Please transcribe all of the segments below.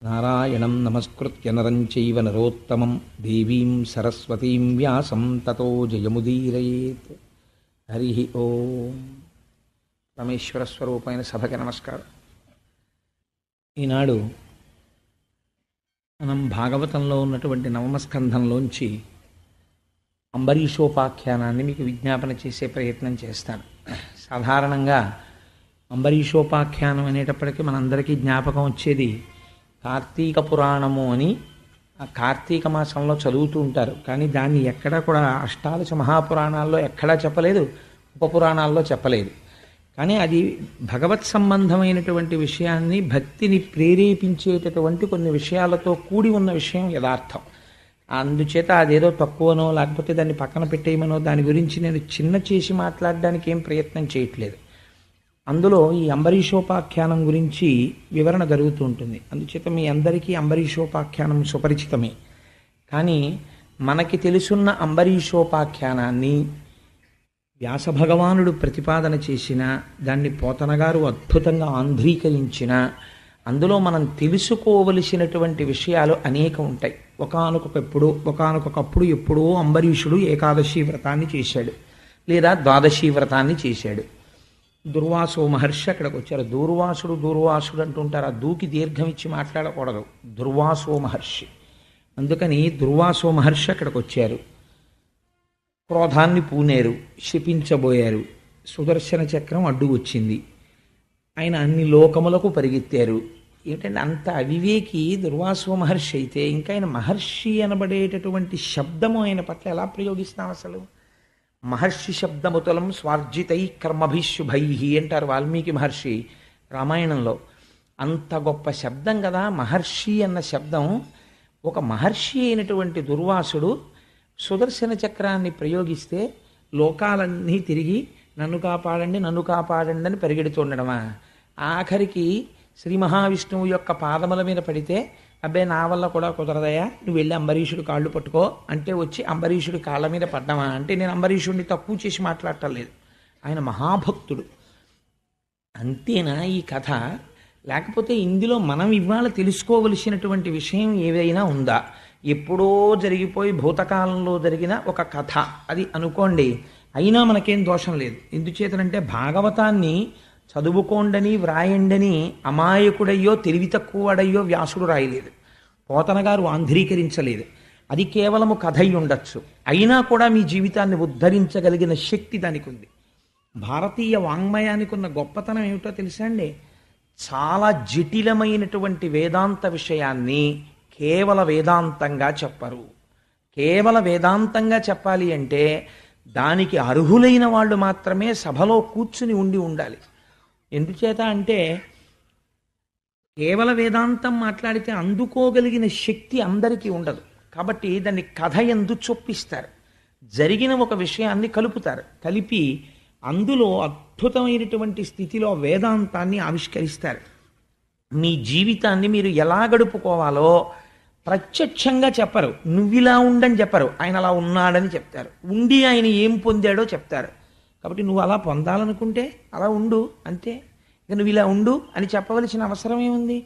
నారాయణం నమస్కృత్య నరం చైవ నరోత్తమం దేవీం సరస్వతీం వ్యాసం తతో జయముదీరయేత్. హరి ఓం. పరమేశ్వర స్వరూపమైన సభకి నమస్కారం. ఈనాడు మనం భాగవతంలో ఉన్నటువంటి నవమస్కంధంలోంచి అంబరీషోపాఖ్యానాన్ని మీకు విజ్ఞాపన చేసే ప్రయత్నం చేస్తాను. సాధారణంగా అంబరీషోపాఖ్యానం అనేటప్పటికీ మనందరికీ జ్ఞాపకం వచ్చేది కార్తీక పురాణము అని. ఆ కార్తీక మాసంలో చదువుతూ ఉంటారు, కానీ దాన్ని ఎక్కడా కూడా అష్టాదశ మహాపురాణాల్లో ఎక్కడా చెప్పలేదు, ఉపపురాణాల్లో చెప్పలేదు. కానీ అది భగవత్ సంబంధమైనటువంటి విషయాన్ని, భక్తిని ప్రేరేపించేటటువంటి కొన్ని విషయాలతో కూడి ఉన్న విషయం యథార్థం. అందుచేత అదేదో తక్కువనో లేకపోతే దాన్ని పక్కన పెట్టేయమనో దాని గురించి నేను చిన్న చేసి మాట్లాడడానికి ఏం ప్రయత్నం చేయట్లేదు. అందులో ఈ అంబరీషోపాఖ్యానం గురించి వివరణ జరుగుతూ ఉంటుంది. అందుచేత మీ అందరికీ అంబరీషోపాఖ్యానం సుపరిచితమే. కానీ మనకి తెలుసున్న అంబరీషోపాఖ్యానాన్ని వ్యాసభగవానుడు ప్రతిపాదన చేసిన, దాన్ని పోతనగారు అద్భుతంగా ఆంధ్రీకరించిన, అందులో మనం తెలుసుకోవలసినటువంటి విషయాలు అనేకం ఉంటాయి. ఒకానొకప్పుడు ఎప్పుడో అంబరీషుడు ఏకాదశి వ్రతాన్ని చేశాడు, లేదా ద్వాదశి వ్రతాన్ని చేశాడు. దుర్వాసో మహర్షి అక్కడికి వచ్చారు. దూర్వాసుడు అంటుంటారు. ఆ దూకి దీర్ఘం ఇచ్చి మాట్లాడకూడదు, దుర్వాసో మహర్షి. అందుకని దుర్వాసో మహర్షి అక్కడికి వచ్చారు. క్రోధాన్ని పూనేరు, శపించబోయారు. సుదర్శన చక్రం అడ్డు వచ్చింది. ఆయన అన్ని లోకములకు పరిగెత్తారు. ఏంటంటే అంత అవివేకి దుర్వాసో మహర్షి అయితే ఇంకా ఆయన మహర్షి అనబడేటటువంటి శబ్దము ఆయన పట్ల ఎలా ప్రయోగిస్తాం అసలు? మహర్షి శబ్దముతలం స్వార్జితై కర్మభిశుభై అంటారు వాల్మీకి మహర్షి రామాయణంలో. అంత గొప్ప శబ్దం కదా మహర్షి అన్న శబ్దం. ఒక మహర్షి అయినటువంటి దుర్వాసుడు సుదర్శన చక్రాన్ని ప్రయోగిస్తే లోకాలన్నీ తిరిగి నన్ను కాపాడండి అని పరిగెడుతుండడమా? ఆఖరికి శ్రీ మహావిష్ణువు యొక్క పాదముల మీద పడితే, అబ్బే నా వల్ల కూడా కుదరదయా, నువ్వు వెళ్ళి అంబరీషుడు కాళ్ళు పట్టుకో అంటే వచ్చి అంబరీషుడి కాళ్ళ మీద పడ్డామా? అంటే నేను అంబరీషుడిని తక్కువ చేసి మాట్లాడటం లేదు, ఆయన మహాభక్తుడు. అంతేనా ఈ కథ? లేకపోతే ఇందులో మనం ఇవాళ తెలుసుకోవలసినటువంటి విషయం ఏదైనా ఉందా? ఎప్పుడో జరిగిపోయి భూతకాలంలో జరిగిన ఒక కథ అది అనుకోండి, అయినా మనకేం దోషం లేదు. ఎందుచేతనంటే భాగవతాన్ని చదువుకోండని వ్రాయండని అమాయకుడయ్యో తెలివి తక్కువడయ్యో వ్యాసుడు రాయలేదు, పోతన గారు ఆంధ్రీకరించలేదు. అది కేవలము కథ అయి ఉండొచ్చు, అయినా కూడా మీ జీవితాన్ని ఉద్ధరించగలిగిన శక్తి దానికి ఉంది. భారతీయ వాంగ్మయానికి ఉన్న గొప్పతనం ఏమిటో తెలుసా అండి? చాలా జటిలమైనటువంటి వేదాంత విషయాన్ని కేవల వేదాంతంగా చెప్పరు. కేవల వేదాంతంగా చెప్పాలి అంటే దానికి అర్హులైన వాళ్ళు మాత్రమే సభలో కూర్చుని ఉండాలి. ఎందుచేత అంటే కేవల వేదాంతం మాట్లాడితే అందుకోగలిగిన శక్తి అందరికీ ఉండదు. కాబట్టి దాన్ని కథ ఎందు చొప్పిస్తారు, జరిగిన ఒక విషయాన్ని కలుపుతారు, కలిపి అందులో అద్భుతమైనటువంటి స్థితిలో వేదాంతాన్ని ఆవిష్కరిస్తారు. మీ జీవితాన్ని మీరు ఎలా గడుపుకోవాలో ప్రత్యక్షంగా చెప్పరు, నువ్విలా ఉండని చెప్పరు, ఆయన అలా ఉన్నాడని చెప్తారు. ఉండి ఆయన ఏం పొందాడో చెప్తారు. కాబట్టి నువ్వు అలా పొందాలనుకుంటే అలా ఉండు అంతే. ఇక నువ్వు ఇలా ఉండు అని చెప్పవలసిన అవసరం ఏముంది?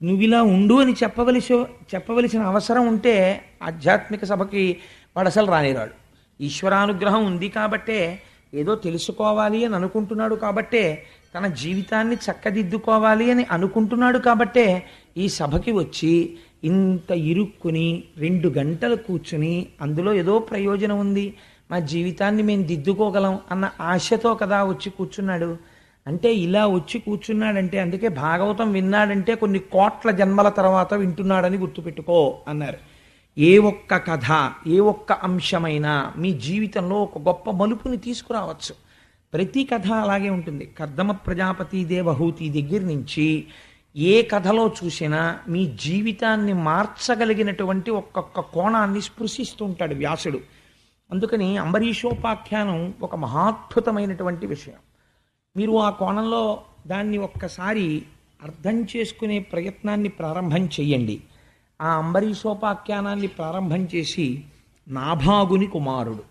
నువ్వు ఇలా ఉండు అని చెప్పవలసిన అవసరం ఉంటే ఆధ్యాత్మిక సభకి వాడు అసలు రానిరాడు. ఈశ్వరానుగ్రహం ఉంది కాబట్టే, ఏదో తెలుసుకోవాలి అని అనుకుంటున్నాడు కాబట్టే, తన జీవితాన్ని చక్కదిద్దుకోవాలి అని అనుకుంటున్నాడు కాబట్టే ఈ సభకి వచ్చి ఇంత ఇరుక్కుని 2 గంటలు కూర్చుని అందులో ఏదో ప్రయోజనం ఉంది, మా జీవితాన్ని మేము దిద్దుకోగలం అన్న ఆశతో కదా వచ్చి కూర్చున్నాడు. అంటే ఇలా వచ్చి కూర్చున్నాడంటే, అందుకే భాగవతం విన్నాడంటే కొన్ని కోట్ల జన్మల తర్వాత వింటున్నాడని గుర్తుపెట్టుకో అన్నారు. ఏ ఒక్క కథ, ఏ ఒక్క అంశమైనా మీ జీవితంలో ఒక గొప్ప మలుపుని తీసుకురావచ్చు. ప్రతి కథ అలాగే ఉంటుంది. కర్దమ ప్రజాపతి దేవహూతి దగ్గర నుంచి ఏ కథలో చూసినా మీ జీవితాన్ని మార్చగలిగినటువంటి ఒక్కొక్క కోణాన్ని స్పృశిస్తూ ఉంటాడు వ్యాసుడు. అందుకని అంబరీషోపాఖ్యానం ఒక మహాద్భుతమైనటువంటి విషయం. మీరు ఆ కోణంలో దాన్ని ఒక్కసారి అర్థం చేసుకునే ప్రయత్నాన్ని ప్రారంభం చెయ్యండి. ఆ అంబరీషోపాఖ్యానాన్ని ప్రారంభం చేసి నాభాగుని కుమారుడు,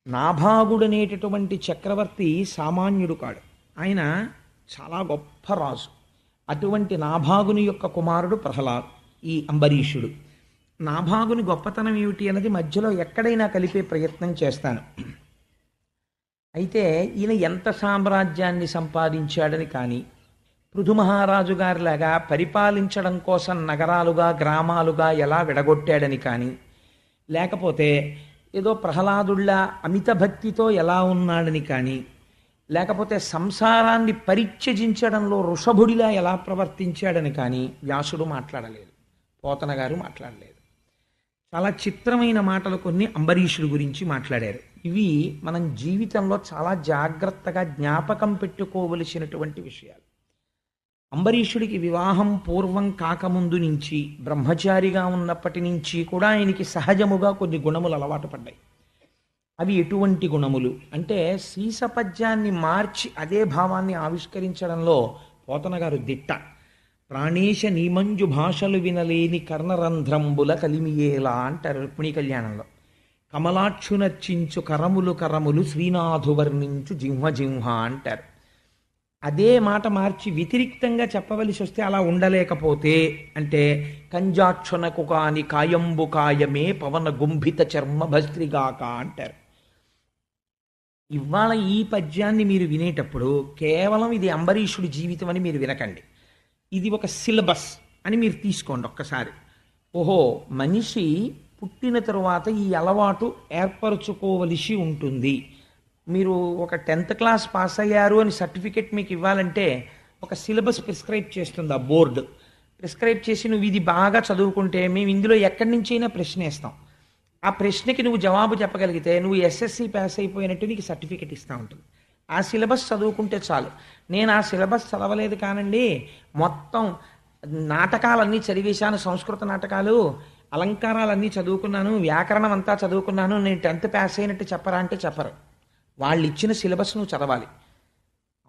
నాభాగుడు అనేటటువంటి చక్రవర్తి సామాన్యుడు కాడు. ఆయన చాలా గొప్ప రాజు. అటువంటి నాభాగుని యొక్క కుమారుడు ప్రహ్లాద్, ఈ అంబరీషుడు. నాభాగుని గొప్పతనం ఏమిటి అన్నది మధ్యలో ఎక్కడైనా కలిపే ప్రయత్నం చేస్తాను. అయితే ఈయన ఎంత సామ్రాజ్యాన్ని సంపాదించాడని కానీ, పృథు మహారాజు గారిలాగా పరిపాలించడం కోసం నగరాలుగా గ్రామాలుగా ఎలా విడగొట్టాడని కానీ, లేకపోతే ఏదో ప్రహ్లాదుల్లా అమిత భక్తితో ఎలా ఉన్నాడని కానీ, లేకపోతే సంసారాన్ని పరిత్యజించడంలో వృషభుడిలా ఎలా ప్రవర్తించాడని కానీ వ్యాసుడు మాట్లాడలేదు, పోతన గారు మాట్లాడలేదు. చాలా చిత్రమైన మాటలు కొన్ని అంబరీషుడి గురించి మాట్లాడారు. ఇవి మనం జీవితంలో చాలా జాగ్రత్తగా జ్ఞాపకం పెట్టుకోవలసినటువంటి విషయాలు. అంబరీషుడికి వివాహం పూర్వం కాకముందు నుంచి, బ్రహ్మచారిగా ఉన్నప్పటి నుంచి కూడా ఆయనకి సహజముగా కొన్ని గుణములు అలవాటు పడ్డాయి. అవి ఎటువంటి గుణములు అంటే, సీసపద్యాన్ని మార్చి అదే భావాన్ని ఆవిష్కరించడంలో పోతన గారు దిట్ట. ప్రాణేశ నీమంజు భాషలు వినలేని కర్ణరంధ్రంబుల కలిమియేలా అంటారు రుక్మిణీ కళ్యాణంలో. కమలాక్షునర్చించు కరములు కరములు శ్రీనాథు వర్ణించు జింహ జింహ అంటారు. అదే మాట మార్చి వ్యతిరిక్తంగా చెప్పవలసి వస్తే అలా ఉండలేకపోతే అంటే, కంజాక్షునకు కాని కాయంబు కాయమే పవన గుంభిత చర్మ భస్త్రిగాక అంటారు. ఇవాళ ఈ పద్యాన్ని మీరు వినేటప్పుడు కేవలం ఇది అంబరీషుడి జీవితం అని మీరు వినకండి. ఇది ఒక సిలబస్ అని మీరు తీసుకోండి ఒక్కసారి. ఓహో, మనిషి పుట్టిన తరువాత ఈ అలవాటు ఏర్పరచుకోవలసి ఉంటుంది. మీరు ఒక 10th క్లాస్ పాస్ అయ్యారు అని సర్టిఫికెట్ మీకు ఇవ్వాలంటే ఒక సిలబస్ ప్రిస్క్రైబ్ చేస్తుంది ఆ బోర్డు. ప్రిస్క్రైబ్ చేసి నువ్వు ఇది బాగా చదువుకుంటే మేము ఇందులో ఎక్కడి నుంచైనా ప్రశ్న వేస్తాం. ఆ ప్రశ్నకి నువ్వు జవాబు చెప్పగలిగితే నువ్వు ఎస్ఎస్సి పాస్ అయిపోయినట్టు నీకు సర్టిఫికెట్ ఇస్తూ ఉంటుంది. ఆ సిలబస్ చదువుకుంటే చాలు. నేను ఆ సిలబస్ చదవలేదు కానండి, మొత్తం నాటకాలన్నీ చదివేశాను, సంస్కృత నాటకాలు, అలంకారాలన్నీ చదువుకున్నాను, వ్యాకరణం అంతా చదువుకున్నాను, నేను 10th పాస్ అయినట్టు చెప్పరా అంటే చెప్పరు. వాళ్ళు ఇచ్చిన సిలబస్ నువ్వు చదవాలి.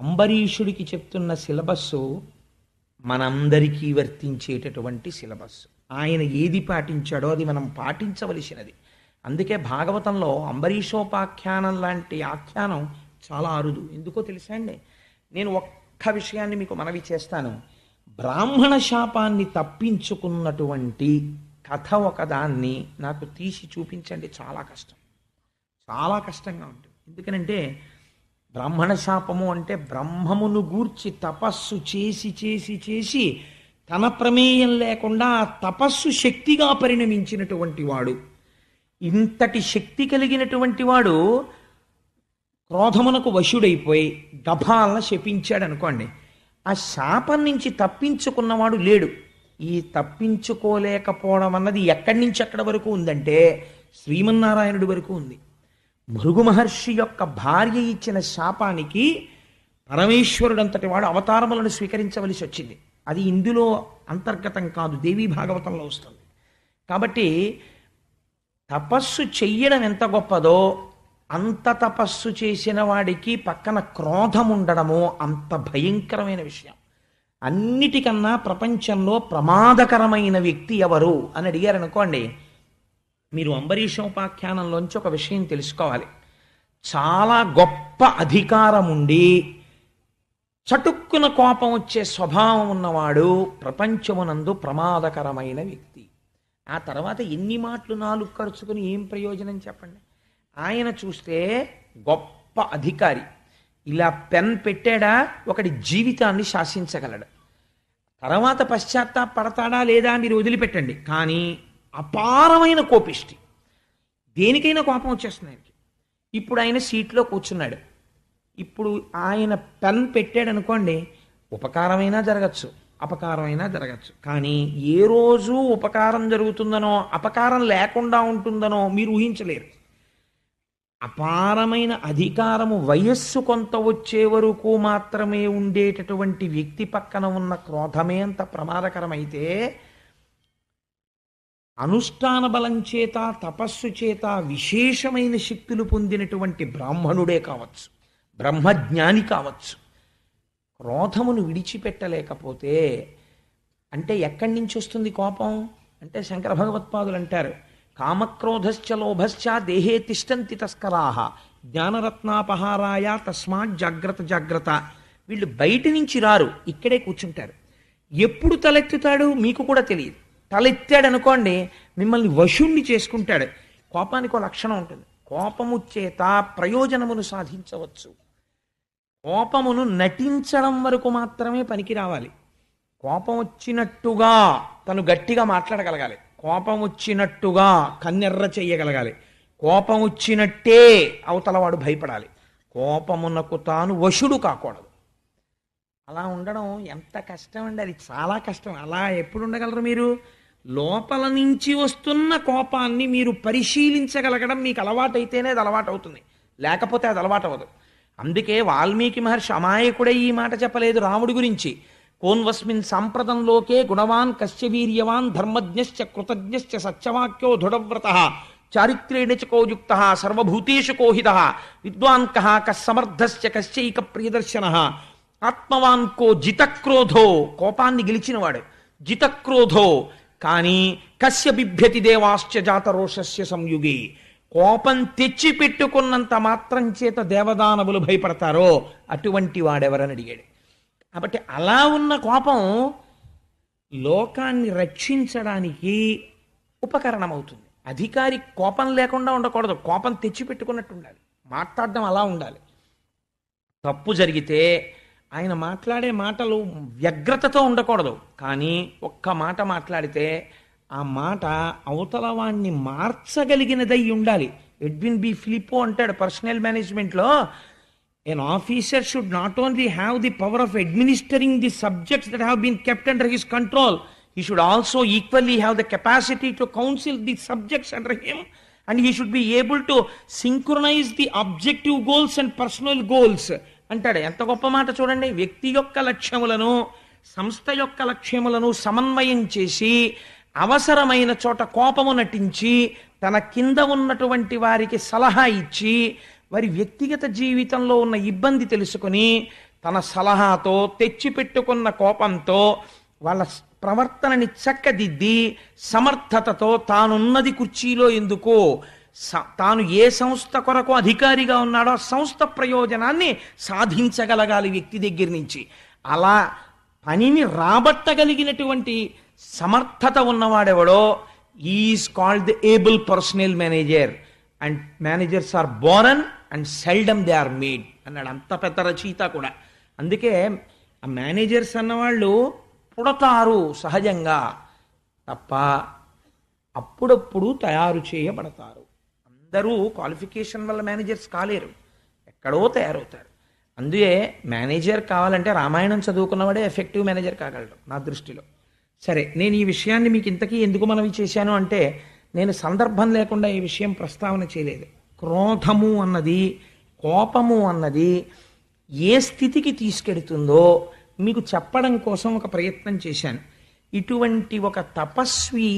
అంబరీషుడికి చెప్తున్న సిలబస్సు మనందరికీ వర్తించేటటువంటి సిలబస్. ఆయన ఏది పాటించాడో అది మనం పాటించవలసినది. అందుకే భాగవతంలో అంబరీషోపాఖ్యానం లాంటి ఆఖ్యానం చాలా అరుదు. ఎందుకో తెలుసా అండి? నేను ఒక్క విషయాన్ని మీకు మనవి చేస్తాను. బ్రాహ్మణ శాపాన్ని తప్పించుకున్నటువంటి కథ ఒకదాన్ని నాకు తీసి చూపించండి. చాలా కష్టం, చాలా కష్టంగా ఉంటుంది. ఎందుకనంటే బ్రాహ్మణ శాపము అంటే బ్రహ్మమును గూర్చి తపస్సు చేసి చేసి చేసి తన ప్రమేయం లేకుండా ఆ తపస్సు శక్తిగా పరిణమించినటువంటి వాడు, ఇంతటి శక్తి కలిగినటువంటి వాడు క్రోధమునకు వశుడైపోయి గభాలను శపించాడు అనుకోండి. ఆ శాపం నుంచి తప్పించుకున్నవాడు లేడు. ఈ తప్పించుకోలేకపోవడం అన్నది ఎక్కడి నుంచి ఎక్కడి వరకు ఉందంటే శ్రీమన్నారాయణుడి వరకు ఉంది. భృగు మహర్షి యొక్క భార్య ఇచ్చిన శాపానికి పరమేశ్వరుడంతటి వాడు అవతారములను స్వీకరించవలసి వచ్చింది. అది ఇందులో అంతర్గతం కాదు, దేవీ భాగవతంలో వస్తుంది. కాబట్టి తపస్సు చెయ్యడం ఎంత గొప్పదో అంత తపస్సు చేసిన వాడికి పక్కన క్రోధం ఉండడము అంత భయంకరమైన విషయం. అన్నిటికన్నా ప్రపంచంలో ప్రమాదకరమైన వ్యక్తి ఎవరు అని అడిగారు అనుకోండి, మీరు అంబరీషోపాఖ్యానంలోంచి ఒక విషయం తెలుసుకోవాలి. చాలా గొప్ప అధికారం ఉండి చటుక్కున కోపం వచ్చే స్వభావం ఉన్నవాడు ప్రపంచమునందు ప్రమాదకరమైన వ్యక్తి. ఆ తర్వాత ఎన్ని మాటలు నాలుగు ఖర్చుకుని ఏం ప్రయోజనం చెప్పండి? ఆయన చూస్తే గొప్ప అధికారి, ఇలా పెన్ పెట్టాడా ఒకటి జీవితాన్ని శాసించగలడు. తర్వాత పశ్చాత్తాపడతాడా లేదా మీరు వదిలిపెట్టండి, కానీ అపారమైన కోపిష్టి, దేనికైనా కోపం వచ్చేస్తుంది ఆయనకి. ఇప్పుడు ఆయన సీట్లో కూర్చున్నాడు, ఇప్పుడు ఆయన పెన్ పెట్టాడు అనుకోండి, ఉపకారమైనా జరగచ్చు అపకారమైనా జరగచ్చు. కానీ ఏ రోజు ఉపకారం జరుగుతుందనో అపకారం లేకుండా ఉంటుందనో మీరు ఊహించలేరు. అపారమైన అధికారము వయస్సు కొంత వచ్చే వరకు మాత్రమే ఉండేటటువంటి వ్యక్తి పక్కన ఉన్న క్రోధమే అంత ప్రమాదకరమైతే, అనుష్ఠాన బలం చేత తపస్సు చేత విశేషమైన శక్తులు పొందినటువంటి బ్రాహ్మణుడే కావచ్చు, బ్రహ్మజ్ఞాని కావచ్చు, క్రోధమును విడిచిపెట్టలేకపోతే అంటే ఎక్కడి నుంచి వస్తుంది కోపం అంటే శంకర భగవత్పాదులు అంటారు, కామక్రోధశ్చ లోభశ్చ దేహే తిష్టంతి తస్కరాహ జ్ఞానరత్నాపహారాయ తస్మాత్ జాగ్రత్త జాగ్రత్త. వీళ్ళు బయట నుంచి రారు, ఇక్కడే కూర్చుంటారు. ఎప్పుడు తలెత్తుతాడు మీకు కూడా తెలియదు. తలెత్తాడు అనుకోండి, మిమ్మల్ని వశుణ్ణి చేసుకుంటాడు. కోపానికి ఒక లక్షణం ఉంటుంది. కోపము చేత ప్రయోజనమును సాధించవచ్చు. కోపమును నటించడం వరకు మాత్రమే పనికి రావాలి. కోపం వచ్చినట్టుగా తను గట్టిగా మాట్లాడగలగాలి. కోపం వచ్చినట్టుగా కన్నెర్ర చెయ్యగలగాలి. కోపం వచ్చినట్టే అవతలవాడు భయపడాలి. కోపమునకు తాను వశుడు కాకూడదు. అలా ఉండడం ఎంత కష్టం అండి, అది చాలా కష్టం. అలా ఎప్పుడు ఉండగలరు మీరు? లోపల నుంచి వస్తున్న కోపాన్ని మీరు పరిశీలించగలగడం మీకు అలవాటైతేనే అది అలవాటు అవుతుంది, లేకపోతే అది అలవాటు అవ్వదు. అందుకే వాల్మీకి మహర్షి అమాయకుడే ఈ మాట చెప్పలేదు రాముడి గురించి. కోన్వస్మిన్ సాంప్రదంలోకే గుణవాన్ కశ్య వీర్యవాన్ ధర్మజ్ఞశ్చ కృతజ్ఞశ్చ సత్యవాక్యో దృఢవ్రతః చారిత్రేణ చ కోయుక్తః సర్వభూతేషు కోహితః విద్వాన్ కః కస్సమర్థశ్చ కశ్చైక ప్రియదర్శనః ఆత్మవాన్ కో జితక్రోధో, కోపాన్ని గెలిచినవాడు. జితక్రోధో కానీ కస్య బిభ్యతి దేవాశ్చ జాతరోషస్య సంయుగే, కోపం తెచ్చి పెట్టుకున్నంత మాత్రం చేత దేవదానవులు భయపడతారో అటువంటి వాడెవరని అడిగాడు. కాబట్టి అలా ఉన్న కోపం లోకాన్ని రక్షించడానికి ఉపకరణమవుతుంది. అధికారి కోపం లేకుండా ఉండకూడదు, కోపం తెచ్చి పెట్టుకున్నట్టు ఉండాలి. మాట్లాడడం అలా ఉండాలి. తప్పు జరిగితే ఆయన మాట్లాడే మాటలు వ్యగ్రతతో ఉండకూడదు, కానీ ఒక్క మాట మాట్లాడితే ఆ మాట అవతల వాణ్ణి మార్చగలిగినదై ఉండాలి. ఎడ్విన్ బి ఫిలిపో అంటాడు పర్సనల్ మేనేజ్మెంట్లో, an officer should not only have the power of administering the subjects that have been kept under his control, he should also equally have the capacity to counsel the subjects under him, and he should be able to synchronize the objective goals and personal goals అంటాడు. ఎంత గొప్ప మాట చూడండి. వ్యక్తి యొక్క లక్ష్యములను సంస్థ యొక్క లక్ష్యములను సమన్వయం చేసి అవసరమైన చోట కోపము నటించి తన కింద ఉన్నటువంటి వారికి సలహా ఇచ్చి వారి వ్యక్తిగత జీవితంలో ఉన్న ఇబ్బంది తెలుసుకొని తన సలహాతో తెచ్చిపెట్టుకున్న కోపంతో వాళ్ళ ప్రవర్తనని చక్కదిద్ది సమర్థతతో తానున్నది కుర్చీలో ఎందుకో తాను ఏ సంస్థ కొరకు అధికారిగా ఉన్నాడో ఆ సంస్థ ప్రయోజనాన్ని సాధించగలగాలి వ్యక్తి దగ్గర నుంచి. అలా పనిని రాబట్టగలిగినటువంటి సమర్థత ఉన్నవాడెవడో is called the able personal manager. And managers are born and seldom they are made అన్నాడు అంత పెద్ద రచయిత కూడా. అందుకే ఆ మేనేజర్స్ అన్నవాళ్ళు పుడతారు సహజంగా తప్ప అప్పుడప్పుడు తయారు చేయబడతారు. అందరూ క్వాలిఫికేషన్ వల్ల మేనేజర్స్ కాలేరు, ఎక్కడో తయారవుతారు. అందుకే మేనేజర్ కావాలంటే రామాయణం చదువుకున్నవాడే ఎఫెక్టివ్ మేనేజర్ కాగలడు నా దృష్టిలో. సరే, నేను ఈ విషయాన్ని మీకు ఇంతకీ ఎందుకు మనవి చేశాను అంటే, నేను సందర్భం లేకుండా ఈ విషయం ప్రస్తావన చేయలేదు. క్రోధము అన్నది, కోపము అన్నది ఏ స్థితికి తీసుకెడుతుందో మీకు చెప్పడం కోసం ఒక ప్రయత్నం చేశాను. ఇటువంటి ఒక తపస్వి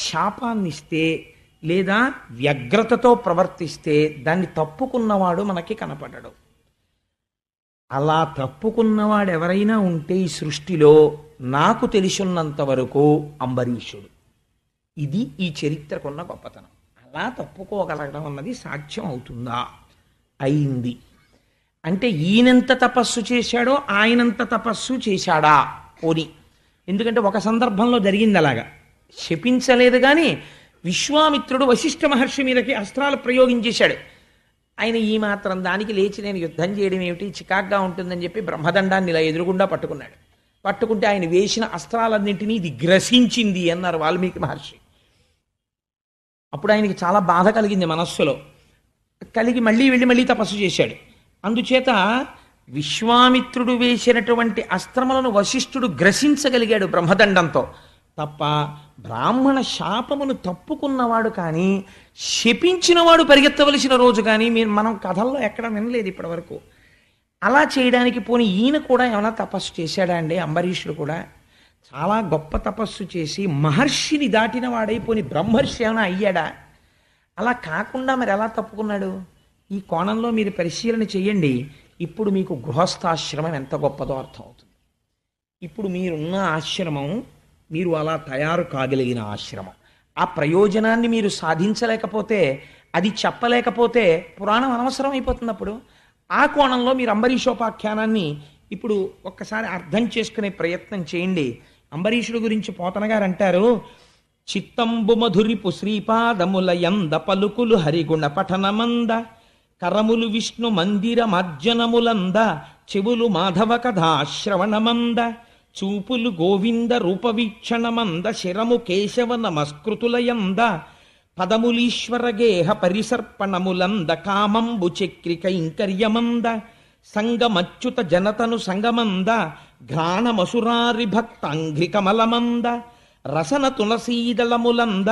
శాపాన్నిస్తే లేదా వ్యగ్రతతో ప్రవర్తిస్తే దాన్ని తప్పుకున్నవాడు మనకి కనపడడు. అలా తప్పుకున్నవాడు ఎవరైనా ఉంటే ఈ సృష్టిలో నాకు తెలిసినంత వరకు అంబరీషుడు. ఇది ఈ చరిత్రకున్న గొప్పతనం. అలా తప్పుకోగలగడం అన్నది సాధ్యం అవుతుందా? అయింది. అంటే ఈయనంత తపస్సు చేశాడో ఆయనంత తపస్సు చేశాడా పోని. ఎందుకంటే ఒక సందర్భంలో జరిగింది అలాగా. శపించలేదు కానీ విశ్వామిత్రుడు వశిష్ఠ మహర్షి మీదకి అస్త్రాలు ప్రయోగించేశాడు. ఆయన ఈ మాత్రం దానికి లేచి నేను యుద్ధం చేయడం ఏమిటి, చికాగ్గా ఉంటుందని చెప్పి బ్రహ్మదండాన్ని ఇలా ఎదురుగుండా పట్టుకున్నాడు. పట్టుకుంటే ఆయన వేసిన అస్త్రాలన్నింటినీ ఇది గ్రసించింది అన్నారు వాల్మీకి మహర్షి. అప్పుడు ఆయనకి చాలా బాధ కలిగింది మనస్సులో. కలిగి మళ్ళీ తపస్సు చేశాడు. అందుచేత విశ్వామిత్రుడు వేసినటువంటి అస్త్రములను వశిష్ఠుడు గ్రసించగలిగాడు బ్రహ్మదండంతో తప్ప బ్రాహ్మణ శాపమును తప్పుకున్నవాడు కానీ శపించినవాడు పరిగెత్తవలసిన రోజు కానీ మనం కథల్లో ఎక్కడ వినలేదు ఇప్పటి వరకు. అలా చేయడానికి పోనీ ఈయన కూడా ఏమైనా తపస్సు చేశాడా అండి? అంబరీషుడు కూడా చాలా గొప్ప తపస్సు చేసి మహర్షిని దాటిన వాడై పోనీ బ్రహ్మర్షి ఏమైనా అయ్యాడా? అలా కాకుండా మరి ఎలా తప్పుకున్నాడు? ఈ కోణంలో మీరు పరిశీలన చేయండి. ఇప్పుడు మీకు గృహస్థాశ్రమం ఎంత గొప్పదో అర్థమవుతుంది. ఇప్పుడు మీరున్న ఆశ్రమం మీరు అలా తయారు కాగలిగిన ఆశ్రమం. ఆ ప్రయోజనాన్ని మీరు సాధించలేకపోతే, అది చెప్పలేకపోతే పురాణం అనవసరం అయిపోతుంది. అప్పుడు ఆ కోణంలో మీరు అంబరీషోపాఖ్యానాన్ని ఇప్పుడు ఒక్కసారి అర్థం చేసుకునే ప్రయత్నం చేయండి. అంబరీషుడు గురించి పోతన గారు అంటారు, చిత్తంబు మధురిపు శ్రీపాదముల యంద పలుకులు హరిగుణ పఠనమంద, కరములు విష్ణు మందిర మర్జనములంద, చెవులు మాధవ కథా శ్రవణమంద, చూపులు గోవింద రూపవీక్షణమంద, శిరము కేశవ నమస్కృతులయంద, పదములీశ్వర గేహ పరిసర్పణములంద, కామంబు చక్రి కైంకర్యమంద, సంగమచ్యుత జనతను సంగమంద, ఘ్రాణమసురారి భక్తాంఘ్రి కమలమంద, రసన తులసీదళములంద,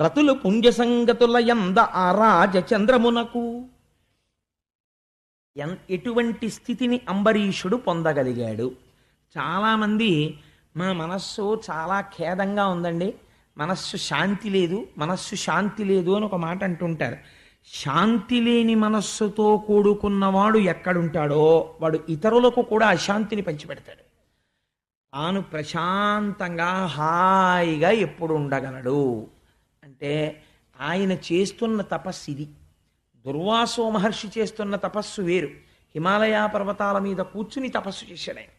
రతులు పుణ్య సంగతులయంద, ఆరాజ చంద్రమునకు. ఎటువంటి స్థితిని అంబరీషుడు పొందగలిగాడు? చాలామంది మా మనస్సు చాలా ఖేదంగా ఉందండి, మనస్సు శాంతి లేదు, మనస్సు శాంతి లేదు అని ఒక మాట అంటుంటారు. శాంతి లేని మనస్సుతో కూడుకున్నవాడు ఎక్కడుంటాడో వాడు ఇతరులకు కూడా అశాంతిని పంచిపెడతాడు. తాను ప్రశాంతంగా హాయిగా ఎప్పుడు ఉండగలడు అంటే ఆయన చేస్తున్న తపస్సు ఇది. దుర్వాసో మహర్షి చేస్తున్న తపస్సు వేరు. హిమాలయ పర్వతాల మీద కూర్చుని తపస్సు చేశాడు ఆయన.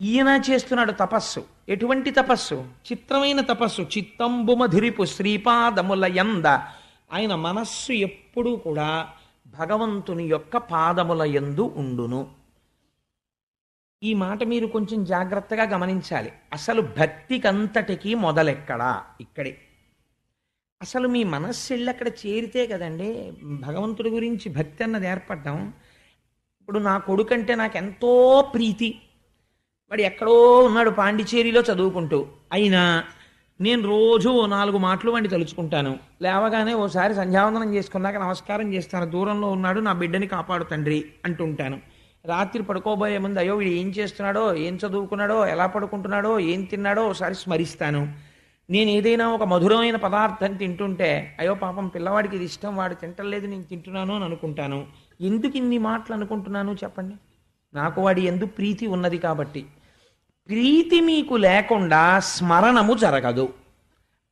ఈయన చేస్తున్నాడు తపస్సు. ఎటువంటి తపస్సు? చిత్రమైన తపస్సు. చిత్తంబు మధురిపు శ్రీపాదముల యంద. ఆయన మనస్సు ఎప్పుడూ కూడా భగవంతుని యొక్క పాదముల యందు ఉండును. ఈ మాట మీరు కొంచెం జాగ్రత్తగా గమనించాలి. అసలు భక్తికంతటికి మొదలెక్కడా? ఇక్కడే. అసలు మీ మనస్సు వెళ్ళి అక్కడ చేరితే కదండి భగవంతుడి గురించి భక్తి అన్నది ఏర్పడ్డాం. ఇప్పుడు నా కొడుకంటే నాకు ఎంతో ప్రీతి, వాడు ఎక్కడో ఉన్నాడు పాండిచేరిలో చదువుకుంటూ, అయినా నేను రోజు 4 మాటలు వాడిని తలుచుకుంటాను. లేవగానే ఓసారి సంధ్యావందనం చేసుకున్నాక నమస్కారం చేస్తాను, దూరంలో ఉన్నాడు నా బిడ్డని కాపాడు తండ్రి అంటుంటాను. రాత్రి పడుకోబోయే ముందు అయ్యో వీడు ఏం చేస్తున్నాడో, ఏం చదువుకున్నాడో, ఎలా పడుకుంటున్నాడో, ఏం తిన్నాడో ఒకసారి స్మరిస్తాను. నేను ఏదైనా ఒక మధురమైన పదార్థం తింటుంటే అయ్యో పాపం పిల్లవాడికి ఇది ఇష్టం, వాడు తింటలేదు, నేను తింటున్నాను అని అనుకుంటాను. ఎందుకు ఇన్ని మాటలు అనుకుంటున్నాను చెప్పండి? నాకు వాడి యందు ప్రీతి ఉన్నది కాబట్టి. ప్రీతి మీకు లేకుండా స్మరణము జరగదు.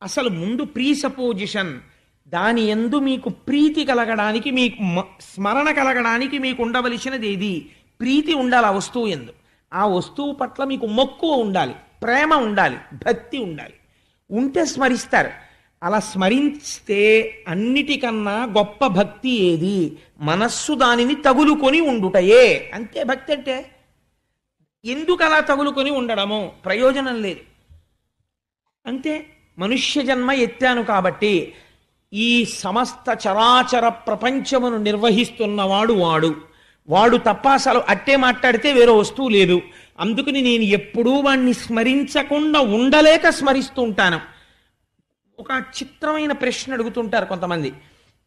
అసలు ముందు ప్రీసపోజిషన్, దాని యందు మీకు ప్రీతి కలగడానికి, మీకు స్మరణ కలగడానికి మీకు ఉండవలసినది ఏది? ప్రీతి ఉండాలి ఆ వస్తువు యందు. ఆ వస్తువు పట్ల మీకు మక్కువ ఉండాలి, ప్రేమ ఉండాలి, భక్తి ఉండాలి. ఉంటే స్మరిస్తారు. అలా స్మరిస్తే అన్నిటికన్నా గొప్ప భక్తి ఏది? మనస్సు దానిని తగులుకొని ఉండుటయే. అంతే భక్తి అంటే. ఎందుకు అలా తగులుకొని ఉండడము? ప్రయోజనం లేదు. అంతే. మనుష్య జన్మ ఎత్తాను కాబట్టి ఈ సమస్త చరాచర ప్రపంచమును నిర్వహిస్తున్నవాడు వాడు తప్ప అసలు అట్టే మాట్లాడితే వేరే వస్తువు లేదు. అందుకని నేను ఎప్పుడూ వాణ్ణి స్మరించకుండా ఉండలేక స్మరిస్తూ ఉంటాను. ఒక చిత్రమైన ప్రశ్న అడుగుతుంటారు కొంతమంది,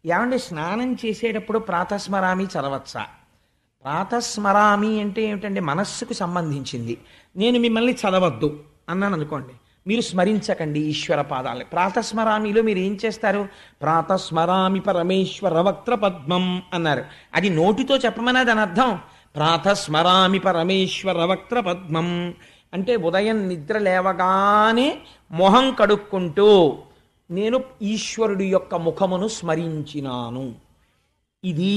ఏమంటే స్నానం చేసేటప్పుడు ప్రాతస్మరామి చదవచ్చా? ప్రాతస్మరామి అంటే ఏమిటండి? మనస్సుకు సంబంధించింది. నేను మిమ్మల్ని చదవద్దు అన్నాను అనుకోండి, మీరు స్మరించకండి ఈశ్వర పాదాలని. ప్రాతస్మరామిలో మీరు ఏం చేస్తారు? ప్రాతస్మరామి పరమేశ్వర వక్త్ర పద్మం అన్నారు. అది నోటితో చెప్పమని దాని అర్థం. ప్రాతస్మరామి పరమేశ్వర వక్త్ర పద్మం అంటే ఉదయం నిద్ర లేవగానే మొహం కడుక్కుంటూ నేను ఈశ్వరుడి యొక్క ముఖమును స్మరించినాను. ఇది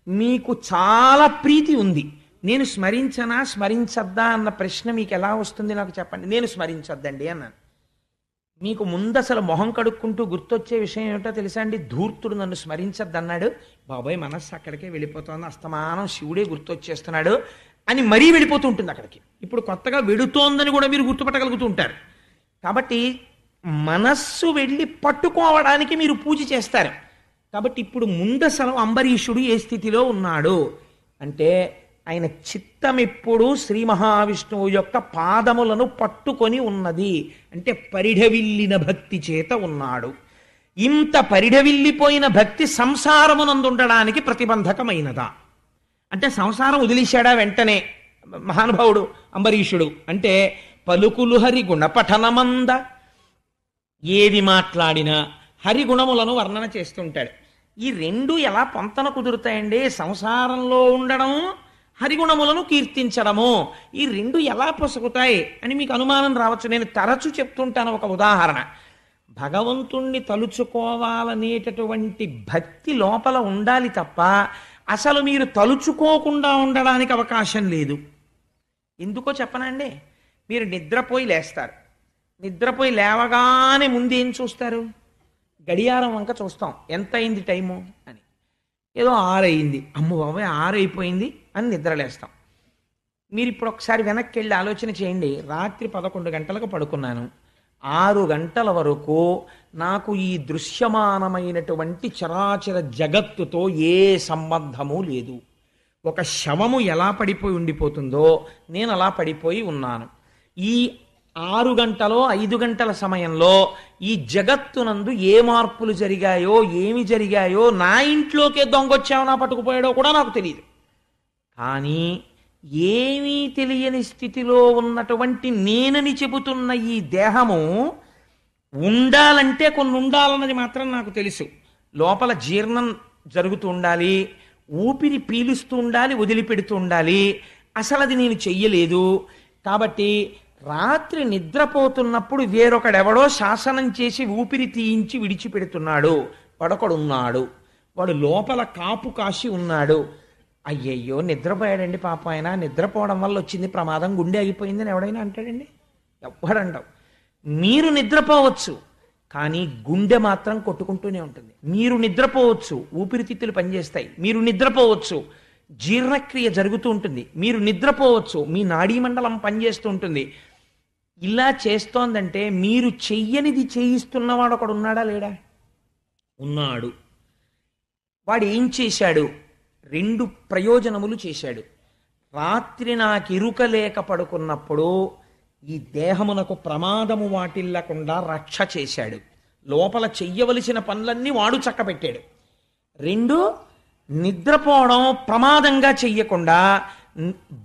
మీకు చాలా ప్రీతి ఉంది. నేను స్మరించనా స్మరించద్దా అన్న ప్రశ్న మీకు ఎలా వస్తుంది నాకు చెప్పండి. నేను స్మరించద్దండి అన్నాను. మీకు ముందు అసలు మొహం కడుక్కుంటూ గుర్తొచ్చే విషయం ఏమిటో తెలుసా అండి? ధూర్తుడు నన్ను స్మరించద్దన్నాడు, బాబాయ్ మనస్సు అక్కడికే వెళ్ళిపోతుంది, అస్తమానం శివుడే గుర్తొచ్చేస్తున్నాడు అని మరీ వెళ్ళిపోతూ ఉంటుంది అక్కడికి. ఇప్పుడు కొత్తగా వెడుతోందని కూడా మీరు గుర్తుపట్టగలుగుతూ ఉంటారు. కాబట్టి మనస్సు వెళ్ళి పట్టుకోవడానికి మీరు పూజ చేస్తారు. కాబట్టి ఇప్పుడు ముందసలు అంబరీషుడు ఏ స్థితిలో ఉన్నాడు అంటే ఆయన చిత్తం ఎప్పుడు శ్రీ మహావిష్ణువు యొక్క పాదములను పట్టుకొని ఉన్నది. అంటే పరిఢవిల్లిన భక్తి చేత ఉన్నాడు. ఇంత పరిఢవిల్లిపోయిన భక్తి సంసారమునందుండడానికి ప్రతిబంధకమైనదా? అంటే సంసారం వదిలేశాడా వెంటనే మహానుభావుడు అంబరీషుడు? అంటే పలుకులు హరిగుణ పఠనమంద, ఏది మాట్లాడినా హరిగుణములను వర్ణన చేస్తుంటాడు. ఈ రెండు ఎలా పొంతన కుదురుతాయండి? సంసారంలో ఉండడం, హరిగుణములను కీర్తించడము, ఈ రెండు ఎలా పొసగుతాయి అని మీకు అనుమానం రావచ్చు. నేను తరచు చెప్తుంటాను ఒక ఉదాహరణ. భగవంతుణ్ణి తలుచుకోవాలనేటటువంటి భక్తి లోపల ఉండాలి తప్ప అసలు మీరు తలుచుకోకుండా ఉండడానికి అవకాశం లేదు. ఎందుకో చెప్పనండి. మీరు నిద్రపోయి లేస్తారు. నిద్రపోయి లేవగానే ముందు ఏం చూస్తారు? గడియారం వంక చూస్తాం, ఎంత అయింది టైము అని. ఏదో 6 అయింది, అమ్మ బాబాయ్ 6 అయిపోయింది అని నిద్రలేస్తాం. మీరు ఇప్పుడు ఒకసారి వెనక్కి వెళ్ళి ఆలోచన చేయండి. రాత్రి 11 గంటలకు పడుకున్నాను, 6 గంటల వరకు నాకు ఈ దృశ్యమానమైనటువంటి చరాచర జగత్తుతో ఏ సంబంధము లేదు. ఒక శవము ఎలా పడిపోయి ఉండిపోతుందో నేను అలా పడిపోయి ఉన్నాను. ఈ 6 గంటలో 5 గంటల సమయంలో ఈ జగత్తునందు ఏ మార్పులు జరిగాయో, ఏమి జరిగాయో, నా ఇంట్లోకే దొంగొచ్చావో పట్టుకుపోయాడో కూడా నాకు తెలియదు. కానీ ఏమీ తెలియని స్థితిలో ఉన్నటువంటి నేనని చెబుతున్న ఈ దేహము ఉండాలంటే కొన్ని ఉండాలన్నది మాత్రం నాకు తెలుసు. లోపల జీర్ణం జరుగుతూ ఉండాలి, ఊపిరి పీలుస్తూ ఉండాలి, వదిలిపెడుతూ ఉండాలి. అసలు అది నేను చెయ్యలేదు. కాబట్టి రాత్రి నిద్రపోతున్నప్పుడు వేరొకడెవడో శాసనం చేసి ఊపిరి తీయించి విడిచిపెడుతున్నాడు. వాడొకడున్నాడు, వాడు లోపల కాపు కాసి ఉన్నాడు. అయ్యయ్యో నిద్రపోయాడండి పాపం, ఆయన నిద్రపోవడం వల్ల వచ్చింది ప్రమాదం, గుండె అయిపోయిందని ఎవడైనా అంటాడండి? ఎవ్వడంటావు. మీరు నిద్రపోవచ్చు, కానీ గుండె మాత్రం కొట్టుకుంటూనే ఉంటుంది. మీరు నిద్రపోవచ్చు, ఊపిరితిత్తులు పనిచేస్తాయి. మీరు నిద్రపోవచ్చు, జీర్ణక్రియ జరుగుతూ ఉంటుంది. మీరు నిద్రపోవచ్చు, మీ నాడీ మండలం పనిచేస్తూ ఉంటుంది. ఇలా చేస్తోందంటే మీరు చెయ్యనిది చేయిస్తున్నవాడు ఒకడు ఉన్నాడా లేడా? ఉన్నాడు. వాడు ఏం చేశాడు? 2 ప్రయోజనములు చేశాడు. రాత్రి నాకు ఇరుక లేక పడుకున్నప్పుడు ఈ దేహమునకు ప్రమాదము వాటిల్లకుండా రక్ష చేశాడు. లోపల చెయ్యవలసిన పనులన్నీ వాడు చక్కబెట్టాడు. 2, నిద్రపోవడం ప్రమాదంగా చెయ్యకుండా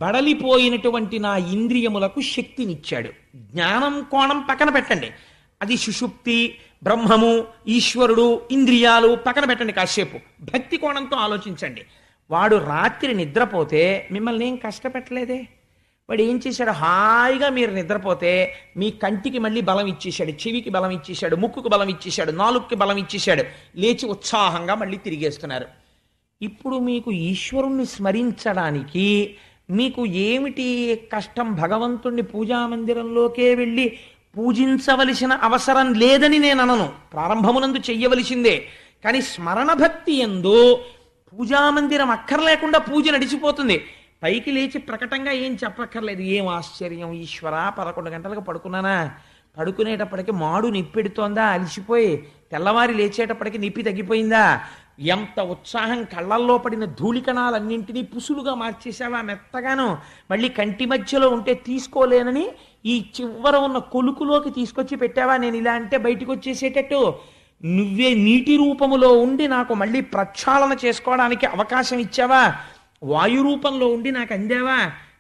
బడలిపోయినటువంటి నా ఇంద్రియములకు శక్తినిచ్చాడు. జ్ఞానం కోణం పక్కన పెట్టండి, అది సుషుప్తి, బ్రహ్మము, ఈశ్వరుడు, ఇంద్రియాలు పక్కన పెట్టండి. కాసేపు భక్తి కోణంతో ఆలోచించండి. వాడు రాత్రి నిద్రపోతే మిమ్మల్ని ఏం కష్టపెట్టలేదే. వాడు ఏం చేశాడు? హాయిగా మీరు నిద్రపోతే మీ కంటికి మళ్ళీ బలం ఇచ్చేశాడు, చెవికి బలం ఇచ్చేశాడు, ముక్కుకు బలం ఇచ్చేశాడు, నాలుగుకి బలం ఇచ్చేశాడు. లేచి ఉత్సాహంగా మళ్ళీ తిరిగేస్తున్నారు. ఇప్పుడు మీకు ఈశ్వరుణ్ణి స్మరించడానికి మీకు ఏమిటి కష్టం? భగవంతుణ్ణి పూజామందిరంలోకే వెళ్ళి పూజించవలసిన అవసరం లేదని నేను అనను, ప్రారంభమునందు చెయ్యవలసిందే. కానీ స్మరణ భక్తి యందు పూజామందిరం అక్కర్లేకుండా పూజ నడిచిపోతుంది. పైకి లేచి ప్రకటంగా ఏం చెప్పక్కర్లేదు. ఏం ఆశ్చర్యం ఈశ్వర, 11 గంటలకు పడుకున్నానా, పడుకునేటప్పటికి మాడు నిప్పెడుతోందా, అలిసిపోయి తెల్లవారి లేచేటప్పటికి నిప్పి తగ్గిపోయిందా, ఎంత ఉత్సాహం, కళ్ళల్లో పడిన ధూళికణాలన్నింటినీ పుసులుగా మార్చేసావా మెత్తగాను, మళ్ళీ కంటి మధ్యలో ఉంటే తీసుకోలేనని ఈ చివర ఉన్న కొలుకులోకి తీసుకొచ్చి పెట్టావా, నేను ఇలా అంటే బయటికి వచ్చేసేటట్టు. నువ్వే నీటి రూపములో ఉండి నాకు మళ్ళీ ప్రక్షాళన చేసుకోవడానికి అవకాశం ఇచ్చావా, వాయు రూపంలో ఉండి నాకు అందావా,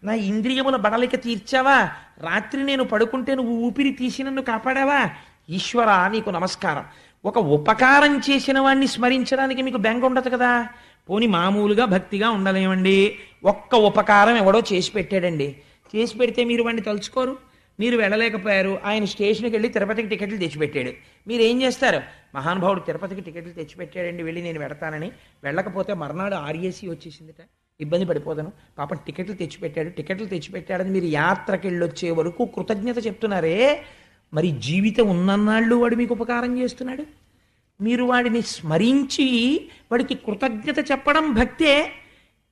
నా ఇంద్రియముల బడలిక తీర్చావా, రాత్రి నేను పడుకుంటే నువ్వు ఊపిరి తీసి నన్ను కాపాడావా. ఈశ్వర నీకు నమస్కారం. ఒక ఉపకారం చేసిన వాడిని స్మరించడానికి మీకు బెంగ ఉండదు కదా. పోని మామూలుగా భక్తిగా ఉండలేమండి, ఒక్క ఉపకారం ఎవడో చేసి పెట్టాడండి, చేసి పెడితే మీరు వాడిని తలుచుకోరు, మీరు వెళ్ళలేకపోయారు. ఆయన స్టేషన్కి వెళ్ళి తిరుపతికి టికెట్లు తెచ్చిపెట్టాడు, మీరు ఏం చేస్తారు? మహానుభావుడు తిరుపతికి టికెట్లు తెచ్చిపెట్టాడండి, వెళ్ళి నేను వెడతానని. వెళ్ళకపోతే మర్నాడు ఆర్ఏసీ వచ్చేసిందిట, ఇబ్బంది పడిపోతాను, పాపం టికెట్లు తెచ్చిపెట్టాడని మీరు యాత్రకి వెళ్ళొచ్చే వరకు కృతజ్ఞత చెప్తున్నారే. మరి జీవితం ఉన్నన్నాళ్ళు వాడు మీకు ఉపకారం చేస్తున్నాడు, మీరు వాడిని స్మరించి వాడికి కృతజ్ఞత చెప్పడం భక్తే.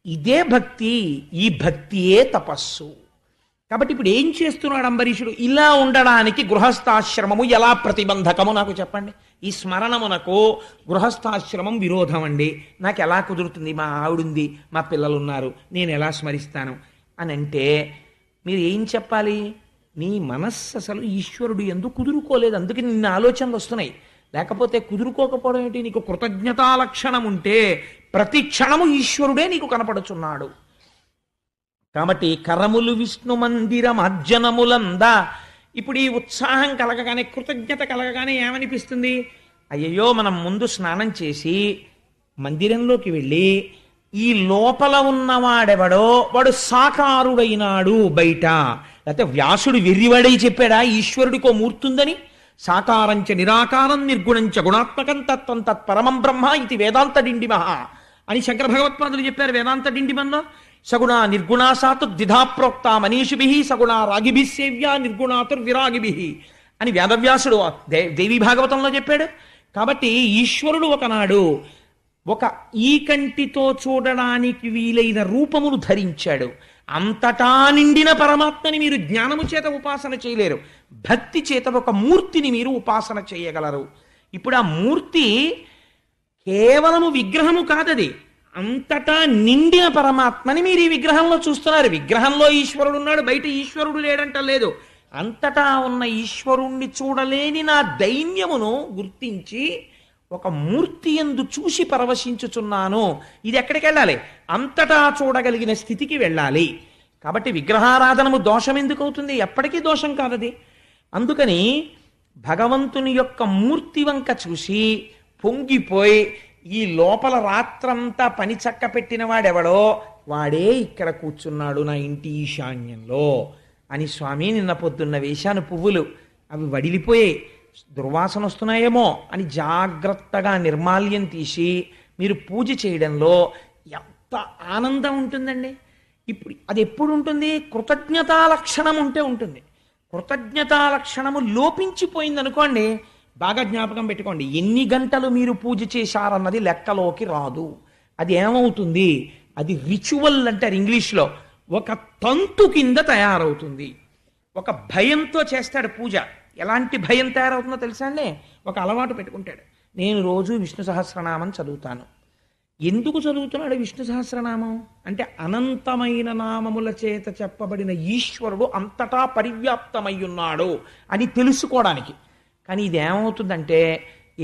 ఇదే భక్తి, ఈ భక్తియే తపస్సు. కాబట్టి ఇప్పుడు ఏం చేస్తున్నాడు అంబరీషుడు? ఇలా ఉండడానికి గృహస్థాశ్రమము ఎలా ప్రతిబంధకము నాకు చెప్పండి. ఈ స్మరణమునకు గృహస్థాశ్రమం విరోధం అండి, నాకు ఎలా కుదురుతుంది, మా ఆవిడుంది, మా పిల్లలు ఉన్నారు, నేను ఎలా స్మరిస్తాను అని అంటే మీరు ఏం చెప్పాలి? నీ మనస్సు అసలు ఈశ్వరుడు ఎందుకు కుదురుకోలేదు, అందుకే నిన్న ఆలోచనలు వస్తున్నాయి. లేకపోతే కుదురుకోకపోవడం ఏంటి? నీకు కృతజ్ఞతా లక్షణం ఉంటే ప్రతి క్షణము ఈశ్వరుడే నీకు కనపడుచున్నాడు. కాబట్టి కరములు విష్ణు మందిరం అర్జనములందా. ఇప్పుడు ఈ ఉత్సాహం కలగగానే, కృతజ్ఞత కలగగానే ఏమనిపిస్తుంది? అయ్యయ్యో మనం ముందు స్నానం చేసి మందిరంలోకి వెళ్ళి ఈ లోపల ఉన్నవాడెవడో వాడు సాకారుడైనాడు బయట. లేకపోతే వ్యాసుడు వెర్రివాడై చెప్పాడా ఈశ్వరుడికో మూర్తుందని? సాకారంచ నిరాకారం నిర్గుణంచ గుణాత్మకం తత్వం తత్పరమం బ్రహ్మ ఇది వేదాంత డిండిమహ అని శంకర భగవత్పాదులు చెప్పారు వేదాంత డిండిమన్లో. సగుణ నిర్గుణాసాతు ద్విధా ప్రోక్త మనీషిభి సగుణ రాగిభి సేవ్య నిర్గుణాతుర్ విరాగిభి అని వేదవ్యాసుడు దేవీ భాగవతంలో చెప్పాడు. కాబట్టి ఈశ్వరుడు ఒకనాడు ఒక ఈ కంటితో చూడడానికి వీలైన రూపమును ధరించాడు. అంతటా నిండిన పరమాత్మని మీరు జ్ఞానము చేత ఉపాసన చేయలేరు, భక్తి చేత ఒక మూర్తిని మీరు ఉపాసన చేయగలరు. ఇప్పుడు ఆ మూర్తి కేవలము విగ్రహము కాదది, అంతటా నిండిన పరమాత్మని మీరు ఈ విగ్రహంలో చూస్తున్నారు. విగ్రహంలో ఈశ్వరుడు ఉన్నాడు, బయట ఈశ్వరుడు లేడంట లేదు. అంతటా ఉన్న ఈశ్వరుణ్ణి చూడలేని నా దైన్యమును గుర్తించి ఒక మూర్తి యందు చూసి పరవశించుచున్నాను. ఇది ఎక్కడికి వెళ్ళాలి? అంతటా చూడగలిగిన స్థితికి వెళ్ళాలి. కాబట్టి విగ్రహారాధనము దోషం ఎందుకు అవుతుంది? ఎప్పటికీ దోషం కాదది. అందుకని భగవంతుని యొక్క మూర్తి వంక చూసి పొంగిపోయి ఈ లోపల రాత్రంతా పని చక్క పెట్టిన వాడెవడో వాడే ఇక్కడ కూర్చున్నాడు నా ఇంటి ఈశాన్యంలో అని స్వామి నిన్న పొద్దున్న వేశాను పువ్వులు, అవి వడిలిపోయాయి, దుర్వాసన వస్తున్నాయేమో అని జాగ్రత్తగా నిర్మాల్యం తీసి మీరు పూజ చేయడంలో ఎంత ఆనందం ఉంటుందండి. ఇప్పుడు అది ఎప్పుడు ఉంటుంది? కృతజ్ఞతా లక్షణం ఉంటే ఉంటుంది. కృతజ్ఞతా లక్షణము లోపించిపోయింది అనుకోండి, బాగా జ్ఞాపకం పెట్టుకోండి, ఎన్ని గంటలు మీరు పూజ చేశారన్నది లెక్కలోకి రాదు. అది ఏమవుతుంది? అది రిచువల్ అంటారు ఇంగ్లీష్లో, ఒక తంతు కింద తయారవుతుంది. ఒక భయంతో చేస్తాడు పూజ. ఎలాంటి భయం తయారవుతుందో తెలుసా అండి? ఒక అలవాటు పెట్టుకుంటాడు, నేను రోజు విష్ణు సహస్రనామం చదువుతాను. ఎందుకు చదువుతున్నాడు విష్ణు సహస్రనామం అంటే అనంతమైన నామముల చేత చెప్పబడిన ఈశ్వరుడు అంతటా పరివ్యాప్తమై ఉన్నాడు అని తెలుసుకోవడానికి. కానీ ఇది ఏమవుతుందంటే,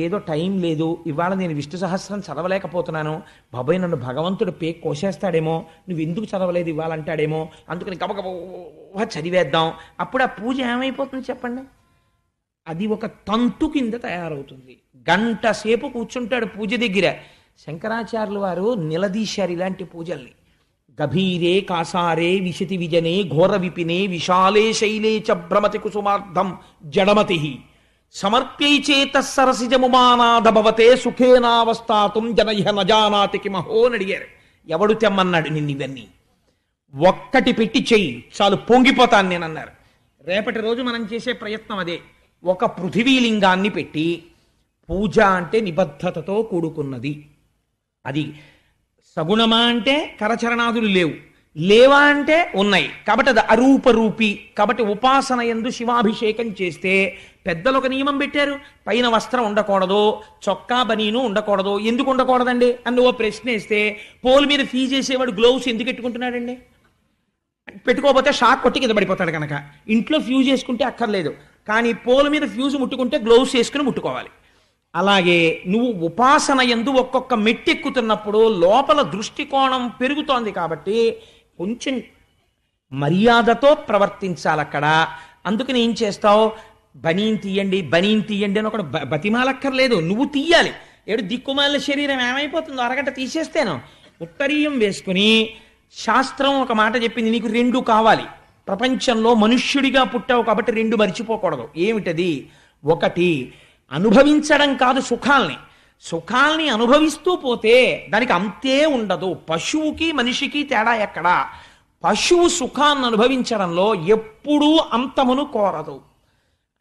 ఏదో టైం లేదు, ఇవాళ నేను విష్ణు సహస్రం చదవలేకపోతున్నాను, బాబాయ్ నన్ను భగవంతుడు కోసేస్తాడేమో, నువ్వు ఎందుకు చదవలేదు ఇవాళ అంటాడేమో, అందుకని గబగబా చదివేద్దాం. అప్పుడు ఆ పూజ ఏమైపోతుంది చెప్పండి? అది ఒక తంతు కింద తయారవుతుంది. గంట సేపు కూర్చుంటాడు పూజ దగ్గర. శంకరాచార్యులు వారు నిలదీశారు ఇలాంటి పూజల్ని. గభీరే కాసారే విశతి విజనే ఘోర విపినే విశాలే శైలే చ భ్రమతి కుసుమార్థం జడమతి సమర్ప్యై చేత సరసిజముమానాద భవతే సుఖేనావస్థాతుం జనయ్య నజానాతి కిమహో అని అడిగారు. ఎవడు తెమ్మన్నాడు నిన్ను ఇవన్నీ? ఒక్కటి పెట్టి చెయ్యి చాలు, పొంగిపోతాను నేనన్నారు. రేపటి రోజు మనం చేసే ప్రయత్నం అదే. ఒక పృథివీలింగాన్ని పెట్టి, పూజ అంటే నిబద్ధతతో కూడుకున్నది. అది సగుణమా అంటే కరచరణాదులు లేవు, లేవా అంటే ఉన్నాయి, కాబట్టి అది అరూపరూపి. కాబట్టి ఉపాసన యందు శివాభిషేకం చేస్తే పెద్దలు ఒక నియమం పెట్టారు, పైన వస్త్రం ఉండకూడదు, చొక్కా బనీను ఉండకూడదు. ఎందుకు ఉండకూడదండి అని ఓ ప్రశ్న వేస్తే, పోల్ మీద ఫీజు వేసేవాడు గ్లోవ్స్ ఎందుకు పెట్టుకుంటున్నాడండి? పెట్టుకోకపోతే షాక్ కొట్టి కింద పడిపోతాడు కనుక. ఇంట్లో ఫ్యూజ్ వేసుకుంటే అక్కర్లేదు, కానీ పోల్ మీద ఫ్యూజ్ ముట్టుకుంటే గ్లోవ్స్ వేసుకుని ముట్టుకోవాలి. అలాగే నువ్వు ఉపాసన యందు ఒక్కొక్క మెట్టెక్కుతున్నప్పుడు లోపల దృష్టికోణం పెరుగుతోంది కాబట్టి కొంచెం మర్యాదతో ప్రవర్తించాలి అక్కడ. అందుకని ఏం చేస్తావు? బనీన్ తీయండి అని ఒకడు బతిమాలక్కర్లేదు, నువ్వు తీయాలి. ఏడు దిక్కుమాలిన శరీరం ఏమైపోతుందో అరగంట తీసేస్తేను. ఉత్తరీయం వేసుకుని శాస్త్రం ఒక మాట చెప్పింది, నీకు 2 కావాలి. ప్రపంచంలో మనుష్యుడిగా పుట్టావు కాబట్టి 2 మర్చిపోకూడదు. ఏమిటది? ఒకటి అనుభవించడం కాదు, సుఖాల్ని అనుభవిస్తూ పోతే దానికి అంతే ఉండదు. పశువుకి మనిషికి తేడా ఎక్కడా? పశువు సుఖాన్ని అనుభవించడంలో ఎప్పుడూ అంతమును కోరదు.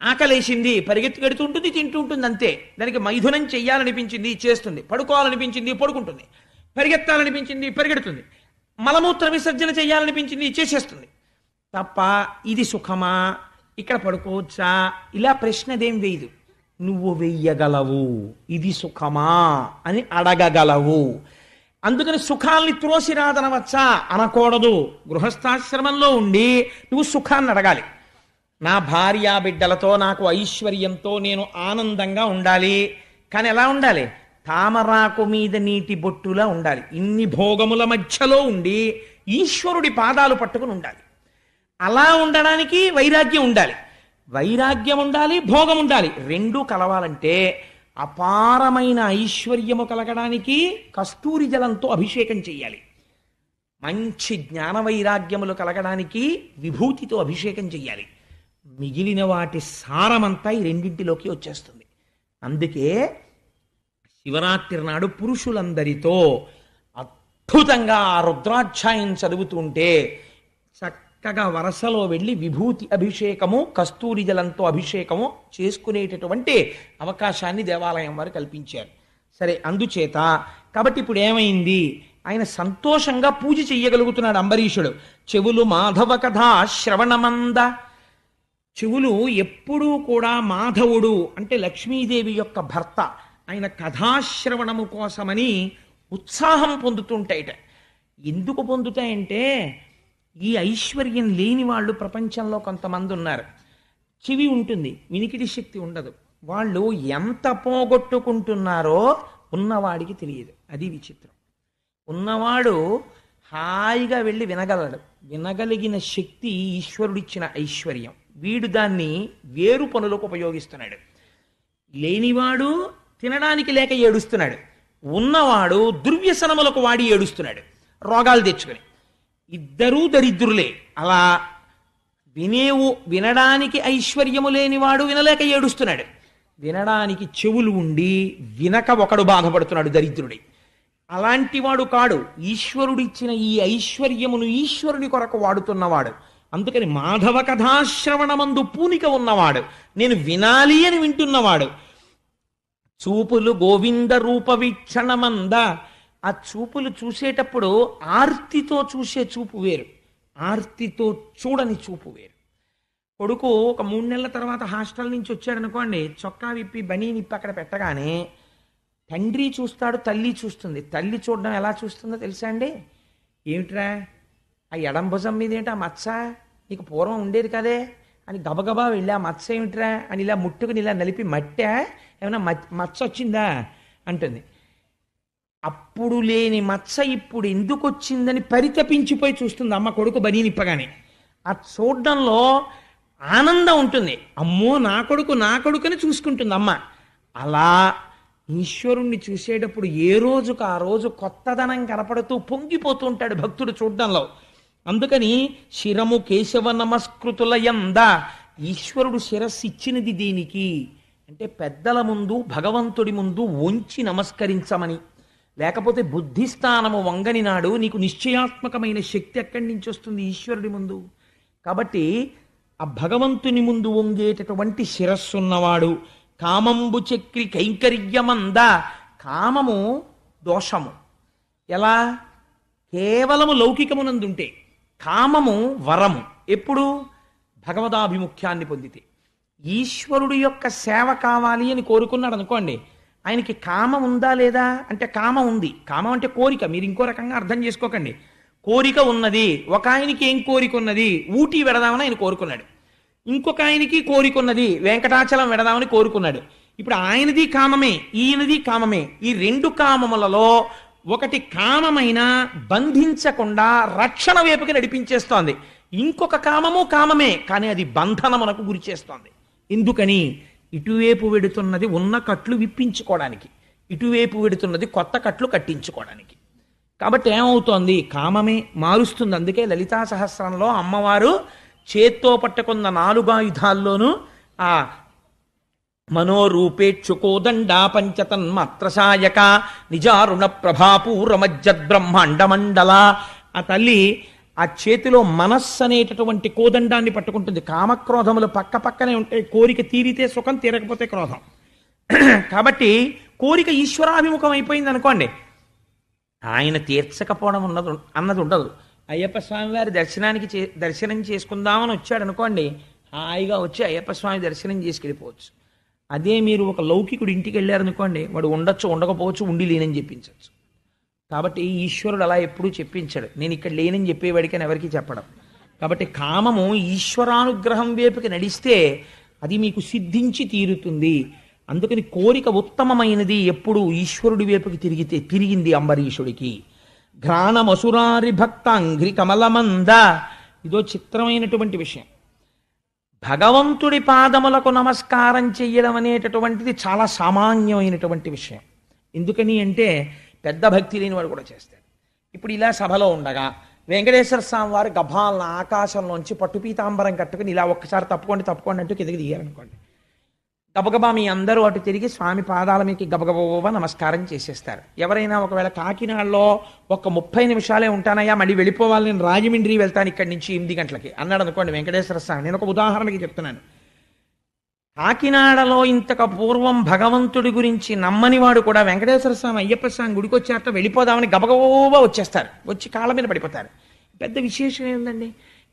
ఆకలేసింది పరిగెత్తుకెడుతూ ఉంటుంది, తింటూ ఉంటుంది, అంతే. దానికి మైథునం చెయ్యాలనిపించింది చేస్తుంది, పడుకోవాలనిపించింది పడుకుంటుంది, పరిగెత్తాలనిపించింది పరిగెడుతుంది, మలమూత్ర విసర్జన చేయాలనిపించింది చేసేస్తుంది తప్ప ఇది సుఖమా, ఇక్కడ పడుకోవచ్చా, ఇలా ప్రశ్నదేం వేయదు. నువ్వు వెయ్యగలవు, ఇది సుఖమా అని అడగగలవు. అందుకని సుఖాల్ని త్రోసిరాదనవచ్చా అనకూడదు. గృహస్థాశ్రమంలో ఉండి నువ్వు సుఖాన్ని అడగాలి. నా భార్యా బిడ్డలతో నాకు ఐశ్వర్యంతో నేను ఆనందంగా ఉండాలి. కానీ ఎలా ఉండాలి? తామరాకు మీద నీటి బొట్టులా ఉండాలి. ఇన్ని భోగముల మధ్యలో ఉండి ఈశ్వరుడి పాదాలు పట్టుకుని ఉండాలి. అలా ఉండడానికి వైరాగ్యం ఉండాలి. వైరాగ్యం ఉండాలి, భోగం ఉండాలి. 2 కలవాలంటే అపారమైన ఐశ్వర్యము కలగడానికి కస్తూరి జలంతో అభిషేకం చెయ్యాలి. మంచి జ్ఞాన వైరాగ్యములు కలగడానికి విభూతితో అభిషేకం చెయ్యాలి. మిగిలిన వాటి సారమంతా ఈ 2 వచ్చేస్తుంది. అందుకే శివరాత్రి నాడు పురుషులందరితో అద్భుతంగా ఆ రుద్రాధ్యాయం చదువుతుంటే చక్కగా వరసలో వెళ్ళి విభూతి అభిషేకము కస్తూరి జలంతో అభిషేకము చేసుకునేటటువంటి అవకాశాన్ని దేవాలయం వారు కల్పించారు. సరే, అందుచేత కాబట్టి ఇప్పుడు ఏమైంది, ఆయన సంతోషంగా పూజ చెయ్యగలుగుతున్నాడు అంబరీషుడు. చెవులు మాధవ కథా శ్రవణమంద, చెవులు ఎప్పుడూ కూడా మాధవుడు అంటే లక్ష్మీదేవి యొక్క భర్త ఆయన కథాశ్రవణము కోసమని ఉత్సాహం పొందుతుంటాయిట. ఎందుకు పొందుతాయంటే ఈ ఐశ్వర్యం లేని వాళ్ళు ప్రపంచంలో కొంతమంది ఉన్నారు. చెవి ఉంటుంది, వినికిడి శక్తి ఉండదు. వాళ్ళు ఎంత పోగొట్టుకుంటున్నారో ఉన్నవాడికి తెలియదు. అది విచిత్రం. ఉన్నవాడు హాయిగా వెళ్ళి వినగలడు. వినగలిగిన శక్తి ఈశ్వరుడిచ్చిన ఐశ్వర్యం. వీడు దాన్ని వేరు పనులకు ఉపయోగిస్తున్నాడు. లేనివాడు తినడానికి లేక ఏడుస్తున్నాడు. ఉన్నవాడు దుర్వ్యసనములకు వాడి ఏడుస్తున్నాడు, రోగాలు తెచ్చుకొని. ఇద్దరూ దరిద్రులే. అలా వినడానికి ఐశ్వర్యము లేనివాడు వినలేక ఏడుస్తున్నాడు. వినడానికి చెవులు ఉండి వినక ఒకడు బాధపడుతున్నాడు, దరిద్రుడి. అలాంటి వాడు కాడు. ఈశ్వరుడిచ్చిన ఈ ఐశ్వర్యమును ఈశ్వరుని కొరకు వాడుతున్నవాడు. అందుకని మాధవ కథాశ్రవణమందు పూనిక ఉన్నవాడు, నేను వినాలి అని వింటున్నవాడు. చూపులు గోవింద రూప వీక్షణమంద, ఆ చూపులు చూసేటప్పుడు ఆర్తితో చూసే చూపు వేరు, ఆర్తితో చూడని చూపు వేరు. కొడుకు ఒక 3 నెలల తర్వాత హాస్టల్ నుంచి వచ్చాడు అనుకోండి, చొక్కా విప్పి బనీ నిప్పి అక్కడ పెట్టగానే తండ్రి చూస్తాడు, తల్లి చూస్తుంది. తల్లి చూడడం ఎలా చూస్తుందో తెలుసా అండి? ఏమిట్రా ఆ ఎడం భుజం మీద ఏంటి ఆ మచ్చ, నీకు పూర్వం ఉండేది కదే అని గబగబా వెళ్ళి ఆ మచ్చ ఏమిట్రా అని ఇలా ముట్టుకుని ఇలా నలిపి మట్టా ఏమైనా మచ్చ వచ్చిందా అంటుంది. అప్పుడు లేని మచ్చ ఇప్పుడు ఎందుకు వచ్చిందని పరితపించిపోయి చూస్తుంది అమ్మ కొడుకు బనీ నిప్పగానే. ఆ చూడడంలో ఆనందం ఉంటుంది. అమ్మో నా కొడుకుని చూసుకుంటుంది అమ్మ. అలా ఈశ్వరుణ్ణి చూసేటప్పుడు ఏ రోజుకు ఆ రోజు కొత్తదనం కనపడుతూ పొంగిపోతూ ఉంటాడు భక్తుడు చూడడంలో. అందుకని శిరము కేశవ నమస్కృతుల యంద, ఈశ్వరుడు శిరస్సు ఇచ్చినది దీనికి అంటే పెద్దల ముందు భగవంతుడి ముందు వంచి నమస్కరించమని. లేకపోతే బుద్ధిస్థానము వంగని నాడు నీకు నిశ్చయాత్మకమైన శక్తి ఎక్కడి నుంచి వస్తుంది ఈశ్వరుడి ముందు? కాబట్టి ఆ భగవంతుని ముందు వంగేటటువంటి శిరస్సున్నవాడు. కామంబు చక్రి కైంకర్యమంద, కామము దోషము. ఎలా? కేవలము లౌకికమునందుంటే. కామము వరము ఎప్పుడు? భగవదాభిముఖ్యాన్ని పొందితే. ఈశ్వరుడు యొక్క సేవ కావాలి అని కోరుకున్నాడు అనుకోండి, ఆయనకి కామం ఉందా లేదా అంటే కామం ఉంది. కామం అంటే కోరిక, మీరు ఇంకో రకంగా అర్థం చేసుకోకండి. కోరిక ఉన్నది. ఒక ఆయనకి ఏం కోరిక ఉన్నది? ఊటీ వెడదామని ఆయన కోరుకున్నాడు. ఇంకొక ఆయనకి కోరిక ఉన్నది, వెంకటాచలం వెడదామని కోరుకున్నాడు. ఇప్పుడు ఆయనది కామమే, ఈయనది కామమే. ఈ రెండు కామములలో ఒకటి కామమైన బంధించకుండా రక్షణ వైపుకి నడిపించేస్తోంది. ఇంకొక కామము కామమే, కానీ అది బంధనమునకు గురి చేస్తోంది. ఎందుకని? ఇటువైపు వెడుతున్నది ఉన్న కట్లు విప్పించుకోవడానికి, ఇటువైపు వెడుతున్నది కొత్త కట్లు కట్టించుకోవడానికి. కాబట్టి ఏమవుతోంది? కామమే మారుస్తుంది. అందుకే లలితా సహస్రంలో అమ్మవారు చేత్తో పట్టుకున్న 4 ఆయుధాల్లోనూ ఆ మనోరూపేక్షుకోదండా పంచతన్మాత్రసాయక నిజారుణ ప్రభాపూరమజ్జద్బ్రహ్మాండమండల. ఆ తల్లి ఆ చేతిలో మనస్సు అనేటటువంటి కోదండాన్ని పట్టుకుంటుంది. కామక్రోధములు పక్క పక్కనే ఉంటాయి. కోరిక తీరితే సుఖం, తీరకపోతే క్రోధం. కాబట్టి కోరిక ఈశ్వరాభిముఖం అయిపోయింది అనుకోండి, ఆయన తీర్చకపోవడం అన్నది ఉండదు. అయ్యప్ప స్వామి వారి దర్శనం చేసుకుందామని వచ్చాడు అనుకోండి, హాయిగా వచ్చి అయ్యప్ప స్వామి దర్శనం చేసుకెళ్ళిపోవచ్చు. అదే మీరు ఒక లౌకికుడు ఇంటికి వెళ్ళారనుకోండి, వాడు ఉండొచ్చు, ఉండకపోవచ్చు, ఉండి లేనని చెప్పించవచ్చు. కాబట్టి ఈశ్వరుడు అలా ఎప్పుడూ చెప్పించాడు. నేను ఇక్కడ లేనని చెప్పేవాడికని ఎవరికి చెప్పడం. కాబట్టి కామము ఈశ్వరానుగ్రహం వైపుకి నడిస్తే అది మీకు సిద్ధించి తీరుతుంది. అందుకని కోరిక ఉత్తమమైనది ఎప్పుడు ఈశ్వరుడి వైపుకి తిరిగింది అంబరీషుడికి. ఘ్రాణమసురారి భక్తాంఘ్రి కమలమంద. ఇదో చిత్రమైనటువంటి విషయం. భగవంతుడి పాదములకు నమస్కారం చెయ్యడం అనేటటువంటిది చాలా సామాన్యమైనటువంటి విషయం. ఎందుకని అంటే పెద్ద భక్తి లేని వాడు కూడా చేస్తాడు. ఇప్పుడు ఇలా సభలో ఉండగా వెంకటేశ్వర స్వామి వారు గభాలను ఆకాశంలోంచి పట్టుపీతాంబరం కట్టుకుని ఇలా ఒక్కసారి తప్పుకోండి అంటూ కిందకి దిగారనుకోండి, గబగబా మీ అందరూ అటు తిరిగి స్వామి పాదాల మీదకి గబగబా నమస్కారం చేసేస్తారు. ఎవరైనా ఒకవేళ కాకినాడలో ఒక 30 నిమిషాలే ఉంటానయ్యా మళ్ళీ వెళ్ళిపోవాలి, నేను రాజమండ్రి వెళ్తాను ఇక్కడి నుంచి 8 గంటలకి అన్నాడు అనుకోండి వెంకటేశ్వర స్వామి, నేను ఒక ఉదాహరణకి చెప్తున్నాను. కాకినాడలో ఇంతకు పూర్వం భగవంతుడి గురించి నమ్మని వాడు కూడా వెంకటేశ్వర స్వామి అయ్యప్ప స్వామి గుడికి వచ్చాక వెళ్ళిపోదామని గబగబా వచ్చేస్తారు, వచ్చి కాళ్ళ మీద పడిపోతారు. పెద్ద విశేషం ఏంటండి?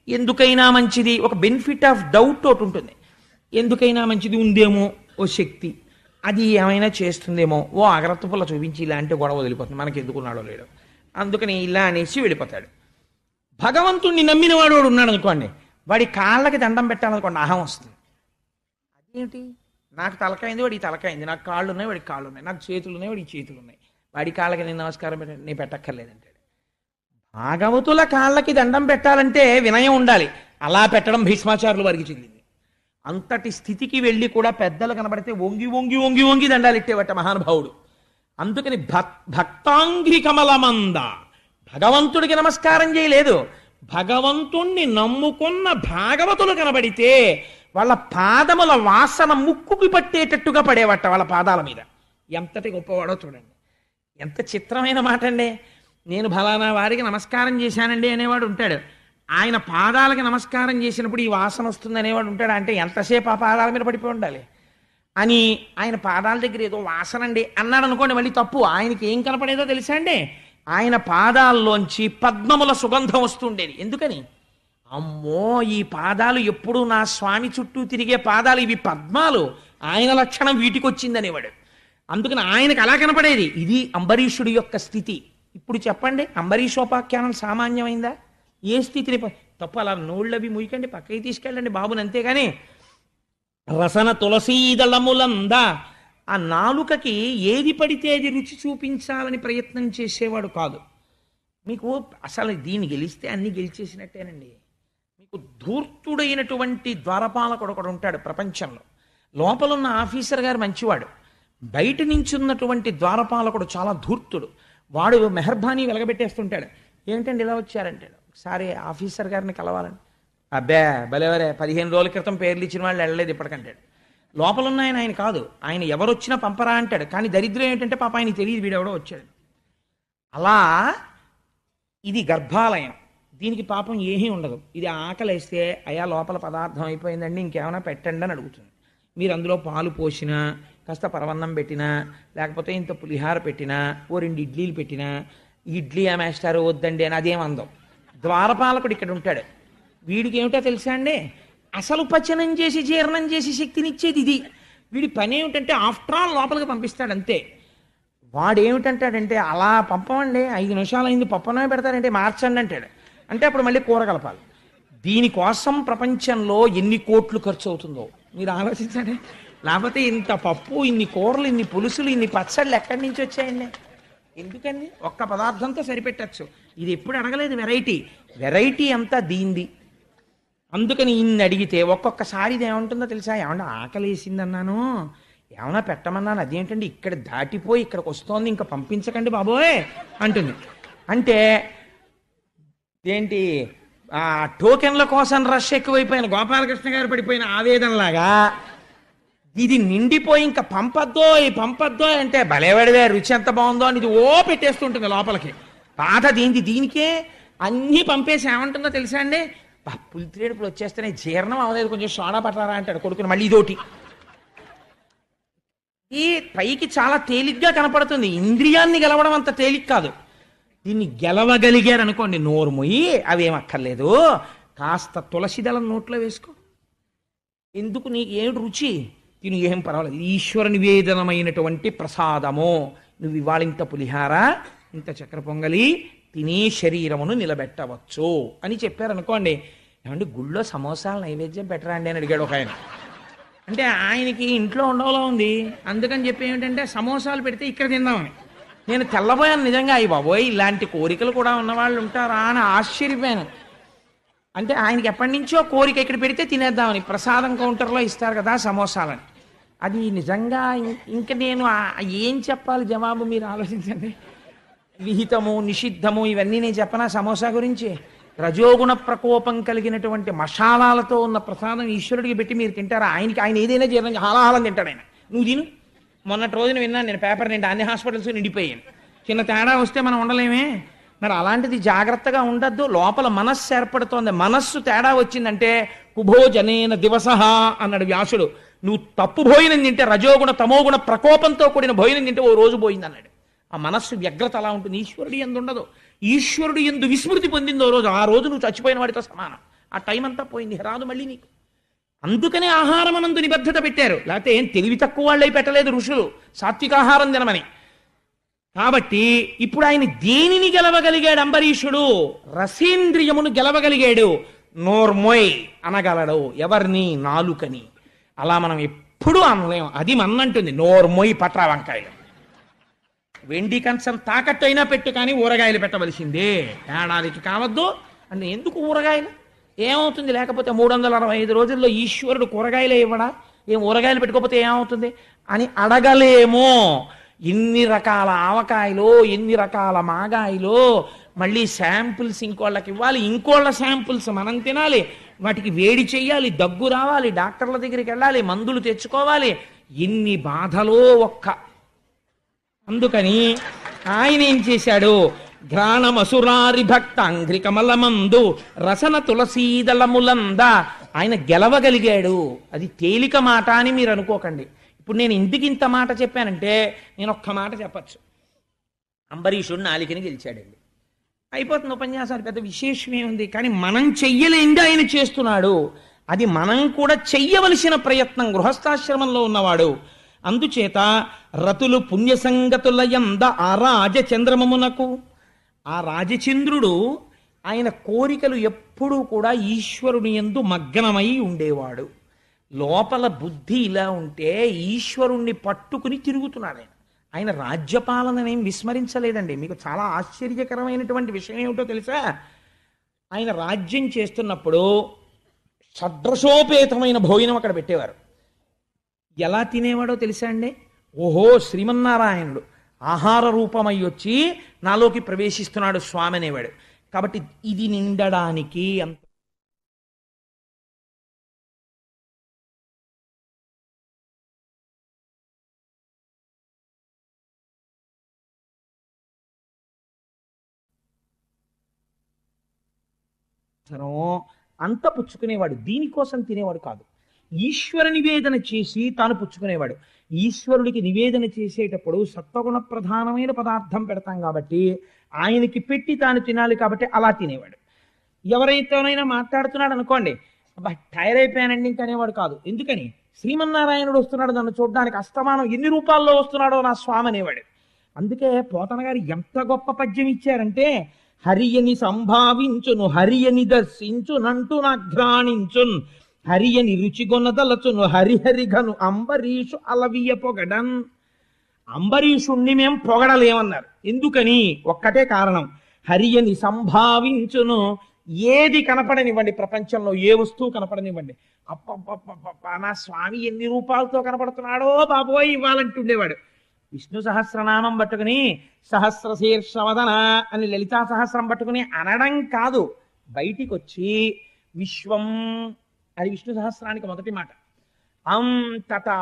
ఎందుకైనా మంచిది, ఒక బెనిఫిట్ ఆఫ్ డౌట్ ఒకటి ఉంటుంది. ఎందుకైనా మంచిది ఉందేమో ఓ శక్తి, అది ఏమైనా చేస్తుందేమో, ఓ అగ్రత్త పుల్ల చూపించి ఇలాంటి గొడవ వదిలిపోతుంది, మనకి ఎందుకున్నాడో లేడో, అందుకని ఇలా అనేసి వెళ్ళిపోతాడు. భగవంతుణ్ణి నమ్మిన వాడు ఉన్నాడు అనుకోండి, వాడి కాళ్ళకి దండం పెట్టాలనుకోండి అహం వస్తుంది. అదేంటి, నాకు తలకాయింది వాడికి తలకాయింది, నాకు కాళ్ళు ఉన్నాయి వాడికి కాళ్ళు ఉన్నాయి, నాకు చేతులు ఉన్నాయి వాడికి చేతులు ఉన్నాయి, వాడి కాళ్ళకి నేను నమస్కారం పెట్టండి నేను పెట్టక్కర్లేదంటాడు. భాగవతుల కాళ్ళకి దండం పెట్టాలంటే వినయం ఉండాలి, అలా పెట్టడం భీష్మాచారులు వారికి చెల్లింది. అంతటి స్థితికి వెళ్ళి కూడా పెద్దలు కనబడితే వంగి వంగి వంగి వంగి దండాలు ఇట్టేవట మహానుభావుడు. అందుకని భక్తాంఘ్రి కమలమంద, భగవంతుడికి నమస్కారం చేయలేదు, భగవంతుణ్ణి నమ్ముకున్న భాగవతులు కనబడితే వాళ్ళ పాదముల వాసన ముక్కుకి పట్టేటట్టుగా పడేవట వాళ్ళ పాదాల మీద. ఎంతటి గొప్పవాడో చూడండి, ఎంత చిత్రమైన మాట అండి. నేను ఫలానా వారికి నమస్కారం చేశానండి అనేవాడు ఉంటాడు, ఆయన పాదాలకి నమస్కారం చేసినప్పుడు ఈ వాసన వస్తుంది అనేవాడు ఉంటాడు. అంటే ఎంతసేపు ఆ పాదాల మీద పడిపోయి ఉండాలి అని ఆయన పాదాల దగ్గర ఏదో వాసన అండి అన్నాడు అనుకోండి, మళ్ళీ తప్పు. ఆయనకి ఏం కనపడేదో తెలుసా అండి? ఆయన పాదాల్లోంచి పద్మముల సుగంధం వస్తుండేది. ఎందుకని? అమ్మో ఈ పాదాలు ఎప్పుడు నా స్వామి చుట్టూ తిరిగే పాదాలు, ఇవి పద్మాలు, ఆయన లక్షణం వీటికి వచ్చిందనేవాడు. అందుకని ఆయనకు అలా కనపడేది. ఇది అంబరీషుడి యొక్క స్థితి. ఇప్పుడు చెప్పండి, అంబరీషోపాఖ్యానం సామాన్యమైందా? ఏ స్థితిని తప్పు, అలా నోళ్ళవి ముయ్యకండి, పక్కకి తీసుకెళ్ళండి బాబుని, అంతేగాని రసన తులసీదళములందా ఆ నాలుకకి ఏది పడితే అది రుచి చూపించాలని ప్రయత్నం చేసేవాడు కాదు. మీకు అసలు దీన్ని గెలిస్తే అన్ని గెలిచేసినట్టేనండి. మీకు ధూర్తుడైనటువంటి ద్వారపాలకుడు ఒకడు ఉంటాడు ప్రపంచంలో. లోపలున్న ఆఫీసర్ గారు మంచివాడు, బయట నుంచి ఉన్నటువంటి ద్వారపాలకుడు చాలా ధూర్తుడు. వాడు మెహర్బానీ వెలగబెట్టేస్తుంటాడు. ఏంటండి ఇలా వచ్చారంటాడు. ఒకసారి ఆఫీసర్ గారిని కలవాలని. అబ్బే భలేవరే, 15 రోజుల క్రితం పేర్లు ఇచ్చిన వాళ్ళు వెళ్ళలేదు ఇప్పటికంటాడు. లోపల ఉన్న ఆయన కాదు, ఆయన ఎవరు వచ్చినా పంపరా అంటాడు. కానీ దరిద్రం ఏంటంటే పాప ఆయన తెలియదు వీడెవడో వచ్చాడు. అలా ఇది గర్భాలయం, దీనికి పాపం ఏమీ ఉండదు. ఇది ఆకలేస్తే అయా లోపల పదార్థం అయిపోయిందండి ఇంకేమైనా పెట్టండి అని అడుగుతుంది. మీరు అందులో పాలు పోసినా, కాస్త పరవన్నం పెట్టినా, లేకపోతే ఇంత పులిహార పెట్టినా, ఓ 2 ఇడ్లీలు పెట్టినా, ఇడ్లీ అమేస్తారు వద్దండి అని అదేం అందం. ద్వారపాలకుడు ఇక్కడ ఉంటాడు, వీడికి ఏమిటో తెలుసా అండి, అసలు పచనం చేసి జీర్ణం చేసి శక్తినిచ్చేది ఇది. వీడి పని ఏమిటంటే ఆఫ్టర్ ఆల్ లోపలికి పంపిస్తాడు అంతే. వాడు ఏమిటంటాడంటే అలా పంపమండి 5 నిమిషాలు అయింది పప్పనమే పెడతారంటే మార్చండి అంటాడు. అంటే అప్పుడు మళ్ళీ కూర కలపాలి. దీనికోసం ప్రపంచంలో ఎన్ని కోట్లు ఖర్చు అవుతుందో మీరు ఆలోచించండి. లేకపోతే ఇంత పప్పు, ఇన్ని కూరలు, ఇన్ని పులుసులు, ఇన్ని పచ్చళ్ళు ఎక్కడి నుంచి వచ్చాయండి? ఎందుకండి? ఒక్క పదార్థంతో సరిపెట్టచ్చు. ఇది ఎప్పుడు అడగలేదు వెరైటీ, వెరైటీ అంతా దీంది. అందుకని ఇన్ని అడిగితే ఒక్కొక్కసారి ఇది ఏముంటుందో తెలుసా? ఏమన్నా ఆకలేసింది అన్నాను, ఏమన్నా పెట్టమన్నాను, అదేంటండి ఇక్కడ దాటిపోయి ఇక్కడికి వస్తోంది, ఇంకా పంపించకండి బాబోయ్ అంటుంది. అంటే ఏంటి, ఆ టోకెన్ల కోసం రష్ ఎక్కువైపోయిన గోపాలకృష్ణ గారు పడిపోయిన ఆవేదనలాగా ఇది నిండిపోయి ఇంకా పంపద్దో అంటే భలేవాడివే రుచి ఎంత బాగుందో అని ఇది ఓ పెట్టేస్తుంటుంది లోపలికి. బాధ దీనికే అన్నీ పంపేసి ఏమంటుందో తెలుసా అండి, పులిత్రేడుపులు వచ్చేస్తేనే జీర్ణం అవ్వలేదు, కొంచెం సోడా పట్టరా అంటాడు కొడుకుని. మళ్ళీ ఇదోటి. ఈ పైకి చాలా తేలిగ్గా కనపడుతుంది, ఇంద్రియాన్ని గెలవడం అంత తేలిక కాదు. దీన్ని గెలవగలిగారు అనుకోండి, నోరు మొయ్యి అవేమక్కర్లేదు, కాస్త తులసి దళం నోట్లో వేసుకో, ఎందుకు నీకు ఏమిటి రుచి, తిను ఏం పర్వాలేదు, ఈశ్వర నివేదనమైనటువంటి ప్రసాదము, నువ్వు ఇవాళ ఇంత పులిహార ఇంత చక్కెర పొంగలి తినే శరీరమును నిలబెట్టవచ్చు అని చెప్పారనుకోండి. ఏమంటే గుళ్ళో సమోసాలు నైవేద్యం పెట్టరా అండి అని అడిగాడు ఒక ఆయన. అంటే ఆయనకి ఇంట్లో ఉండవలో ఉంది, అందుకని చెప్పి ఏమిటంటే సమోసాలు పెడితే ఇక్కడ తిందామని. నేను తెల్లబోయాను నిజంగా, అయ్యి బాబోయ్ ఇలాంటి కోరికలు కూడా ఉన్నవాళ్ళు ఉంటారా అని ఆశ్చర్యపోయాను. అంటే ఆయనకి ఎప్పటి నుంచో కోరిక ఇక్కడ పెడితే తినేద్దామని, ప్రసాదం కౌంటర్లో ఇస్తారు కదా సమోసాలని. అది నిజంగా ఇంక నేను ఏం చెప్పాలి జవాబు మీరు ఆలోచించండి. విహితము నిషిద్ధము ఇవన్నీ నేను చెప్పనా సమోసా గురించి? రజోగుణ ప్రకోపం కలిగినటువంటి మషాలాలతో ఉన్న ప్రసాదం ఈశ్వరుడికి పెట్టి మీరు తింటారా? ఆయన ఏదైనా జీర్ణం హాలాహాలం తింటాడు ఆయన. నువ్వు తిను. మొన్నటి రోజున విన్నాను నేను పేపర్ నిండి అన్ని హాస్పిటల్స్ నిండిపోయాను. చిన్న తేడా వస్తే మనం ఉండలేమే. మరి అలాంటిది జాగ్రత్తగా ఉండద్దు. లోపల మనస్సు ఏర్పడుతోంది. మనస్సు తేడా వచ్చిందంటే కుభోజనేన దివసహ అన్నాడు వ్యాసుడు. నువ్వు తప్పు భోజనం తింటే, రజోగుణ తమోగుణ ప్రకోపంతో కూడిన భోజనం తింటే ఓ రోజు పోయింది అన్నాడు. ఆ మనస్సు వ్యగ్రత అలా ఉంటుంది. ఈశ్వరుడు ఎందు ఉండదు. ఈశ్వరుడు ఎందు విస్మృతి పొందిందో రోజు, ఆ రోజు నువ్వు చచ్చిపోయిన వాడితో సమానం. ఆ టైం అంతా పోయింది, రాదు మళ్ళీ నీకు. అందుకనే ఆహారం అనందు నిబద్ధత పెట్టారు. లేకపోతే ఏం తెలివి తక్కువ వాళ్ళై పెట్టలేదు ఋషులు సాత్వికాహారం తినమని. కాబట్టి ఇప్పుడు ఆయన దేనిని గెలవగలిగాడు అంబరీషుడు? రసేంద్రియమును గెలవగలిగాడు. నోర్మోయ్ అనగలడు. ఎవరిని? నాలుకని. అలా మనం ఎప్పుడూ అనలేం. అది మన్నంటుంది, నోర్మోయ్ పట్రా వంకాయలు. వెండి కంచం తాకట్టు అయినా పెట్టు, కానీ ఊరగాయలు పెట్టవలసిందే. ఏడాదికి కావద్దు అంటే ఎందుకు ఊరగాయలు? ఏమవుతుంది లేకపోతే? 365 రోజుల్లో ఈశ్వరుడు కూరగాయలే ఇవ్వడా? ఏం ఊరగాయలు పెట్టుకోకపోతే ఏమవుతుంది అని అడగలేమో. ఇన్ని రకాల ఆవకాయలు, ఎన్ని రకాల మాగాయలు, మళ్ళీ శాంపుల్స్ ఇంకోళ్ళకి ఇవ్వాలి, ఇంకోళ్ళ శాంపుల్స్ మనం తినాలి, వాటికి వేడి చెయ్యాలి, దగ్గు రావాలి, డాక్టర్ల దగ్గరికి వెళ్ళాలి, మందులు తెచ్చుకోవాలి. ఎన్ని బాధలో ఒక్క. అందుకని ఆయన ఏం చేశాడు? ఘ్రాణమసురారి భక్త అంఘ్రికమలమందు రసన తులసీదళములంద. ఆయన గెలవగలిగాడు. అది తేలిక మాట అని మీరు అనుకోకండి. ఇప్పుడు నేను ఎందుకు ఇంత మాట చెప్పానంటే, నేను ఒక్క మాట చెప్పచ్చు. అంబరీషుడు నాలికని గెలిచాడండి, అయిపోతుంది ఉపన్యాసాలు, పెద్ద విశేషమే ఉంది. కానీ మనం చెయ్యలేంది ఆయన చేస్తున్నాడు. అది మనం కూడా చెయ్యవలసిన ప్రయత్నం గృహస్థాశ్రమంలో ఉన్నవాడు. అందుచేత రతులు పుణ్యసంగతుల యంద ఆ రాజచంద్రమమునకు. ఆ రాజచంద్రుడు ఆయన కోరికలు ఎప్పుడూ కూడా ఈశ్వరుని యందు మగ్నమై ఉండేవాడు. లోపల బుద్ధి ఇలా ఉంటే ఈశ్వరుణ్ణి పట్టుకుని తిరుగుతున్నాడు ఆయన. ఆయన రాజ్యపాలననేం విస్మరించలేదండి. మీకు చాలా ఆశ్చర్యకరమైనటువంటి విషయం ఏమిటో తెలుసా? ఆయన రాజ్యం చేస్తున్నప్పుడు షడ్రసోపేతమైన భోజనం అక్కడ పెట్టేవారు. ఎలా తినేవాడో తెలుసా అండి? ఓహో, శ్రీమన్నారాయణుడు ఆహార రూపమై వచ్చి నాలోకి ప్రవేశిస్తున్నాడు స్వామి అనేవాడు. కాబట్టి ఇది నిండడానికి అంత అంత పుచ్చుకునేవాడు. దీనికోసం తినేవాడు కాదు. ఈశ్వర నివేదన చేసి తాను పుచ్చుకునేవాడు. ఈశ్వరుడికి నివేదన చేసేటప్పుడు సత్వగుణ ప్రధానమైన పదార్థం పెడతాం కాబట్టి ఆయనకి పెట్టి తాను తినాలి కాబట్టి అలా తినేవాడు. ఎవరైతేనైనా మాట్లాడుతున్నాడు అనుకోండి, అబ్బా టైర్ అయిపోయానండి ఇంక అనేవాడు కాదు. ఎందుకని? శ్రీమన్నారాయణుడు వస్తున్నాడు నన్ను చూడడానికి, అస్తమానం ఎన్ని రూపాల్లో వస్తున్నాడో నా స్వామి అనేవాడు. అందుకే పోతన గారు ఎంత గొప్ప పద్యం ఇచ్చారంటే, హరియని సంభావించును హరియని దర్శించునంటూ నాఘ్రాణించున్ హరియని రుచిగొన్నదలచును హరిహరిఘను అంబరీషు అలవియ పొగడన్. అంబరీషుణ్ణి మేం పొగడలేమన్నారు. ఎందుకని? ఒక్కటే కారణం, హరియని సంభావించును. ఏది కనపడనివ్వండి ప్రపంచంలో, ఏ వస్తువు కనపడనివ్వండి, అప్ప నా స్వామి ఎన్ని రూపాలతో కనపడుతున్నాడో బాబోయ్ ఇవ్వాలంటుండేవాడు. విష్ణు సహస్రనామం పట్టుకుని సహస్రశీర్షవదన అని లలితా సహస్రం పట్టుకుని అనడం కాదు, బయటికి వచ్చి విశ్వం అది విష్ణు సహస్రానికి మొదటి మాట. అంతటా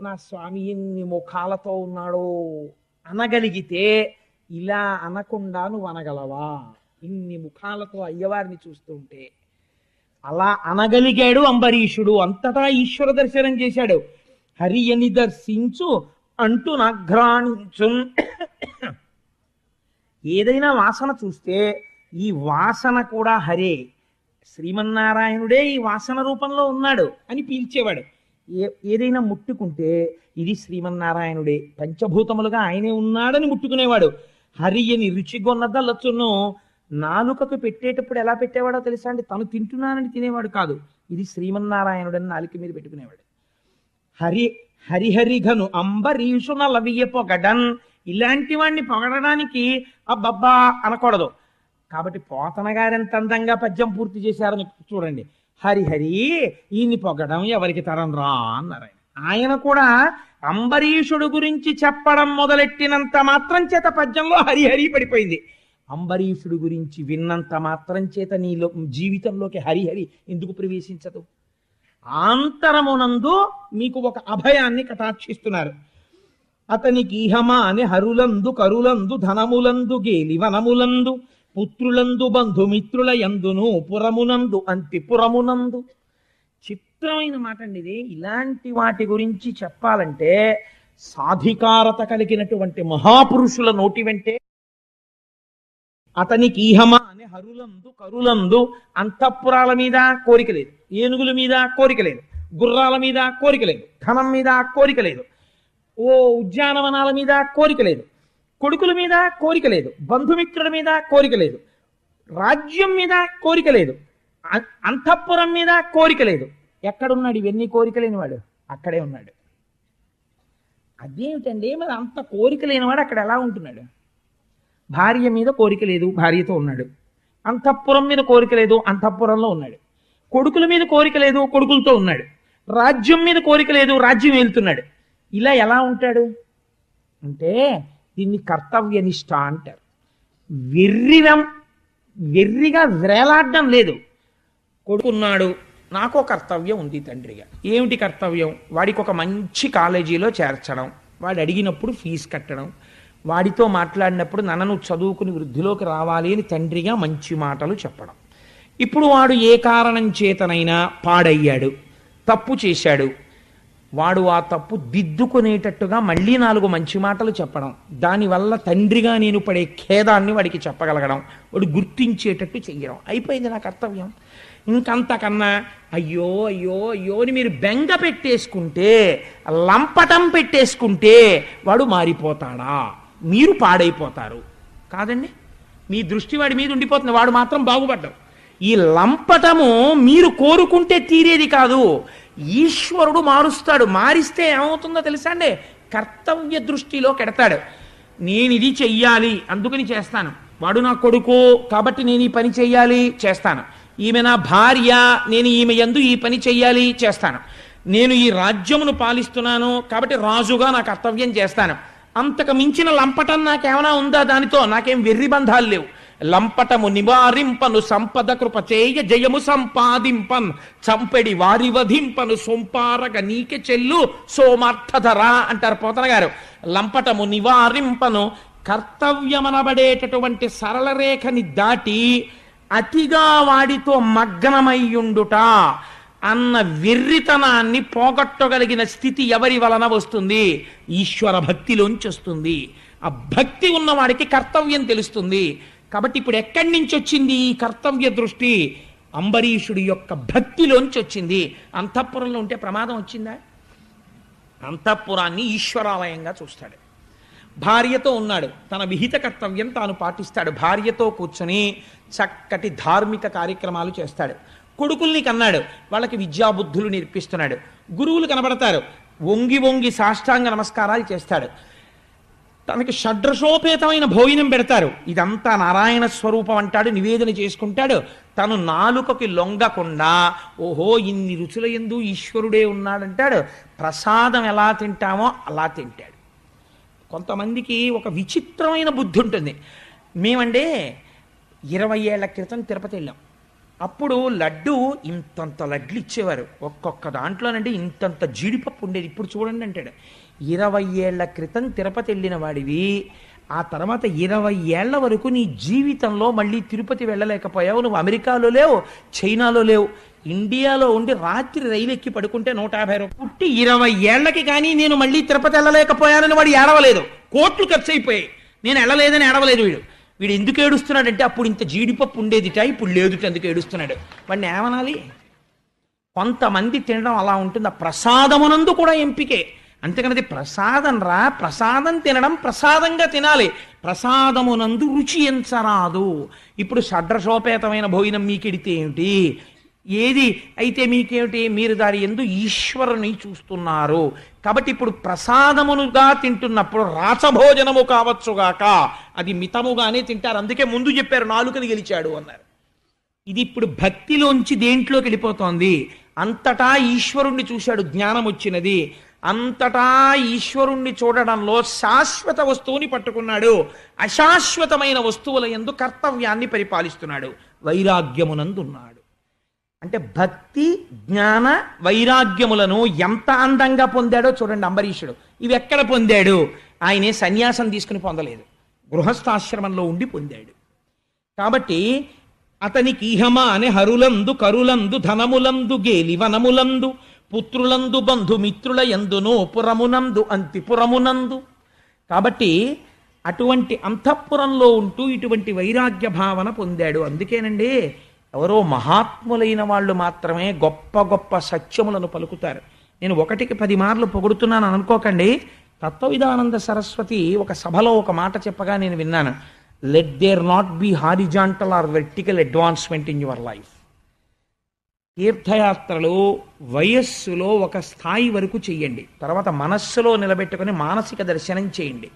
నా స్వామి ఎన్ని ముఖాలతో ఉన్నాడో అనగలిగితే, ఇలా అనకుండా నువ్వు అనగలవా? ఇన్ని ముఖాలతో అయ్యవారిని చూస్తుంటే అలా అనగలిగాడు అంబరీషుడు. అంతటా ఈశ్వర దర్శనం చేశాడు. హరియని దర్శించు అంటూ నాఘ్రాణించు. ఏదైనా వాసన చూస్తే ఈ వాసన కూడా హరే, శ్రీమన్నారాయణుడే ఈ వాసన రూపంలో ఉన్నాడు అని పీల్చేవాడు. ఏదైనా ముట్టుకుంటే ఇది శ్రీమన్నారాయణుడే, పంచభూతములుగా ఆయనే ఉన్నాడని ముట్టుకునేవాడు. హరియని రుచిగొన్నదలచును. నాలుకకు పెట్టేటప్పుడు ఎలా పెట్టేవాడో తెలుసా అండి? తను తింటున్నానని తినేవాడు కాదు, ఇది శ్రీమన్నారాయణుడని నాలుక మీద పెట్టుకునేవాడు. హరిహరిఘను అంబరీషున లవియ పొగడన్. ఇలాంటి వాడిని పొగడడానికి అబ్బబ్బా అనకూడదు. కాబట్టి పోతన గారెంత అందంగా పద్యం పూర్తి చేశారని చూడండి. హరిహరి ఈయన్ని పొగడం ఎవరికి తరం రా అన్నారు. ఆయన కూడా అంబరీషుడు గురించి చెప్పడం మొదలెట్టినంత మాత్రం చేత పద్యంలో హరిహరి పడిపోయింది. అంబరీషుడి గురించి విన్నంత మాత్రం చేత నీలో జీవితంలోకి హరిహరి ఎందుకు ప్రవేశించదు? ఆంతరమునందు మీకు ఒక అభయాన్ని కటాక్షిస్తున్నారు. అతనికి ఇహమా అని హరులందు కరులందు ధనములందు గేలి వనములందు పుత్రులందు బంధుమిత్రుల యందును పురమునందు అంతిపురమునందు. చిత్రమైన మాట అండి ఇది. ఇలాంటి వాటి గురించి చెప్పాలంటే సాధికారత కలిగినటువంటి మహాపురుషుల నోటి వెంటే అతనికి ఈహమ అనే హరులందు కరులందు అంతఃపురాల మీద కోరిక లేదు, ఏనుగుల మీద కోరిక లేదు, గుర్రాల మీద కోరిక లేదు, ధనం మీద కోరిక లేదు, ఓ ఉద్యానవనాల మీద కోరిక లేదు, కొడుకుల మీద కోరిక లేదు, బంధుమిత్రుల మీద కోరిక లేదు, రాజ్యం మీద కోరిక లేదు, అంతఃపురం మీద కోరిక లేదు. ఎక్కడున్నాడు ఇవన్నీ కోరిక లేనివాడు? అక్కడే ఉన్నాడు. అదేమిటండి మరి అంత కోరిక లేనివాడు అక్కడ ఎలా ఉంటున్నాడు? భార్య మీద కోరిక లేదు, భార్యతో ఉన్నాడు. అంతఃపురం మీద కోరిక లేదు, అంతఃపురంలో ఉన్నాడు. కొడుకుల మీద కోరిక లేదు, కొడుకులతో ఉన్నాడు. రాజ్యం మీద కోరిక లేదు, రాజ్యం వెళ్తున్నాడు. ఇలా ఎలా ఉంటాడు అంటే దీన్ని కర్తవ్యనిష్ట అంటారు. వెర్రిగా వ్రేలాడడం లేదు. కొడుకున్నాడు, నాకో కర్తవ్యం ఉంది తండ్రిగా. ఏమిటి కర్తవ్యం? వాడికి ఒక మంచి కాలేజీలో చేర్చడం, వాడు అడిగినప్పుడు ఫీజు కట్టడం, వాడితో మాట్లాడినప్పుడు నన్ను చదువుకుని వృద్ధిలోకి రావాలి అని తండ్రిగా మంచి మాటలు చెప్పడం. ఇప్పుడు వాడు ఏ కారణం చేతనైనా పాడయ్యాడు, తప్పు చేశాడు, వాడు ఆ తప్పు దిద్దుకునేటట్టుగా మళ్ళీ 4 మంచి మాటలు చెప్పడం, దానివల్ల తండ్రిగా నేను పడే ఖేదాన్ని వాడికి చెప్పగలగడం, వాడు గుర్తించేటట్టు చెయ్యడం. అయిపోయింది నా కర్తవ్యం. ఇంకంతకన్నా అయ్యో అయ్యో అయ్యో అని మీరు బెంగ పెట్టేసుకుంటే, లంపటం పెట్టేసుకుంటే వాడు మారిపోతాడా? మీరు పాడైపోతారు కాదండి. మీ దృష్టి వాడి మీద ఉండిపోతుంది, వాడు మాత్రం బాగుపడ్డం. ఈ లంపటము మీరు కోరుకుంటే తీరేది కాదు, ఈశ్వరుడు మారుస్తాడు. మారిస్తే ఏమవుతుందో తెలుసా అండి? కర్తవ్య దృష్టిలో కెడతాడు. నేను ఇది చెయ్యాలి అందుకని చేస్తాను, వాడు నా కొడుకు కాబట్టి నేను ఈ పని చెయ్యాలి చేస్తాను, ఈమె నా భార్య నేను ఈమె యందు ఈ పని చెయ్యాలి చేస్తాను, నేను ఈ రాజ్యమును పాలిస్తున్నాను కాబట్టి రాజుగా నా కర్తవ్యం చేస్తాను. అంతకు మించిన లంపటం నాకేమైనా ఉందా? దానితో నాకేం వెర్రి బంధాలు లేవు. లంపటము నివారింపను సంపద కృప చేయ జయము సంపాదింపన్ చంపెడి వారి వధింపను సొంపారగ నీకె చెల్లు సోమార్థధర అంటారు పోతన గారు. లంపటము నివారింపను కర్తవ్యమనబడేటటువంటి సరళ రేఖని దాటి అతిగా వాడితో మగ్నమయ్యుండుట అన్న వెర్రితనాన్ని పోగొట్టగలిగిన స్థితి ఎవరి వలన వస్తుంది? ఈశ్వర భక్తిలోంచి వస్తుంది. ఆ భక్తి ఉన్నవాడికి కర్తవ్యం తెలుస్తుంది. కాబట్టి ఇప్పుడు ఎక్కడి నుంచి వచ్చింది ఈ కర్తవ్య దృష్టి? అంబరీషుడి యొక్క భక్తిలోంచి వచ్చింది. అంతఃపురంలో ఉంటే ప్రమాదం వచ్చిందా? అంతఃపురాన్ని ఈశ్వరాలయంగా చూస్తాడు. భార్యతో ఉన్నాడు, తన విహిత కర్తవ్యం తాను పాటిస్తాడు. భార్యతో కూర్చొని చక్కటి ధార్మిక కార్యక్రమాలు చేస్తాడు. కొడుకుల్ని కన్నాడు, వాళ్ళకి విద్యాబుద్ధులు నేర్పిస్తున్నాడు. గురువులు కనబడతారు, వంగి వంగి సాష్టాంగ నమస్కారాలు చేస్తాడు. తనకి షడ్రసోపేతమైన భోజనం పెడతారు. ఇదంతా నారాయణ స్వరూపం అంటాడు, నివేదన చేసుకుంటాడు. తను నాలుకకి లొంగకుండా ఓహో ఇన్ని రుచుల యందు ఈశ్వరుడే ఉన్నాడంటాడు. ప్రసాదం ఎలా తింటామో అలా తింటాడు. కొంతమందికి ఒక విచిత్రమైన బుద్ధి ఉంటుంది. మేమంటే 20 ఏళ్ల క్రితం తిరుపతి వెళ్ళాం. అప్పుడు లడ్డు ఇంతంత లడ్లు ఇచ్చేవారు. ఒక్కొక్క దాంట్లోనంటే ఇంతంత జీడిపప్పు ఉండేది. ఇప్పుడు చూడండి అంటాడు. 20 ఏళ్ల క్రితం తిరుపతి వెళ్ళిన వాడివి, ఆ తర్వాత 20 ఏళ్ల వరకు నీ జీవితంలో మళ్ళీ తిరుపతి వెళ్ళలేకపోయావు. నువ్వు అమెరికాలో లేవు, చైనాలో లేవు, ఇండియాలో ఉండి రాత్రి రైలు ఎక్కి పడుకుంటే 150 రూపాయలు పుట్టి 20 ఏళ్లకి కానీ నేను మళ్ళీ తిరుపతి వెళ్ళలేకపోయానని వాడు ఏడవలేదు. కోట్లు ఖర్చు అయిపోయాయి, నేను వెళ్ళలేదని ఏడవలేదు. వీడు ఎందుకు ఏడుస్తున్నాడంటే అప్పుడు ఇంత జీడిపప్పు ఉండేదిట, ఇప్పుడు లేదుట, ఎందుకు ఏడుస్తున్నాడు? వాడిని ఏమనాలి? కొంతమంది తినడం అలా ఉంటుంది. ఆ ప్రసాదమునందు కూడా ఎంపికే. అంతేకానది ప్రసాదం రా, ప్రసాదం తినడం ప్రసాదంగా తినాలి, ప్రసాదమునందు రుచి ఎంచరాదు. ఇప్పుడు షడ్రసోపేతమైన భోజనం మీకెడితే ఏమిటి? ఏది అయితే మీకేమిటి? మీరు దాని యందు ఈశ్వరుని చూస్తున్నారు. కాబట్టి ఇప్పుడు ప్రసాదమునుగా తింటున్నప్పుడు రాసభోజనము కావచ్చుగాక, అది మితముగానే తింటారు. అందుకే ముందు చెప్పారు నాలుకని గెలిచాడు అన్నారు. ఇది ఇప్పుడు భక్తిలోంచి దేంట్లోకి వెళ్ళిపోతోంది? అంతటా ఈశ్వరుణ్ణి చూశాడు, జ్ఞానం వచ్చినది. అంతటా ఈశ్వరుణ్ణి చూడడంలో శాశ్వత వస్తువుని పట్టుకున్నాడు, అశాశ్వతమైన వస్తువుల యందు కర్తవ్యాన్ని పరిపాలిస్తున్నాడు, వైరాగ్యమునందున్నాడు. అంటే భక్తి జ్ఞాన వైరాగ్యములను ఎంత అందంగా పొందాడో చూడండి అంబరీషుడు. ఇవి ఎక్కడ పొందాడు? ఆయనే సన్యాసం తీసుకుని పొందలేదు, గృహస్థాశ్రమంలో ఉండి పొందాడు. కాబట్టి అతనికి ఈహమ అనే హరులందు కరులందు ధనములందు గేలి వనములందు పుత్రులందు బంధుమిత్రుల యందును పురమునందు అంతిపురమునందు. కాబట్టి అటువంటి అంతఃపురంలో ఉంటూ ఇటువంటి వైరాగ్య భావన పొందాడు. అందుకేనండి ఎవరో మహాత్ములైన వాళ్ళు మాత్రమే గొప్ప గొప్ప సత్యములను పలుకుతారు. నేను 1కి 10 మార్లు పొగుడుతున్నాను అనుకోకండి. తత్వవిధానంద సరస్వతి ఒక సభలో ఒక మాట చెప్పగా నేను విన్నాను. Let there not be horizontal or vertical advancement in your life. తీర్థయాత్రలు వయస్సులో ఒక స్థాయి వరకు చెయ్యండి, తర్వాత మనస్సులో నిలబెట్టుకుని మానసిక దర్శనం చేయండి.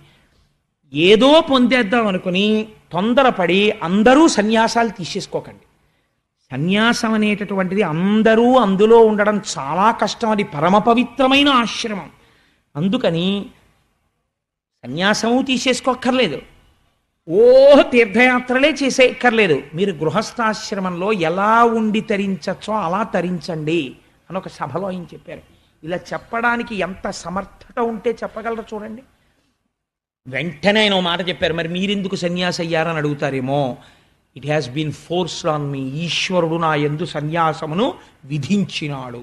ఏదో పొందేద్దాం అనుకుని తొందరపడి అందరూ సన్యాసాలు తీసేసుకోకండి. సన్యాసం అనేటటువంటిది అందరూ అందులో ఉండడం చాలా కష్టం, అది పరమ పవిత్రమైన ఆశ్రమం. అందుకని సన్యాసము తీసేసుకోక్కర్లేదు, తీర్థయాత్రలే చేసేయక్కర్లేదు. మీరు గృహస్థాశ్రమంలో ఎలా ఉండి తరించచ్చో అలా తరించండి అని ఒక సభలో ఆయన చెప్పారు. ఇలా చెప్పడానికి ఎంత సమర్థత ఉంటే చెప్పగలరు చూడండి. వెంటనే ఆయన ఓ మాట చెప్పారు, మరి మీరెందుకు సన్యాసి అయ్యారని అడుగుతారేమో. It has been forced on me. ఈశ్వరుడు నా యందు సన్యాసమును విధించినాడు.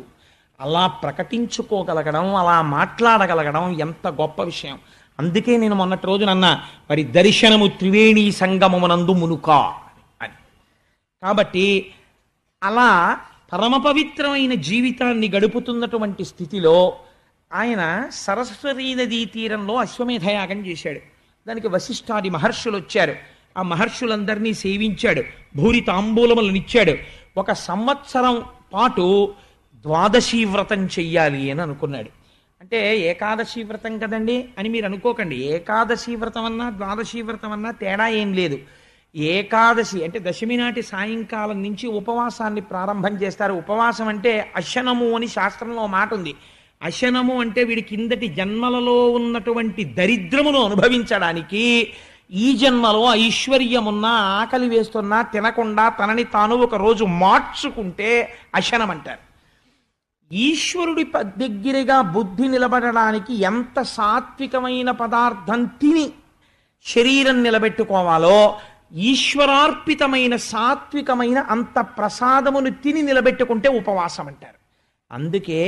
అలా ప్రకటించుకోగలగడం, అలా మాట్లాడగలగడం ఎంత గొప్ప విషయం. అందుకే నేను మొన్నటి రోజునన్నా మరి దర్శనము త్రివేణి సంగమమునందు మునుకా అని. కాబట్టి అలా పరమ పవిత్రమైన జీవితాన్ని గడుపుతున్నటువంటి స్థితిలో ఆయన సరస్వతీ నదీ తీరంలో అశ్వమేధయాగం చేశాడు. దానికి వశిష్ఠాది మహర్షులు వచ్చారు. ఆ మహర్షులందరినీ సేవించాడు, భూరి తాంబూలములనిచ్చాడు. 1 సంవత్సరం పాటు ద్వాదశీ వ్రతం చెయ్యాలి అని అనుకున్నాడు. అంటే ఏకాదశి వ్రతం కదండి అని మీరు అనుకోకండి. ఏకాదశి వ్రతం అన్నా ద్వాదశీ వ్రతం అన్నా తేడా ఏం లేదు. ఏకాదశి అంటే దశమి నాటి సాయంకాలం నుంచి ఉపవాసాన్ని ప్రారంభం చేస్తారు. ఉపవాసం అంటే అశనము అని శాస్త్రంలో మాట ఉంది. అశనము అంటే వీడి కిందటి జన్మలలో ఉన్నటువంటి దరిద్రమును అనుభవించడానికి ఈ జన్మలో ఐశ్వర్యమున్నా ఆకలి వేస్తున్నా తినకుండా తనని తాను ఒక రోజు మార్చుకుంటే అశనం అంటారు. ఈశ్వరుడి దగ్గరగా బుద్ధి నిలబడడానికి ఎంత సాత్వికమైన పదార్థం తిని శరీరం నిలబెట్టుకోవాలో ఈశ్వరార్పితమైన సాత్వికమైన అంత ప్రసాదమును తిని నిలబెట్టుకుంటే ఉపవాసం అంటారు. అందుకే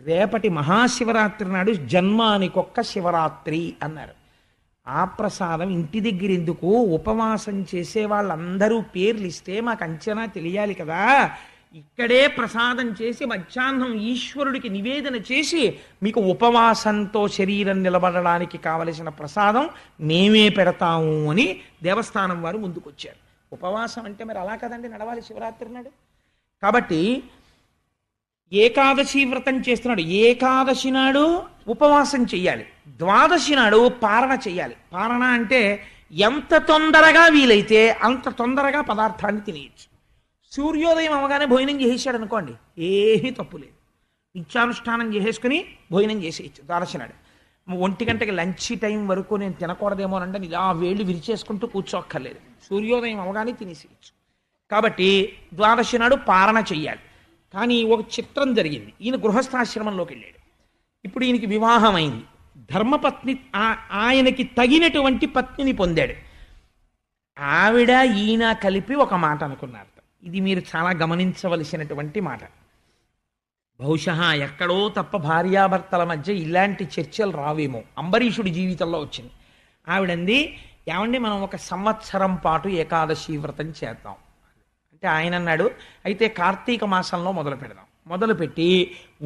రేపటి మహాశివరాత్రి నాడు జన్మానికొక్క శివరాత్రి అన్నారు. ఆ ప్రసాదం ఇంటి దగ్గర ఎందుకు? ఉపవాసం చేసే వాళ్ళందరూ పేర్లు ఇస్తే మాకు అంచనా తెలియాలి కదా. ఇక్కడే ప్రసాదం చేసి మధ్యాహ్నం ఈశ్వరుడికి నివేదన చేసి మీకు ఉపవాసంతో శరీరం నిలబడడానికి కావలసిన ప్రసాదం మేమే పెడతాము అని దేవస్థానం వారు ముందుకొచ్చారు. ఉపవాసం అంటే మరి అలా కదండి నడవాలి శివరాత్రి నాడు. కాబట్టి ఏకాదశి వ్రతం చేస్తున్నాడు. ఏకాదశి నాడు ఉపవాసం చెయ్యాలి, ద్వాదశి నాడు పారణ చెయ్యాలి. పారణ అంటే ఎంత తొందరగా వీలైతే అంత తొందరగా పదార్థాన్ని తినేయచ్చు. సూర్యోదయం అవగానే భోజనం చేసేసాడు అనుకోండి, ఏమీ తప్పు లేదు. నిత్యానుష్ఠానం చేసేసుకుని భోజనం చేసేయచ్చు. ద్వాదశి నాడు 1 గంటకి లంచ్ టైం వరకు నేను తినకూడదేమో అంటే ఇలా వేళ్ళు విరిచేసుకుంటూ కూర్చోక్కర్లేదు, సూర్యోదయం అవగానే తినేసేయచ్చు. కాబట్టి ద్వాదశి నాడు పారణ చెయ్యాలి. కానీ ఒక చిత్రం జరిగింది. ఈయన గృహస్థాశ్రమంలోకి వెళ్ళాడు. ఇప్పుడు ఈయనకి వివాహం అయింది. ధర్మపత్ని ఆయనకి తగినటువంటి పత్నిని పొందాడు. ఆవిడ ఈయన కలిపి ఒక మాట అనుకున్నారు. ఇది మీరు చాలా గమనించవలసినటువంటి మాట. బహుశా ఎక్కడో తప్ప భార్యాభర్తల మధ్య ఇలాంటి చర్చలు రావేమో. అంబరీషుడి జీవితంలో వచ్చింది. ఆవిడంది, ఏమండి మనం 1 సంవత్సరం పాటు ఏకాదశి వ్రతం చేద్దాం అంటే ఆయన అన్నాడు, అయితే కార్తీక మాసంలో మొదలు పెడదాం. మొదలుపెట్టి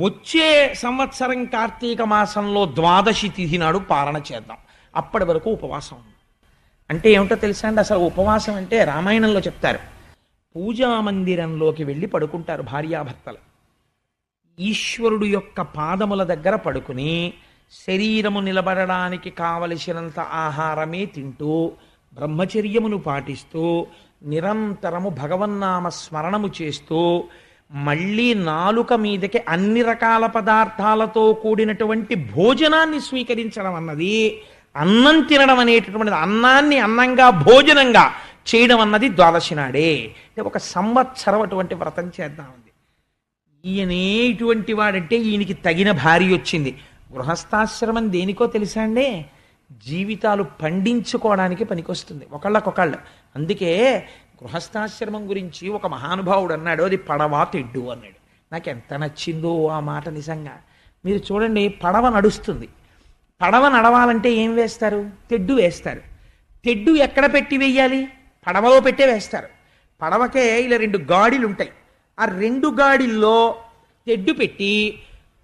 వచ్చే సంవత్సరం కార్తీక మాసంలో ద్వాదశి తిథి నాడు పారణ చేద్దాం, అప్పటి వరకు ఉపవాసం. అంటే ఏమిటో తెలుసా అండి, అసలు ఉపవాసం అంటే రామాయణంలో చెప్తారు. పూజా మందిరంలోకి వెళ్ళి పడుకుంటారు భార్యాభర్తలు. ఈశ్వరుడు యొక్క పాదముల దగ్గర పడుకుని శరీరము నిలబడడానికి కావలసినంత ఆహారమే తింటూ బ్రహ్మచర్యమును పాటిస్తూ నిరంతరము భగవన్నామ స్మరణము చేస్తూ మళ్ళీ నాలుక మీదకి అన్ని రకాల పదార్థాలతో కూడినటువంటి భోజనాన్ని స్వీకరించడం అన్నది, అన్నం తినడం అనేటటువంటిది, అన్నాన్ని అన్నంగా భోజనంగా చేయడం అన్నది ద్వాదశి నాడే. ఒక సంవత్సరం అటువంటి వ్రతం చేద్దామండి. ఈయనే ఇటువంటి వాడంటే ఈయనకి తగిన భార్య వచ్చింది. గృహస్థాశ్రమం దేనికో తెలుసా అండి? జీవితాలు పండించుకోవడానికి పనికొస్తుంది ఒకళ్ళకొకళ్ళు. అందుకే గృహస్థాశ్రమం గురించి ఒక మహానుభావుడు అన్నాడు, అది పడవ తెడ్డు అన్నాడు. నాకు ఎంత నచ్చిందో ఆ మాట నిజంగా. మీరు చూడండి, పడవ నడుస్తుంది. పడవ నడవాలంటే ఏం వేస్తారు? తెడ్డు వేస్తారు. తెడ్డు ఎక్కడ పెట్టి వేయాలి? పడవలో పెట్టే వేస్తారు. పడవకే ఇలా 2 గాడిలు ఉంటాయి. ఆ 2 గాడిల్లో తెడ్డు పెట్టి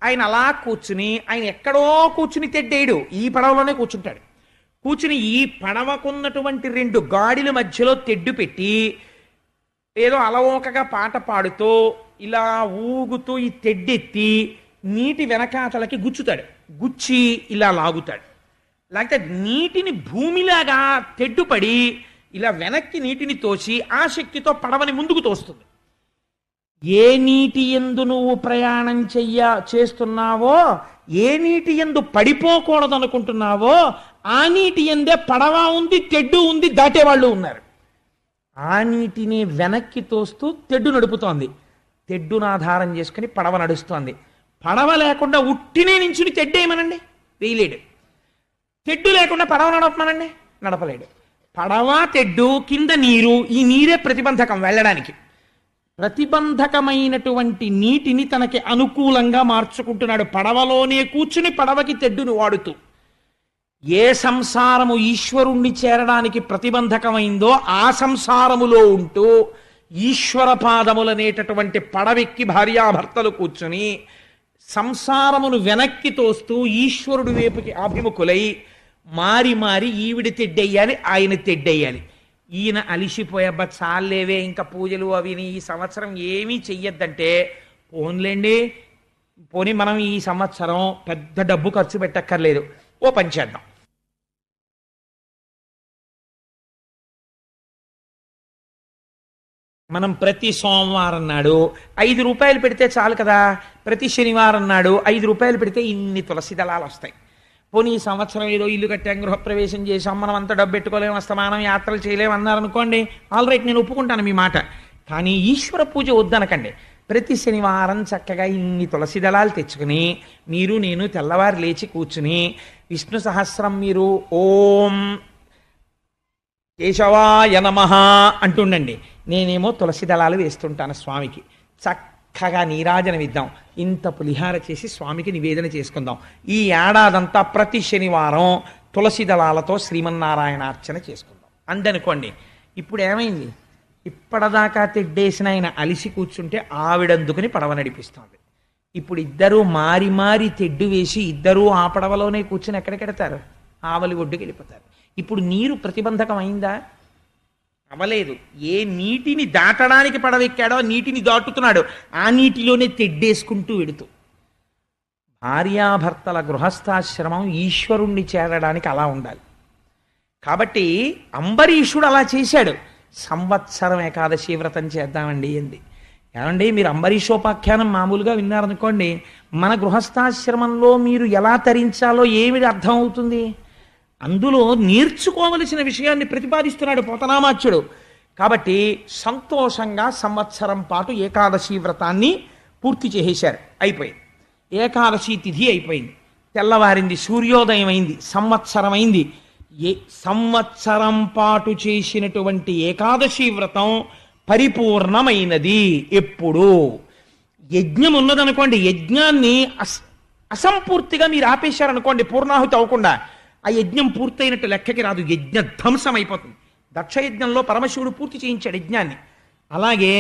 ఆయన అలా కూర్చుని, ఆయన ఎక్కడో కూర్చుని తెడ్డేయడు, ఈ పడవలోనే కూర్చుంటాడు. కూర్చుని ఈ పడవకున్నటువంటి 2 గాడిల మధ్యలో తెడ్డు పెట్టి ఏదో అలవోకగా పాట పాడుతూ ఇలా ఊగుతూ ఈ తెడ్డెత్తి నీటి వెనకాతలకి గుచ్చుతాడు. గుచ్చి ఇలా లాగుతాడు. లేకపోతే నీటిని భూమిలాగా తెడ్డుపడి ఇలా వెనక్కి నీటిని తోసి ఆ శక్తితో పడవని ముందుకు తోస్తుంది. ఏ నీటి యందు నువ్వు ప్రయాణం చేస్తున్నావో, ఏ నీటి యందు పడిపోకూడదు అనుకుంటున్నావో ఆ నీటి యందే పడవ ఉంది, తెడ్డు ఉంది, దాటేవాళ్ళు ఉన్నారు. ఆ నీటిని వెనక్కి తోస్తూ తెడ్డు నడుపుతోంది. తెడ్డును ఆధారం చేసుకుని పడవ నడుస్తోంది. పడవ లేకుండా ఉట్టినే నించుని తెడ్డేయమనండి, వేయలేడు. తెడ్డు లేకుండా పడవ నడపమనండి, నడపలేడు. పడవ, తెడ్డు, కింద నీరు, ఈ నీరే ప్రతిబంధకం వెళ్ళడానికి. ప్రతిబంధకమైనటువంటి నీటిని తనకి అనుకూలంగా మార్చుకుంటున్నాడు. పడవలోనే కూర్చుని పడవకి తెడ్డును వాడుతూ. ఏ సంసారము ఈశ్వరుణ్ణి చేరడానికి ప్రతిబంధకమైందో ఆ సంసారములో ఉంటూ ఈశ్వర పాదములనేటటువంటి పడవెక్కి భార్యాభర్తలు కూర్చుని సంసారమును వెనక్కి తోస్తూ ఈశ్వరుడి వైపుకి అభిముఖులై మారి మారి ఈవిడ తెడ్డెయ్యాలి, ఆయన తెడ్డెయ్యాలి. ఈయన అలిసిపోయబ్బా చాలేవే ఇంకా పూజలు అవిని ఈ సంవత్సరం ఏమీ చెయ్యొద్దంటే, పోనీ మనం ఈ సంవత్సరం పెద్ద డబ్బు ఖర్చు పెట్టక్కర్లేదు, ఓ పని చేద్దాం. మనం ప్రతి సోమవారం నాడు 5 రూపాయలు పెడితే చాలు కదా. ప్రతి శనివారం నాడు 5 రూపాయలు పెడితే ఇన్ని తులసి దళాలు వస్తాయి. పోనీ ఈ సంవత్సరం ఏదో ఇల్లు కట్టాం, గృహప్రవేశం చేసాం, మనం అంత డబ్బు పెట్టుకోలేము, అస్తమానం యాత్రలు చేయలేము అన్నారనుకోండి, ఆల్ రైట్, నేను ఒప్పుకుంటాను మీ మాట. కానీ ఈశ్వర పూజ వద్దనకండి. ప్రతి శనివారం చక్కగా ఇన్ని తులసి దళాలు తెచ్చుకుని మీరు నేను తెల్లవారు లేచి కూర్చుని విష్ణు సహస్రం మీరు ఓం కేశవాయ నమః అంటుండండి. నేనేమో తులసి దళాలు వేస్తుంటాను స్వామికి. చక్కగా నీరాజనం ఇద్దాం, ఇంత పులిహార చేసి స్వామికి నివేదన చేసుకుందాం. ఈ ఏడాదంతా ప్రతి శనివారం తులసి దళాలతో శ్రీమన్నారాయణార్చన చేసుకుందాం అందనుకోండి. ఇప్పుడు ఏమైంది? ఇప్పటిదాకా తెడ్డేసిన ఆయన అలిసి కూర్చుంటే ఆవిడందుకుని పడవ నడిపిస్తోంది. ఇప్పుడు ఇద్దరూ మారి మారి తెడ్డు వేసి ఇద్దరూ ఆ పడవలోనే కూర్చుని ఎక్కడికెడతారు? ఆవలి ఒడ్డుకి వెళ్ళిపోతారు. ఇప్పుడు నీరు ప్రతిబంధకం అయిందా? అవలేదు. ఏ నీటిని దాటడానికి పడవెక్కాడో నీటిని దాటుతున్నాడు, ఆ నీటిలోనే తెడ్డేసుకుంటూ వెడుతూ. భార్యాభర్తల గృహస్థాశ్రమం ఈశ్వరుణ్ణి చేరడానికి అలా ఉండాలి. కాబట్టి అంబరీషుడు అలా చేశాడు. సంవత్సరం ఏకాదశి వ్రతం చేద్దామండి ఏంది. ఏమండి, మీరు అంబరీషోపాఖ్యానం మామూలుగా విన్నారనుకోండి, మన గృహస్థాశ్రమంలో మీరు ఎలా తరించాలో ఏమిటి అర్థం అవుతుంది? అందులో నేర్చుకోవలసిన విషయాన్ని ప్రతిపాదిస్తున్నాడు పోతనామాచ్యుడు. కాబట్టి సంతోషంగా సంవత్సరం పాటు ఏకాదశి వ్రతాన్ని పూర్తి చేసేశారు. అయిపోయింది. ఏకాదశి తిథి అయిపోయింది, తెల్లవారింది, సూర్యోదయం అయింది, సంవత్సరం అయింది. సంవత్సరం పాటు చేసినటువంటి ఏకాదశి వ్రతం పరిపూర్ణమైనది. ఎప్పుడు యజ్ఞం ఉన్నదనుకోండి, యజ్ఞాన్ని అసంపూర్తిగా మీరు ఆపేశారనుకోండి, పూర్ణాహుతి అవ్వకుండా, ఆ యజ్ఞం పూర్తయినట్టు లెక్కకి రాదు, యజ్ఞ ధ్వంసం అయిపోతుంది. దక్షయజ్ఞంలో పరమశివుడు పూర్తి చేయించాడు యజ్ఞాన్ని. అలాగే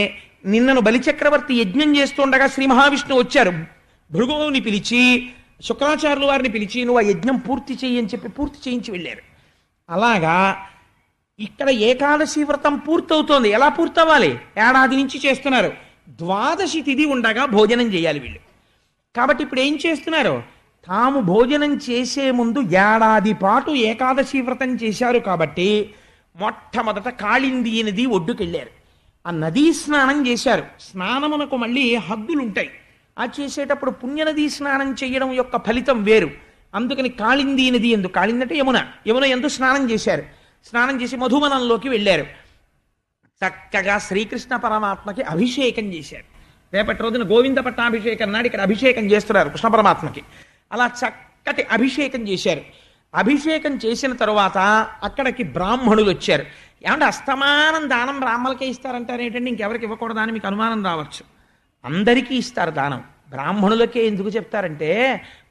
నిన్నను బలిచక్రవర్తి యజ్ఞం చేస్తుండగా శ్రీ మహావిష్ణువు వచ్చారు, భృగువుని పిలిచి శుక్రాచార్యుల వారిని పిలిచి నువ్వు ఆ యజ్ఞం పూర్తి చెయ్యి అని చెప్పి పూర్తి చేయించి వెళ్ళారు. అలాగా ఇక్కడ ఏకాదశి వ్రతం పూర్తవుతోంది. ఎలా పూర్తవ్వాలి? ఏడాది నుంచి చేస్తున్నారు. ద్వాదశి తిథి ఉండగా భోజనం చేయాలి వీళ్ళు. కాబట్టి ఇప్పుడు ఏం చేస్తున్నారు? తాము భోజనం చేసే ముందు ఏడాది పాటు ఏకాదశి వ్రతం చేశారు కాబట్టి మొట్టమొదట కాళింది నది ఒడ్డుకెళ్ళారు. ఆ నదీ స్నానం చేశారు. స్నానమునకు మళ్ళీ హద్దులు ఉంటాయి. ఆ చేసేటప్పుడు పుణ్యనదీ స్నానం చేయడం యొక్క ఫలితం వేరు. అందుకని కాళిందీ నది ఎందు, కాళింది అంటే యమున, యమున ఎందు స్నానం చేశారు. స్నానం చేసి మధువనంలోకి వెళ్ళారు. చక్కగా శ్రీకృష్ణ పరమాత్మకి అభిషేకం చేశారు. రేపటి రోజున గోవింద పట్టాభిషేకం నాడు ఇక్కడ అభిషేకం చేస్తున్నారు కృష్ణ పరమాత్మకి. అలా చక్కటి అభిషేకం చేశారు. అభిషేకం చేసిన తరువాత అక్కడికి బ్రాహ్మణులు వచ్చారు. ఏమంటే అస్తమానం దానం బ్రాహ్మణులకే ఇస్తారంటారు ఏంటంటే ఇంకెవరికి ఇవ్వకూడదా అని మీకు అనుమానం రావచ్చు. అందరికీ ఇస్తారు దానం. బ్రాహ్మణులకే ఎందుకు చెప్తారంటే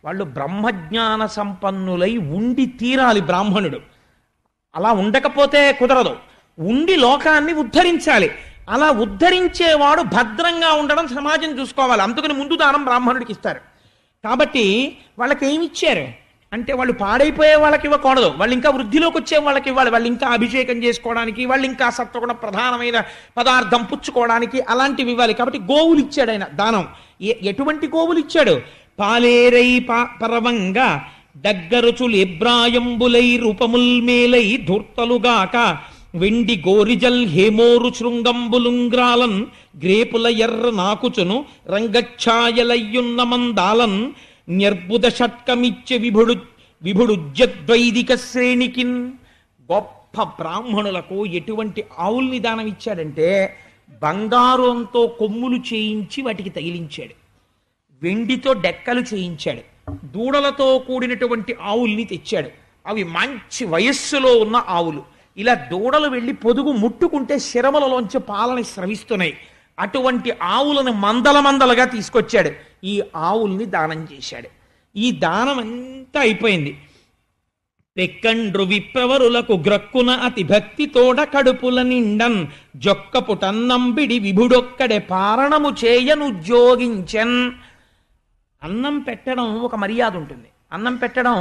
వాళ్ళు బ్రహ్మజ్ఞాన సంపన్నులై ఉండి తీరాలి బ్రాహ్మణుడు. అలా ఉండకపోతే కుదరదు. ఉండి లోకాన్ని ఉద్ధరించాలి. అలా ఉద్ధరించేవాడు భద్రంగా ఉండడం సమాజం చూసుకోవాలి. అందుకని ముందు దానం బ్రాహ్మణుడికి ఇస్తారు. కాబట్టి వాళ్ళకి ఏమి ఇచ్చారు అంటే వాళ్ళు పాడైపోయే వాళ్ళకి ఇవ్వకూడదు, వాళ్ళు ఇంకా వృద్ధిలోకి వచ్చే వాళ్ళకి ఇవ్వాలి. వాళ్ళు ఇంకా అభిషేకం చేసుకోవడానికి, వాళ్ళు ఇంకా సత్వగుణ ప్రధానమైన పదార్థం పుచ్చుకోవడానికి అలాంటివి ఇవ్వాలి. కాబట్టి గోవులు ఇచ్చాడు ఆయన దానం. ఎటువంటి గోవులు ఇచ్చాడు? పాలేరై పరవంగా దగ్గరుచులు ఎబ్రాయంబులై రూపముల్మేలై ధూర్తలుగాక వెండి గోరిజల్ హేమోరు శృంగంబులుంగ్రాలన్ గ్రేపుల ఎర్ర నాకుచును రంగఛాయలయ్యున్న మందాలన్ న్యర్బుద షట్కమిచ్చే విభుడుజ్జద్వైదిక శ్రేణికిన్. గొప్ప బ్రాహ్మణులకు ఎటువంటి ఆవుల్ని దానం ఇచ్చాడంటే బంగారంతో కొమ్ములు చేయించి వాటికి తగిలించాడు, వెండితో డెక్కలు చేయించాడు, దూడలతో కూడినటువంటి ఆవుల్ని తెచ్చాడు. అవి మంచి వయస్సులో ఉన్న ఆవులు. ఇలా దూడలు వెళ్ళి పొదుగు ముట్టుకుంటే శిరములలోంచి పాలని స్రవిస్తున్నాయి. అటువంటి ఆవులను మందల మందలుగా తీసుకొచ్చాడు. ఈ ఆవుల్ని దానం చేశాడు. ఈ దానం అంతా అయిపోయింది. పెక్కండ్రు విప్రవరులకు గ్రక్కున అతి భక్తి తోడ కడుపుల నిండన్ జొక్కపుటన్నంబిడి విభుడొక్కడే పారణము చేయనుద్యోగించన్. అన్నం పెట్టడం ఒక మర్యాద ఉంటుంది. అన్నం పెట్టడం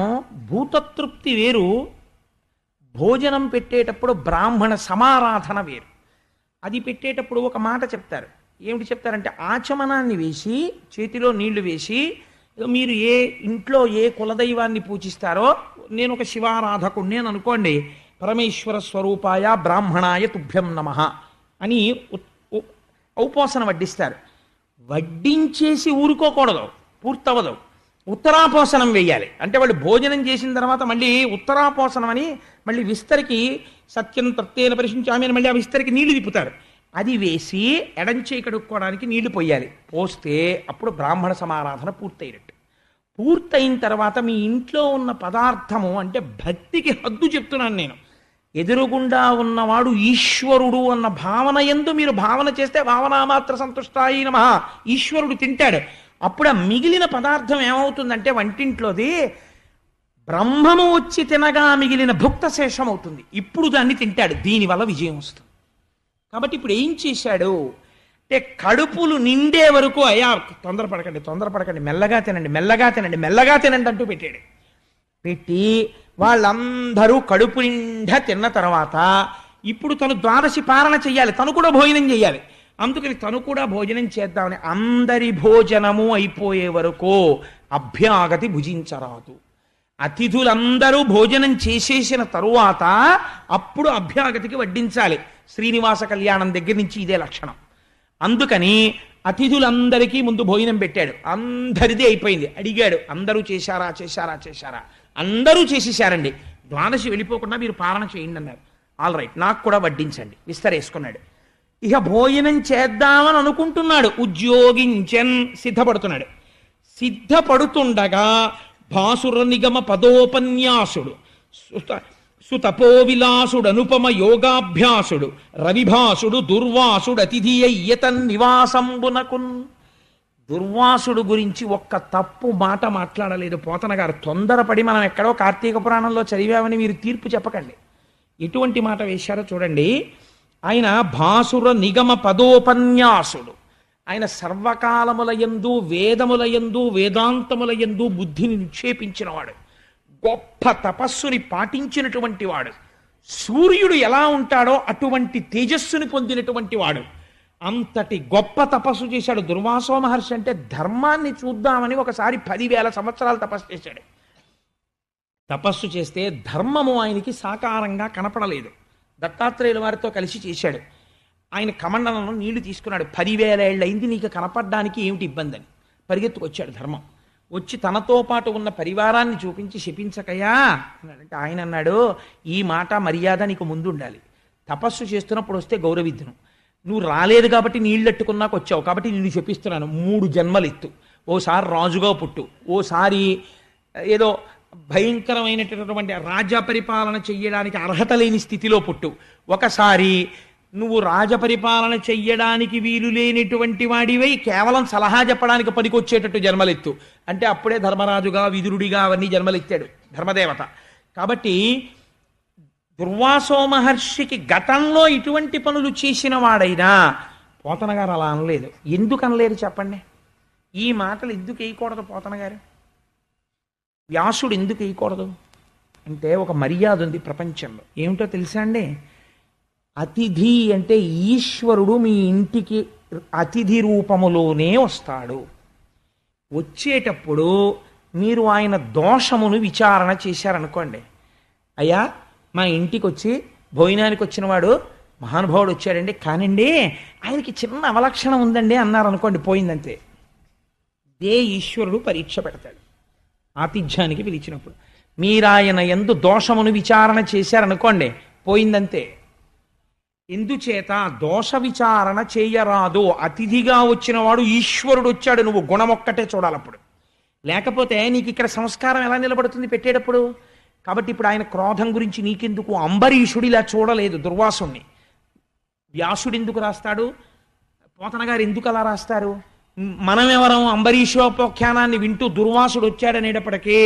భూతతృప్తి వేరు, భోజనం పెట్టేటప్పుడు బ్రాహ్మణ సమారాధన వేరు. అది పెట్టేటప్పుడు ఒక మాట చెప్తారు. ఏమిటి చెప్తారంటే ఆచమనాన్ని వేసి చేతిలో నీళ్లు వేసి, మీరు ఏ ఇంట్లో ఏ కులదైవాన్ని పూజిస్తారో, నేను ఒక శివారాధకుడిని అని అనుకోండి, పరమేశ్వర స్వరూపాయ బ్రాహ్మణాయ తుభ్యం నమః అని ఔపోసన వడ్డిస్తారు. వడ్డించేసి ఊరుకోకూడదు, పూర్తవదు. ఉత్తరాపోసనం వేయాలి. అంటే వాళ్ళు భోజనం చేసిన తర్వాత మళ్ళీ ఉత్తరాపోసనం అని మళ్ళీ విస్తరికి సత్యం తత్తేన పరిశించామి అని మళ్ళీ ఆ విస్తరికి నీళ్లు తిప్పుతారు. అది వేసి ఎడంచేయి కడుక్కోవడానికి నీళ్లు పోయాలి. పోస్తే అప్పుడు బ్రాహ్మణ సమారాధన పూర్తయినట్టు. పూర్తయిన తర్వాత మీ ఇంట్లో ఉన్న పదార్థము అంటే భక్తికి హద్దు చెప్తున్నాను నేను. ఎదురుగుండా ఉన్నవాడు ఈశ్వరుడు అన్న భావన యందు మీరు భావన చేస్తే భావనామాత్ర సంతుష్టాయి నమః ఈశ్వరుడు తింటాడు. అప్పుడు ఆ మిగిలిన పదార్థం ఏమవుతుందంటే వంటింట్లోది బ్రహ్మము వచ్చి తినగా మిగిలిన భుక్త శేషం అవుతుంది. ఇప్పుడు దాన్ని తింటాడు. దీనివల్ల విజయం వస్తుంది. కాబట్టి ఇప్పుడు ఏం చేశాడు అంటే కడుపులు నిండే వరకు అయ్యా తొందరపడకండి, మెల్లగా తినండి, మెల్లగా తినండి అంటూ పెట్టాడు. పెట్టి వాళ్ళందరూ కడుపు నిండా తిన్న తర్వాత ఇప్పుడు తను ద్వాదశి పారణ చెయ్యాలి, తను కూడా భోజనం చెయ్యాలి. అందుకని తను కూడా భోజనం చేద్దామని అందరి భోజనము అయిపోయే వరకు అభ్యాగతి భుజించరాదు. అతిథులందరూ భోజనం చేసేసిన తరువాత అప్పుడు అభ్యాగతికి వడ్డించాలి. శ్రీనివాస కళ్యాణం దగ్గర నుంచి ఇదే లక్షణం. అందుకని అతిథులందరికీ ముందు భోజనం పెట్టాడు. అందరిది అయిపోయింది. అడిగాడు, అందరూ చేశారా? అందరూ చేసేశారండి. ద్వాదశి వెళ్ళిపోకుండా మీరు పాలన చేయండి అన్నారు. ఆల్ రైట్, నాకు కూడా వడ్డించండి. విస్తరేసుకున్నాడు. ఇక భోజనం చేద్దామని అనుకుంటున్నాడు. ఉద్యోగించన్ సిద్ధపడుతున్నాడు. సిద్ధపడుతుండగా భాసుర నిగమ పదోపన్యాసుడు సుతపోవిలాసుడు అనుపమ యోగాభ్యాసుడు రవిభాసుడు దుర్వాసుడు అతిథి అయ్యతన్ నివాసంబునకున్. దుర్వాసుడు గురించి ఒక్క తప్పు మాట మాట్లాడలేదు పోతన గారు. తొందరపడి మనం ఎక్కడో కార్తీక పురాణంలో చదివామని మీరు తీర్పు చెప్పకండి. ఎటువంటి మాట వేశారో చూడండి. ఆయన భాసుర నిగమ పదోపన్యాసుడు. ఆయన సర్వకాలములయందు వేదములయందు వేదాంతములయందు బుద్ధిని నిక్షేపించినవాడు. గొప్ప తపస్సుని పాటించినటువంటి వాడు. సూర్యుడు ఎలా ఉంటాడో అటువంటి తేజస్సుని పొందినటువంటి వాడు. అంతటి గొప్ప తపస్సు చేశాడు. దుర్వాసో మహర్షి అంటే ధర్మాన్ని చూద్దామని ఒకసారి 10,000 సంవత్సరాలు తపస్సు చేశాడు. తపస్సు చేస్తే ధర్మము ఆయనకి సాకారంగా కనపడలేదు. దత్తాత్రేయుల వారితో కలిసి చేశాడు. ఆయన కమండలంలో నీళ్లు తీసుకున్నాడు. 10,000 ఏళ్ళయింది నీకు కనపడడానికి ఏమిటి ఇబ్బంది అని పరిగెత్తుకొచ్చాడు ధర్మం. వచ్చి తనతో పాటు ఉన్న పరివారాన్ని చూపించి శపించకయా అన్నాడంటే ఆయన అన్నాడు, ఈ మాట మర్యాద నీకు ముందు ఉండాలి. తపస్సు చేస్తున్నప్పుడు వస్తే గౌరవిద్దును. నువ్వు రాలేదు కాబట్టి నీళ్ళెట్టుకున్నాక వచ్చావు కాబట్టి నిన్ను శపిస్తున్నాను. 3 జన్మలెత్తు. ఓసారి రాజుగా పుట్టు, ఓసారి ఏదో భయంకరమైనటువంటి రాజ్య పరిపాలన చెయ్యడానికి అర్హత లేని స్థితిలో పుట్టు, ఒకసారి నువ్వు రాజపరిపాలన చెయ్యడానికి వీలు లేనిటువంటి వాడివై కేవలం సలహా చెప్పడానికి పనికొచ్చేటట్టు జన్మలెత్తు అంటే అప్పుడే ధర్మరాజుగా విదురుడిగా అవన్నీ జన్మలెత్తాడు ధర్మదేవత. కాబట్టి దుర్వాసో మహర్షికి గతంలో ఇటువంటి పనులు చేసిన వాడైనా పోతన గారు అలా అనలేదు. ఎందుకు అనలేదు చెప్పండి? ఈ మాటలు ఎందుకు వేయకూడదు పోతన గారు? వ్యాసుడు ఎందుకు వేయకూడదు అంటే ఒక మర్యాద ఉంది ప్రపంచంలో. ఏమిటో తెలుసా అండి? అతిథి అంటే ఈశ్వరుడు మీ ఇంటికి అతిథి రూపములోనే వస్తాడు. వచ్చేటప్పుడు మీరు ఆయన దోషమును విచారణ చేశారనుకోండి, అయ్యా మా ఇంటికి వచ్చి భోజనానికి వచ్చినవాడు మహానుభావుడు వచ్చాడండి, కానండి ఆయనకి చిన్న అవలక్షణం ఉందండి అన్నారనుకోండి, పోయిందంతే. ఏ ఈశ్వరుడు పరీక్ష పెడతాడు ఆతిథ్యానికి పిలిచినప్పుడు. మీరాయన యందు దోషమును విచారణ చేశారనుకోండి, పోయిందంతే. ఎందుచేత దోష విచారణ చేయరాదు. అతిథిగా వచ్చినవాడు ఈశ్వరుడు వచ్చాడు, నువ్వు గుణమొక్కటే చూడాలప్పుడు. లేకపోతే నీకు ఇక్కడ సంస్కారం ఎలా నిలబడుతుంది పెట్టేటప్పుడు? కాబట్టి ఇప్పుడు ఆయన క్రోధం గురించి నీకెందుకు? అంబరీషుడు ఇలా చూడలేదు దుర్వాసుణ్ణి. వ్యాసుడు ఎందుకు రాస్తాడు? పోతన గారు ఎందుకు అలా రాస్తారు? మనం ఎవరం అంబరీషోపాఖ్యానాన్ని వింటూ దుర్వాసుడు వచ్చాడనేటప్పటికీ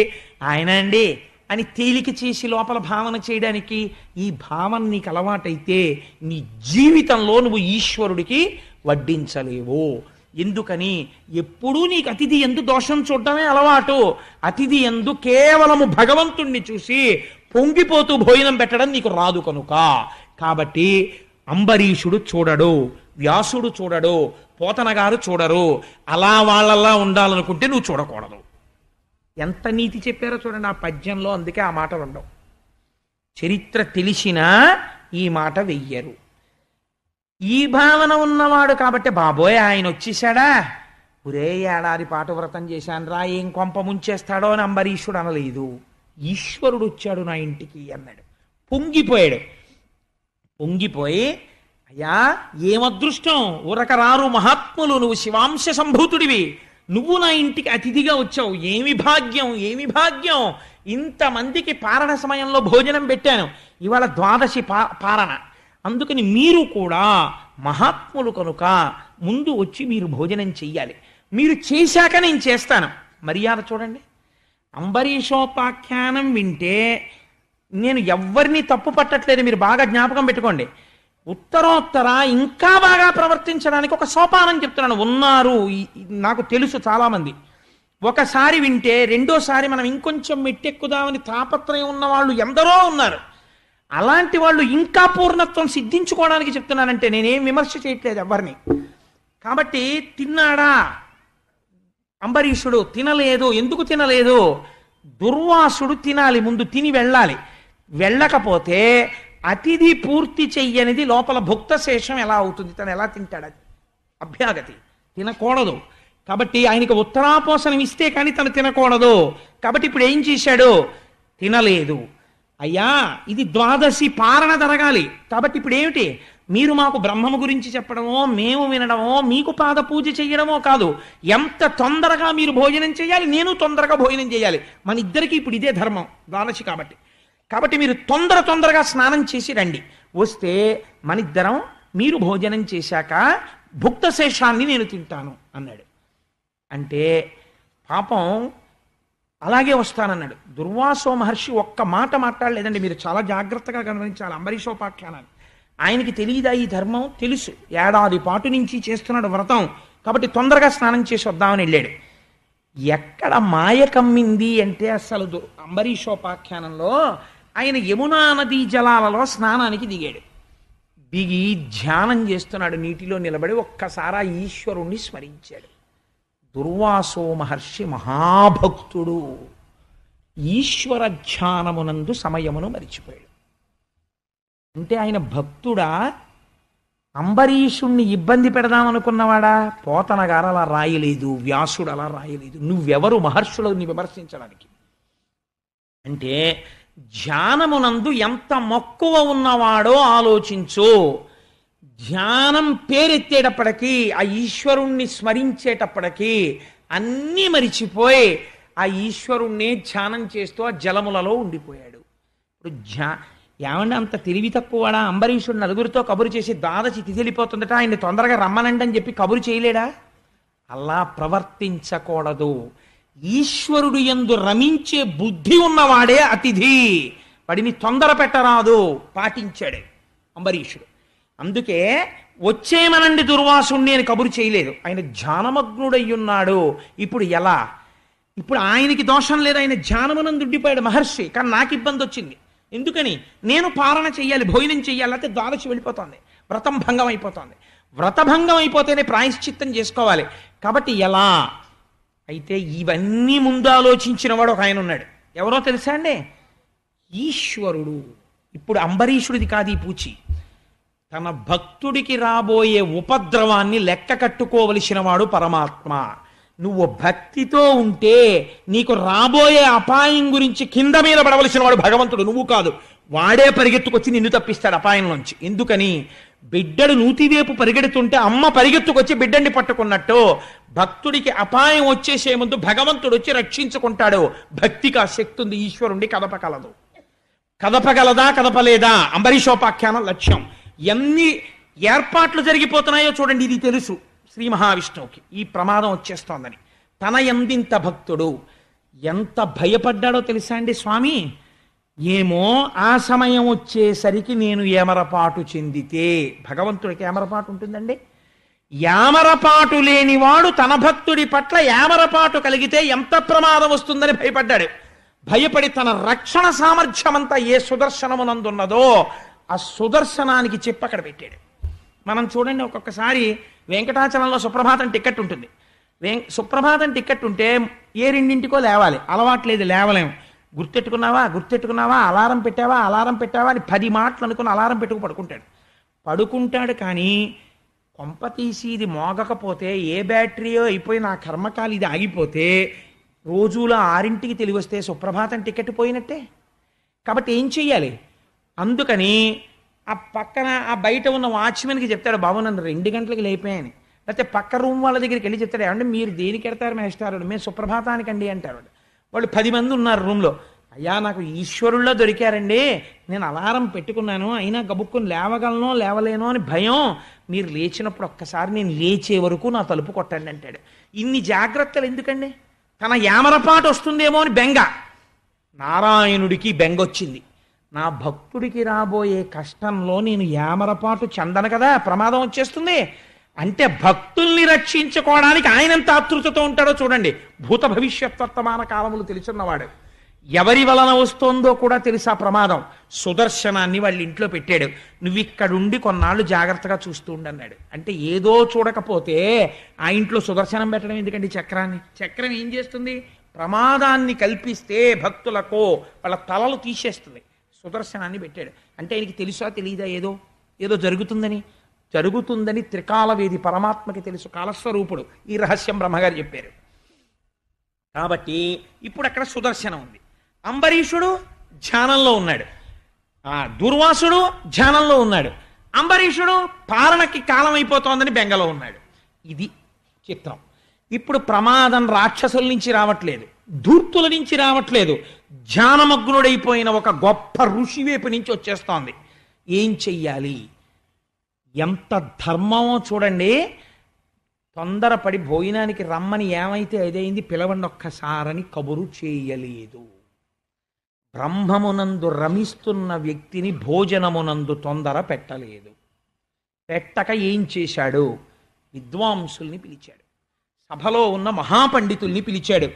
ఆయన అండి అని తేలిక చేసి లోపల భావన చేయడానికి, ఈ భావన నీకు అలవాటైతే నీ జీవితంలో నువ్వు ఈశ్వరుడికి వడ్డించలేవు. ఎందుకని? ఎప్పుడూ నీకు అతిథి ఎందు దోషం చూడటమే అలవాటు. అతిథి ఎందు కేవలము భగవంతుణ్ణి చూసి పొంగిపోతూ భోజనం పెట్టడం నీకు రాదు కనుక. కాబట్టి అంబరీషుడు చూడడు, వ్యాసుడు చూడడు, పోతన గారు చూడరు. అలా వాళ్ళలా ఉండాలనుకుంటే నువ్వు చూడకూడదు. ఎంత నీతి చెప్పారో చూడండి ఆ పద్యంలో. అందుకే ఆ మాటలు ఉండవు. చరిత్ర తెలిసినా ఈ మాట వెయ్యరు. ఈ భావన ఉన్నవాడు కాబట్టి బాబోయ్ ఆయన వచ్చేసాడా, ఒరే ఏడాది పాటు వ్రతం చేశాను రా, ఏం కొంప ముంచేస్తాడో అని అంబరీషుడు అనలేదు. ఈశ్వరుడు వచ్చాడు నా ఇంటికి అన్నాడు. పొంగిపోయాడు. పొంగిపోయి, అయ్యా ఏమదృష్టం, ఉరకరారు మహాత్ములు, నువ్వు శివాంశ సంభూతుడివి, నువ్వు నా ఇంటికి అతిథిగా వచ్చావు, ఏమి భాగ్యం, ఏమి భాగ్యం. ఇంతమందికి పారణ సమయంలో భోజనం పెట్టాను, ఇవాళ ద్వాదశి పారణ, అందుకని మీరు కూడా మహాత్ములు కనుక ముందు వచ్చి మీరు భోజనం చెయ్యాలి, మీరు చేశాక నేను చేస్తాను. మర్యాద చూడండి. అంబరీషోపాఖ్యానం వింటే నేను ఎవ్వరిని తప్పు పట్టట్లేదు, మీరు బాగా జ్ఞాపకం పెట్టుకోండి. ఉత్తరోత్తర ఇంకా బాగా ప్రవర్తించడానికి ఒక సోపానం చెప్తున్నాను. ఉన్నారు, నాకు తెలుసు చాలామంది. ఒకసారి వింటే రెండోసారి మనం ఇంకొంచెం మెట్టెక్కుదామని తాపత్రయం ఉన్న వాళ్ళు ఎందరో ఉన్నారు. అలాంటి వాళ్ళు ఇంకా పూర్ణత్వం సిద్ధించుకోవడానికి చెప్తున్నానంటే నేనేం విమర్శ చేయట్లేదు ఎవరిని. కాబట్టి తిన్నాడా అంబరీషుడు? తినలేదు. ఎందుకు తినలేదు? దుర్వాసుడు తినాలి, ముందు తిని వెళ్ళాలి. వెళ్ళకపోతే అతిథి పూర్తి చెయ్యనిది లోపల భుక్త శేషం ఎలా అవుతుంది? తను ఎలా తింటాడు? అది అభ్యాగతి, తినకూడదు. కాబట్టి ఆయనకి ఉత్తరాపోసనం ఇస్తే కానీ తను తినకూడదు. కాబట్టి ఇప్పుడు ఏం చేశాడు? తినలేదు. అయ్యా ఇది ద్వాదశి పారణ జరగాలి, కాబట్టి ఇప్పుడు ఏమిటి? మీరు మాకు బ్రహ్మము గురించి చెప్పడమో, మేము వినడమో, మీకు పాద పూజ చేయడమో కాదు, ఎంత తొందరగా మీరు భోజనం చేయాలి, నేను తొందరగా భోజనం చేయాలి. మన ఇద్దరికి ఇప్పుడు ఇదే ధర్మం ద్వాదశి కాబట్టి. కాబట్టి మీరు తొందరగా స్నానం చేసి రండి. వస్తే మనిద్దరం మీరు భోజనం చేశాక భుక్త శేషాన్ని నేను తింటాను అన్నాడు. అంటే పాపం అలాగే వస్తానన్నాడు. దుర్వాసో మహర్షి ఒక్క మాట మాట్లాడలేదండి. మీరు చాలా జాగ్రత్తగా గమనించాలి అంబరీషోపాఖ్యానాన్ని. ఆయనకి తెలియదా ఈ ధర్మం? తెలుసు. ఏడాది పాటు నుంచి చేస్తున్నాడు వ్రతం, కాబట్టి తొందరగా స్నానం చేసి వద్దామని వెళ్ళాడు. ఎక్కడ మాయ కమ్మింది అంటే అసలు అంబరీషోపాఖ్యానంలో ఆయన యమునా నదీ జలాలలో స్నానానికి దిగాడు. దిగి ధ్యానం చేస్తున్నాడు, నీటిలో నిలబడి ఒక్కసారి ఈశ్వరుణ్ణి స్మరించాడు. దుర్వాసో మహర్షి మహాభక్తుడు, ఈశ్వర ధ్యానమునందు సమయమును మరిచిపోయాడు. అంటే ఆయన భక్తుడా అంబరీషుణ్ణి ఇబ్బంది పెడదామనుకున్నవాడా? పోతన గారు అలా రాయలేదు, వ్యాసుడు అలా రాయలేదు. నువ్వెవరు మహర్షులని విమర్శించడానికి? అంటే ధ్యానమునందు ఎంత మక్కువ ఉన్నవాడో ఆలోచించు. ధ్యానం పేరెత్తేటప్పటికీ, ఆ ఈశ్వరుణ్ణి స్మరించేటప్పటికీ అన్నీ మరిచిపోయి ఆ ఈశ్వరుణ్ణి ధ్యానం చేస్తూ ఆ జలములలో ఉండిపోయాడు. ఇప్పుడు ఏమంటే అంత తెలివి తక్కువడా? అంబరీషుడు నలుగురితో కబురు చేసి ద్వాదశి తిథి వెళ్ళిపోతుందట, ఆయన్ని తొందరగా రమ్మనండి అని చెప్పి కబురు చేయలేడా? అలా ప్రవర్తించకూడదు. ఈశ్వరుడు యందు రమించే బుద్ధి ఉన్నవాడే అతిథి, వాడిని తొందర పెట్టరాదు. పాటించాడు అంబరీషుడు. అందుకే వచ్చేమనండి దుర్వాసుణ్ణి అని కబురు చేయలేదు. ఆయన ధ్యానమగ్నుడయ్యున్నాడు. ఇప్పుడు ఎలా? ఇప్పుడు ఆయనకి దోషం లేదు, ఆయన ధ్యానమునందు ఉండిపోయాడు మహర్షి. కానీ నాకు ఇబ్బంది వచ్చింది. ఎందుకని? నేను పాలన చెయ్యాలి, భోజనం చెయ్యాలి, అయితే ద్వాదశి వెళ్ళిపోతుంది, వ్రతం భంగం అయిపోతుంది. వ్రతభంగం అయిపోతేనే ప్రాయశ్చిత్తం చేసుకోవాలి. కాబట్టి ఎలా? అయితే ఇవన్నీ ముందు ఆలోచించిన వాడు ఒక ఆయన ఉన్నాడు. ఎవరో తెలుసా అండి? ఈశ్వరుడు. ఇప్పుడు అంబరీషుడిది కాదు ఈ పూచి. తన భక్తుడికి రాబోయే ఉపద్రవాన్ని లెక్క కట్టుకోవలసిన వాడు పరమాత్మ. నువ్వు భక్తితో ఉంటే నీకు రాబోయే అపాయం గురించి కింద మీద పడవలసిన వాడు భగవంతుడు, నువ్వు కాదు. వాడే పరిగెత్తుకొచ్చి నిన్ను తప్పిస్తాడు అపాయంలోంచి. ఎందుకని? బిడ్డడు నూతివేపు పరిగెడుతుంటే అమ్మ పరిగెత్తుకొచ్చి బిడ్డని పట్టుకున్నట్టు భక్తుడికి అపాయం వచ్చేసే ముందు భగవంతుడు వచ్చి రక్షించుకుంటాడు. భక్తికి ఆ శక్తి ఉంది. ఈశ్వరుణ్ణి కదపగలదు. కదపగలదా కదపలేదా అంబరీషోపాఖ్యానం లక్ష్యం. ఎన్ని ఏర్పాట్లు జరిగిపోతున్నాయో చూడండి. ఇది తెలుసు శ్రీ మహావిష్ణువుకి ఈ ప్రమాదం వచ్చేస్తోందని. తన ఎందింత భక్తుడు ఎంత భయపడ్డాడో తెలుసా అండి స్వామి? ఏమో ఆ సమయం వచ్చేసరికి నేను ఏమరపాటు చెందితే. భగవంతుడికి ఏమరపాటు ఉంటుందండి? యామరపాటు లేనివాడు తన భక్తుడి పట్ల యామరపాటు కలిగితే ఎంత ప్రమాదం వస్తుందని భయపడ్డాడు. భయపడి తన రక్షణ సామర్థ్యమంతా ఏ సుదర్శనమునందున్నదో ఆ సుదర్శనానికి చెప్పి అక్కడ పెట్టాడు. మనం చూడండి, ఒక్కొక్కసారి వెంకటాచలంలో సుప్రభాతం టికెట్ ఉంటుంది. సుప్రభాతం టికెట్ ఉంటే ఏ రెండింటికో లేవాలి, అలవాట్లేదు, లేవలేము. గుర్తెట్టుకున్నావా, అలారం పెట్టావా అని 10 మాటలు అనుకుని అలారం పెట్టుకు పడుకుంటాడు. కానీ కొంప తీసి ఇది మోగకపోతే, ఏ బ్యాటరీయో అయిపోయి నా కర్మకాలు ఇది ఆగిపోతే, రోజులో 6ంటికి తెలివి వస్తే సుప్రభాతం టికెట్ పోయినట్టే. కాబట్టి ఏం చెయ్యాలి? అందుకని ఆ పక్కన ఆ బయట ఉన్న వాచ్మెన్కి చెప్తాడు, బాబు నన్ను 2 గంటలకు లేపాయని. లేకపోతే పక్క రూమ్ వాళ్ళ దగ్గరికి వెళ్ళి చెప్తాడు, ఏమంటే మీరు దేనికి ఎడతారు మేస్టారు, మేము సుప్రభాతానికండి అంటారు. వాళ్ళు 10 మంది ఉన్నారు రూమ్లో. అయ్యా నాకు ఈశ్వరుల్లో దొరికారండి, నేను అలారం పెట్టుకున్నాను, అయినా గబుక్కుని లేవగలనో లేవలేనో అని భయం. మీరు లేచినప్పుడు ఒక్కసారి నేను లేచే వరకు నా తలుపు కొట్టండి అంటాడు. ఇన్ని జాగ్రత్తలు ఎందుకండి? తన యామరపాటు వస్తుందేమో అని బెంగ. నారాయణుడికి బెంగొచ్చింది. నా భక్తుడికి రాబోయే కష్టంలో నేను యామరపాటు చెందను కదా, ప్రమాదం వచ్చేస్తుంది. అంటే భక్తుల్ని రక్షించుకోవడానికి ఆయనంత ఆతృతతో ఉంటాడో చూడండి. భూత భవిష్యత్ వర్తమాన కాలములు తెలుసున్నవాడు. ఎవరి వలన వస్తోందో కూడా తెలుసా ప్రమాదం. సుదర్శనాన్ని వాళ్ళ ఇంట్లో పెట్టాడు. నువ్వు ఇక్కడుండి కొన్నాళ్ళు జాగ్రత్తగా చూస్తూ ఉండన్నాడు. అంటే ఏదో చూడకపోతే ఆ ఇంట్లో సుదర్శనం పెట్టడం ఎందుకండి? చక్రం ఏం చేస్తుంది? ప్రమాదాన్ని కల్పిస్తే భక్తులకు వాళ్ళ తలలు తీసేస్తుంది. సుదర్శనాన్ని పెట్టాడు. అంటే ఆయనకి తెలుసా తెలియదా ఏదో జరుగుతుందని త్రికాలవేది పరమాత్మకి తెలుసు, కాలస్వరూపుడు. ఈ రహస్యం బ్రహ్మగారు చెప్పారు. కాబట్టి ఇప్పుడు అక్కడ సుదర్శనం ఉంది. అంబరీషుడు ధ్యానంలో ఉన్నాడు, దుర్వాసుడు ధ్యానంలో ఉన్నాడు, అంబరీషుడు పాలనకి కాలం అయిపోతోందని బెంగలో ఉన్నాడు. ఇది చిత్రం. ఇప్పుడు ప్రమాదం రాక్షసుల నుంచి రావట్లేదు, ధూర్తుల నుంచి రావట్లేదు, ధ్యానమగ్నుడైపోయిన ఒక గొప్ప ఋషి వైపు నుంచి వచ్చేస్తోంది. ఏం చెయ్యాలి? ఎంత ధర్మమో చూడండి. తొందరపడి భోజనానికి రమ్మని ఏమైతే అదైంది, పిలవండి ఒక్కసారని కబురు చేయలేదు. బ్రహ్మమునందు రమిస్తున్న వ్యక్తిని భోజనమునందు తొందర పెట్టలేదు. పెట్టక ఏం చేశాడు? విద్వాంసుల్ని పిలిచాడు, సభలో ఉన్న మహాపండితుల్ని పిలిచాడు.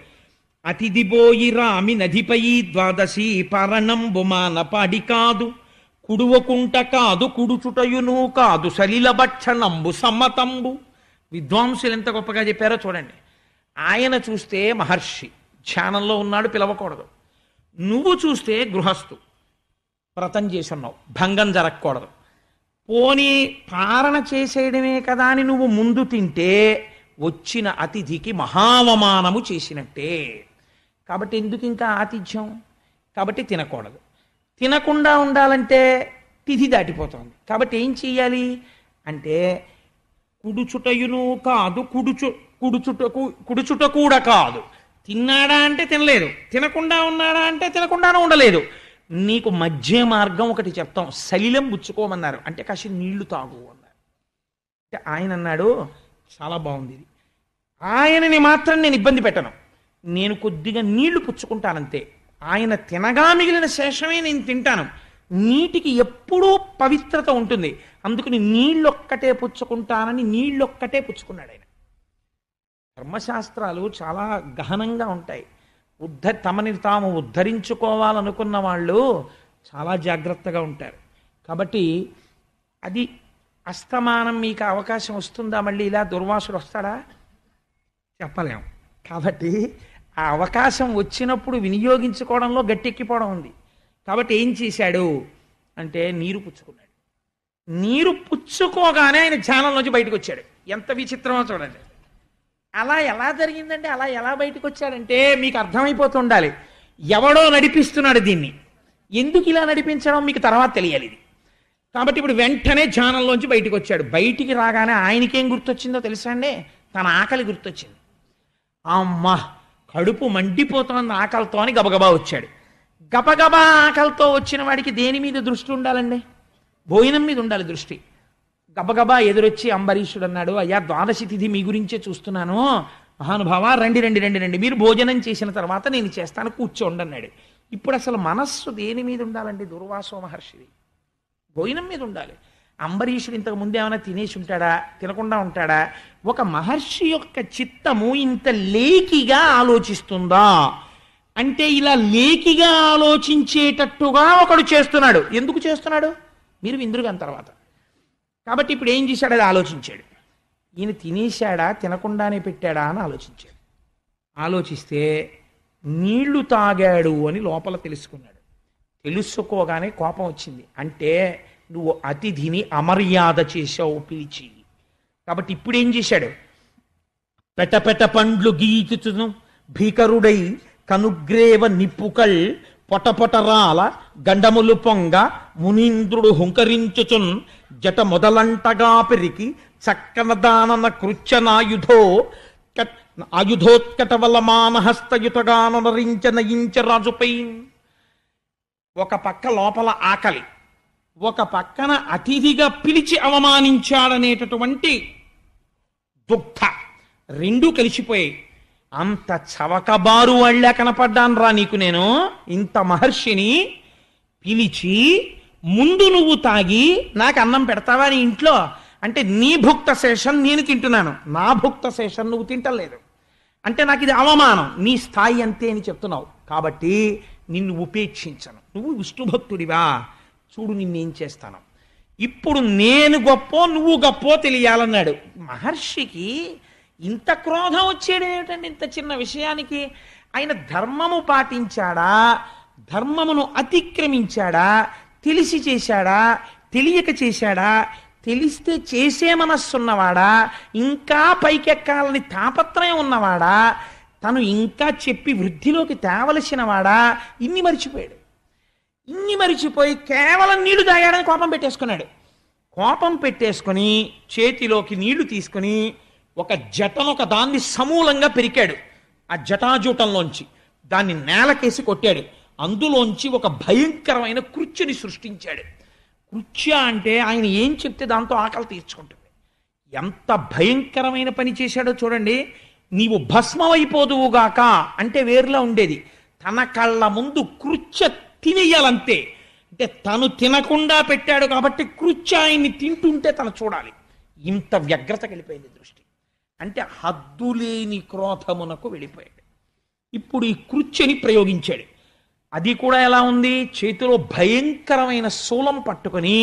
అతిథిబోయి రామి నదిపై ద్వాదశి పరణంబు మానపాడి కాదు, కుడువకుంట కాదు కుడుచుటయును కాదు, సలిలభక్షణంబు సమ్మతంబు. విద్వాంసులు ఎంత గొప్పగా చెప్పారో చూడండి. ఆయన చూస్తే మహర్షి ధ్యానంలో ఉన్నాడు, పిలవకూడదు. నువ్వు చూస్తే గృహస్థు, వ్రతం చేసి ఉన్నావు, భంగం జరగకూడదు. పోనీ పారణ చేసేయడమే కదా అని నువ్వు ముందు తింటే వచ్చిన అతిథికి మహావమానము చేసినట్టే. కాబట్టి ఎందుకు ఇంకా ఆతిథ్యం? కాబట్టి తినకూడదు. తినకుండా ఉండాలంటే తిథి దాటిపోతుంది. కాబట్టి ఏం చెయ్యాలి అంటే కుడుచుటయును కాదు, కుడుచుట కూడా కాదు. తిన్నాడా అంటే తినలేదు, తినకుండా ఉన్నాడా అంటే తినకుండానే ఉండలేదు. నీకు మధ్య మార్గం ఒకటి చెప్తాం, సలిలం పుచ్చుకోమన్నారు. అంటే కాసి నీళ్లు తాగు అన్నారు. అంటే ఆయన అన్నాడు చాలా బాగుంది ఇది, ఆయనని మాత్రం నేను ఇబ్బంది పెట్టను, నేను కొద్దిగా నీళ్లు పుచ్చుకుంటానంతే. ఆయన తినగా మిగిలిన శేషమే నేను తింటాను. నీటికి ఎప్పుడూ పవిత్రత ఉంటుంది, అందుకని నీళ్ళొక్కటే పుచ్చుకుంటానని నీళ్ళొక్కటే పుచ్చుకున్నాడు ఆయన. ధర్మశాస్త్రాలు చాలా గహనంగా ఉంటాయి. తమని తాము ఉద్ధరించుకోవాలనుకున్న వాళ్ళు చాలా జాగ్రత్తగా ఉంటారు. కాబట్టి అది అస్తమానం మీకు అవకాశం వస్తుందా? మళ్ళీ ఇలా దుర్వాసుడు వస్తాడా? చెప్పలేం. కాబట్టి ఆ అవకాశం వచ్చినప్పుడు వినియోగించుకోవడంలో గట్టెక్కిపోవడం ఉంది. కాబట్టి ఏం చేశాడు అంటే నీరు పుచ్చుకున్నాడు. నీరు పుచ్చుకోగానే ఆయన ధ్యానంలోంచి బయటకు వచ్చాడు. ఎంత విచిత్రమో చూడండి. అలా ఎలా జరిగిందంటే, అలా ఎలా బయటకు వచ్చాడంటే మీకు అర్థమైపోతుండాలి. ఎవడో నడిపిస్తున్నాడు దీన్ని. ఎందుకు ఇలా నడిపించడం మీకు తర్వాత తెలియాలి ఇది. కాబట్టి ఇప్పుడు వెంటనే ధ్యానంలోంచి బయటకు వచ్చాడు. బయటికి రాగానే ఆయనకేం గుర్తొచ్చిందో తెలుసా అండి? తన ఆకలి గుర్తొచ్చింది. అమ్మా కడుపు మండిపోతోంది ఆకలితో అని గబగబా వచ్చాడు. గబగబా ఆకలితో వచ్చిన వాడికి దేని మీద దృష్టి ఉండాలండి? భోజనం మీద ఉండాలి దృష్టి. గబగబా ఎదురొచ్చి అంబరీషుడు అన్నాడు, అయ్యా ద్వాదశి తిథి మీ గురించే చూస్తున్నాను, మహానుభావ రండి రండి రండి రండి, మీరు భోజనం చేసిన తర్వాత నేను చేస్తాను, కూర్చోండి అన్నాడు. ఇప్పుడు అసలు మనస్సు దేని మీద ఉండాలండి? దుర్వాసో మహర్షిది భోజనం మీద ఉండాలి. అంబరీషుడు ఇంతకు ముందు ఏమైనా తినేసి ఉంటాడా? తినకుండా ఉంటాడా? ఒక మహర్షి యొక్క చిత్తము ఇంత లేకిగా ఆలోచిస్తుందా అంటే ఇలా లేకిగా ఆలోచించేటట్టుగా ఒకడు చేస్తున్నాడు. ఎందుకు చేస్తున్నాడు? మీరు విందురుగాని తర్వాత. కాబట్టి ఇప్పుడు ఏం చేశాడు? అది ఆలోచించాడు. ఈయన తినేశాడా తినకుండానే పెట్టాడా అని ఆలోచించాడు. ఆలోచిస్తే నీళ్లు తాగాడు అని లోపల తెలుసుకున్నాడు. తెలుసుకోగానే కోపం వచ్చింది. అంటే నువ్వు అతిథిని అమర్యాద చేశావు పిలిచి. కాబట్టి ఇప్పుడు ఏం చేశాడు? పెటపెట పండ్లు గీచును భీకరుడై కనుగ్రేవ నిప్పుకల్ పొటపొటరాల గండములు పొంగ మునీంద్రుడు హుంకరించుచున్ జట మొదలంటగా పెరికి చక్కన దానన కృత్యనాయుధో ఆయుధోత్కటవల మానహస్తయుతగానరించ నయించ రాజుపై. ఒక పక్క లోపల ఆకలి, ఒక పక్కన అతిథిగా పిలిచి అవమానించాడనేటటువంటి దుఃఖ, రెండూ కలిసిపోయాయి. అంత చవకబారు వాళ్ళే కనపడ్డాను రా నీకు నేను. ఇంత మహర్షిని పిలిచి ముందు నువ్వు తాగి నాకు అన్నం పెడతావా నీ ఇంట్లో? అంటే నీ భుక్త శేషం నేను తింటున్నాను, నా భుక్త శేషం నువ్వు తింటలేదు. అంటే నాకు ఇది అవమానం, నీ స్థాయి అంతే అని చెప్తున్నావు. కాబట్టి నిన్ను ఉపేక్షించను. నువ్వు విష్ణు భక్తుడివా? చూడు నిన్నేం చేస్తాను. ఇప్పుడు నేను గొప్పో నువ్వు గొప్పో తెలియాలన్నాడు. మహర్షికి ఇంత క్రోధం వచ్చేయడం ఏమిటండి ఇంత చిన్న విషయానికి? ఆయన ధర్మము పాటించాడా? ధర్మమును అతిక్రమించాడా? తెలిసి చేశాడా? తెలియక చేశాడా? తెలిస్తే చేసే మనస్సున్నవాడా? ఇంకా పైకెక్కాలని తాపత్రయం ఉన్నవాడా? తను ఇంకా చెప్పి వృద్ధిలోకి తేవలసిన వాడా? ఇన్ని మరిచిపోయాడు. ఇన్ని మరిచిపోయి కేవలం నీళ్లు తాగాడని కోపం పెట్టేసుకున్నాడు. కోపం పెట్టేసుకుని చేతిలోకి నీళ్లు తీసుకుని ఒక జటను ఒక దాన్ని సమూలంగా పెరికాడు. ఆ జటాజూటంలోంచి దాన్ని నేలకేసి కొట్టాడు. అందులోంచి ఒక భయంకరమైన కృత్యని సృష్టించాడు. కృత్య అంటే ఆయన ఏం చెప్తే దాంతో ఆకలి తీర్చుకుంటుంది. ఎంత భయంకరమైన పని చేశాడో చూడండి. నీవు భస్మమైపోదువుగాక అంటే వేరులా ఉండేది. తన కళ్ళ ముందు కృత్య తినేయాలంతే. అంటే తను తినకుండా పెట్టాడు కాబట్టి కృత్య ఆయన్ని తింటుంటే తను చూడాలి. ఇంత వ్యగ్రతకి వెళ్ళిపోయింది దృష్టి. అంటే హద్దులేని క్రోధమునకు వెళ్ళిపోయాడు. ఇప్పుడు ఈ కృత్యని ప్రయోగించాడు. అది కూడా ఎలా ఉంది? చేతిలో భయంకరమైన శూలం పట్టుకొని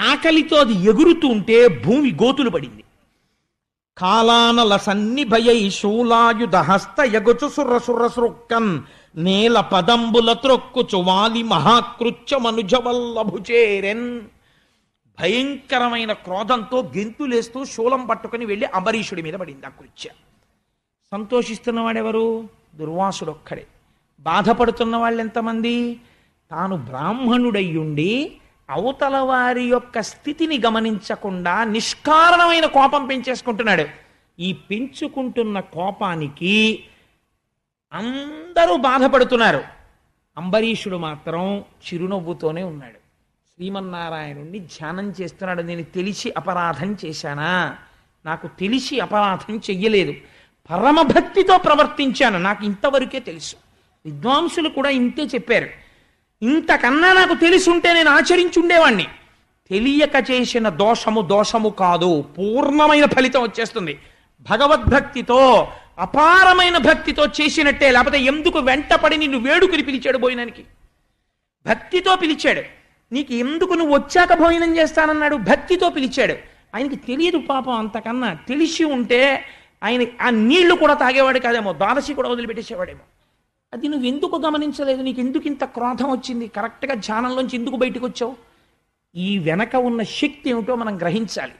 ఆకలితో అది ఎగురుతూ ఉంటే భూమి గోతులు పడింది. కాలానల సన్నిభయై శూలాయుధ హస్త ఎగుచు సుర్రసుర్రసురుక్కన్ నేల పదంబుల త్రొక్కుచు వాలి మహాకృత్య మనుజవల్లభుచేరెన్. భయంకరమైన క్రోధంతో గెంతులేస్తూ శూలం పట్టుకుని వెళ్ళి అంబరీషుడి మీద పడింది ఆ కృత్య. సంతోషిస్తున్నవాడెవరు? దుర్వాసుడొక్కడే. బాధపడుతున్న వాళ్ళు ఎంతమంది? తాను బ్రాహ్మణుడయ్యుండి అవతల వారి యొక్క స్థితిని గమనించకుండా నిష్కారణమైన కోపం పెంచేసుకుంటున్నాడు. ఈ పెంచుకుంటున్న కోపానికి అందరూ బాధపడుతున్నారు. అంబరీషుడు మాత్రం చిరునవ్వుతోనే ఉన్నాడు. శ్రీమన్నారాయణుణ్ణి ధ్యానం చేస్తున్నాడు. నేను తెలిసి అపరాధం చేశానా? నాకు తెలిసి అపరాధం చెయ్యలేదు. పరమభక్తితో ప్రవర్తించాను. నాకు ఇంతవరకే తెలుసు. విద్వాంసులు కూడా ఇంతే చెప్పారు. ఇంతకన్నా నాకు తెలిసుంటే నేను ఆచరించుండేవాణ్ణి. తెలియక చేసిన దోషము దోషము కాదు, పూర్ణమైన ఫలితం వచ్చేస్తుంది. భగవద్భక్తితో, అపారమైన భక్తితో చేసినట్టే. లేకపోతే ఎందుకు వెంటపడి నిన్ను వేడుకుని పిలిచాడు భోజనానికి? భక్తితో పిలిచాడు. నీకు ఎందుకు నువ్వు వచ్చాక భోజనం చేస్తానన్నాడు? భక్తితో పిలిచాడు. ఆయనకి తెలియదు పాపం. అంతకన్నా తెలిసి ఉంటే ఆయన ఆ నీళ్లు కూడా తాగేవాడు కాదేమో, ద్వాదశి కూడా వదిలిపెట్టేసేవాడేమో. అది నువ్వు ఎందుకు గమనించలేదు? నీకు ఎందుకు ఇంత క్రోధం వచ్చింది? కరెక్ట్గా ధ్యానంలోంచి ఎందుకు బయటకు వచ్చావు? ఈ వెనక ఉన్న శక్తి ఏమిటో మనం గ్రహించాలి.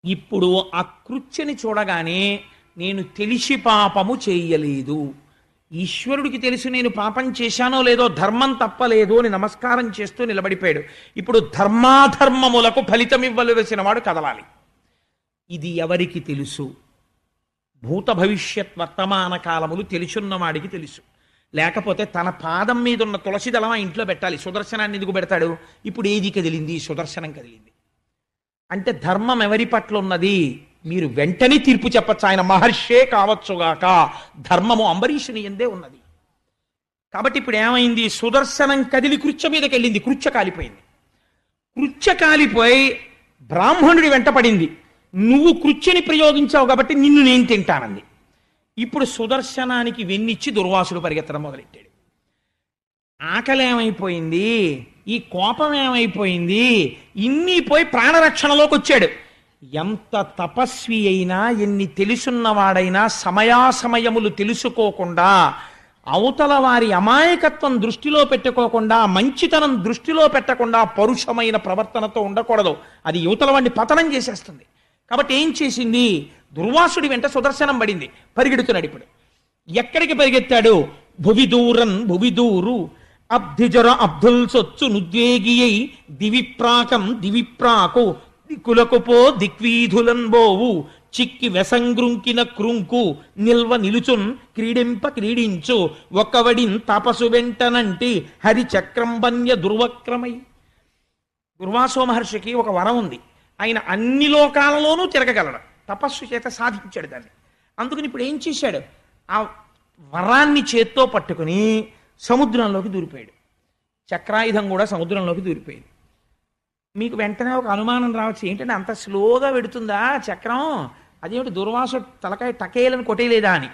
ఇప్పుడు ఆ కృత్యని చూడగానే నేను తెలిసి పాపము చేయలేదు, ఈశ్వరుడికి తెలుసు నేను పాపం చేశానో లేదో, ధర్మం తప్పలేదు అని నమస్కారం చేస్తూ నిలబడిపోయాడు. ఇప్పుడు ధర్మాధర్మములకు ఫలితం ఇవ్వవలసిన వాడు కదలాలి. ఇది ఎవరికి తెలుసు? భూత భవిష్యత్ వర్తమాన కాలములు తెలుసున్నవాడికి తెలుసు. లేకపోతే తన పాదం మీద ఉన్న తులసి దళం ఆ ఇంట్లో పెట్టాలి. సుదర్శనాన్ని ఎందుకు పెడతాడు? ఇప్పుడు ఏది కదిలింది? సుదర్శనం కదిలింది. అంటే ధర్మం ఎవరి పట్ల ఉన్నది? మీరు వెంటనే తీర్పు చెప్పచ్చు. ఆయన మహర్షే కావచ్చుగాక, ధర్మము అంబరీషుని ఎందే ఉన్నది. కాబట్టి ఇప్పుడు ఏమైంది? సుదర్శనం కదిలి కృత్య మీదకి వెళ్ళింది. కృత్య కాలిపోయింది. కృత్య కాలిపోయి బ్రాహ్మణుడి వెంట పడింది. నువ్వు కృత్యని ప్రయోగించావు కాబట్టి నిన్ను నేను తింటానంది. ఇప్పుడు సుదర్శనానికి వెన్నిచ్చి దుర్వాసుడు పరిగెత్తడం మొదలెట్టాడు. ఆకలి ఏమైపోయింది? ఈ కోపం ఏమైపోయింది? ఇన్ని పోయి ప్రాణరక్షణలోకి వచ్చాడు. ఎంత తపస్వి అయినా, ఎన్ని తెలుసున్నవాడైనా సమయాసమయములు తెలుసుకోకుండా, అవతల వారి అమాయకత్వం దృష్టిలో పెట్టుకోకుండా, మంచితనం దృష్టిలో పెట్టకుండా పరుషమైన ప్రవర్తనతో ఉండకూడదు. అది యువతల వాడిని పతనం చేసేస్తుంది. కాబట్టి ఏం చేసింది? దుర్వాసుడి వెంట సుదర్శనం పడింది. పరిగెడుతున్నాడు. ఇప్పుడు ఎక్కడికి పరిగెత్తాడు? భువిదూరన్ భువిదూరు అబ్ధిజర అబ్దుల్ సొచ్చు నుద్వేగియై దివిప్రాకం దివిప్రాకు దిక్కులకు దిక్వీధులన్ బోవు చిక్కి వెసంగ్రుంకిన క్రుంకు నిల్వ నిలుచున్ క్రీడింప క్రీడించు ఒక్కవడిన్ తపసు వెంటనంటి హరి చక్రంబన్య దుర్వక్రమై. దుర్వాసో మహర్షికి ఒక వరం ఉంది. ఆయన అన్ని లోకాలలోనూ తిరగగలడు. తపస్సు చేత సాధించాడు దాన్ని. అందుకని ఇప్పుడు ఏం చేశాడు? ఆ వరాన్ని చేత్తో పట్టుకుని సముద్రంలోకి దూరిపోయాడు. చక్రాయుధం కూడా సముద్రంలోకి దూరిపోయింది. మీకు వెంటనే ఒక అనుమానం రావచ్చు, ఏంటంటే అంత స్లోగా పెడుతుందా చక్రం? అదేమిటి దుర్వాసు తలకాయ టకేలను కొట్టేయలేదా అని.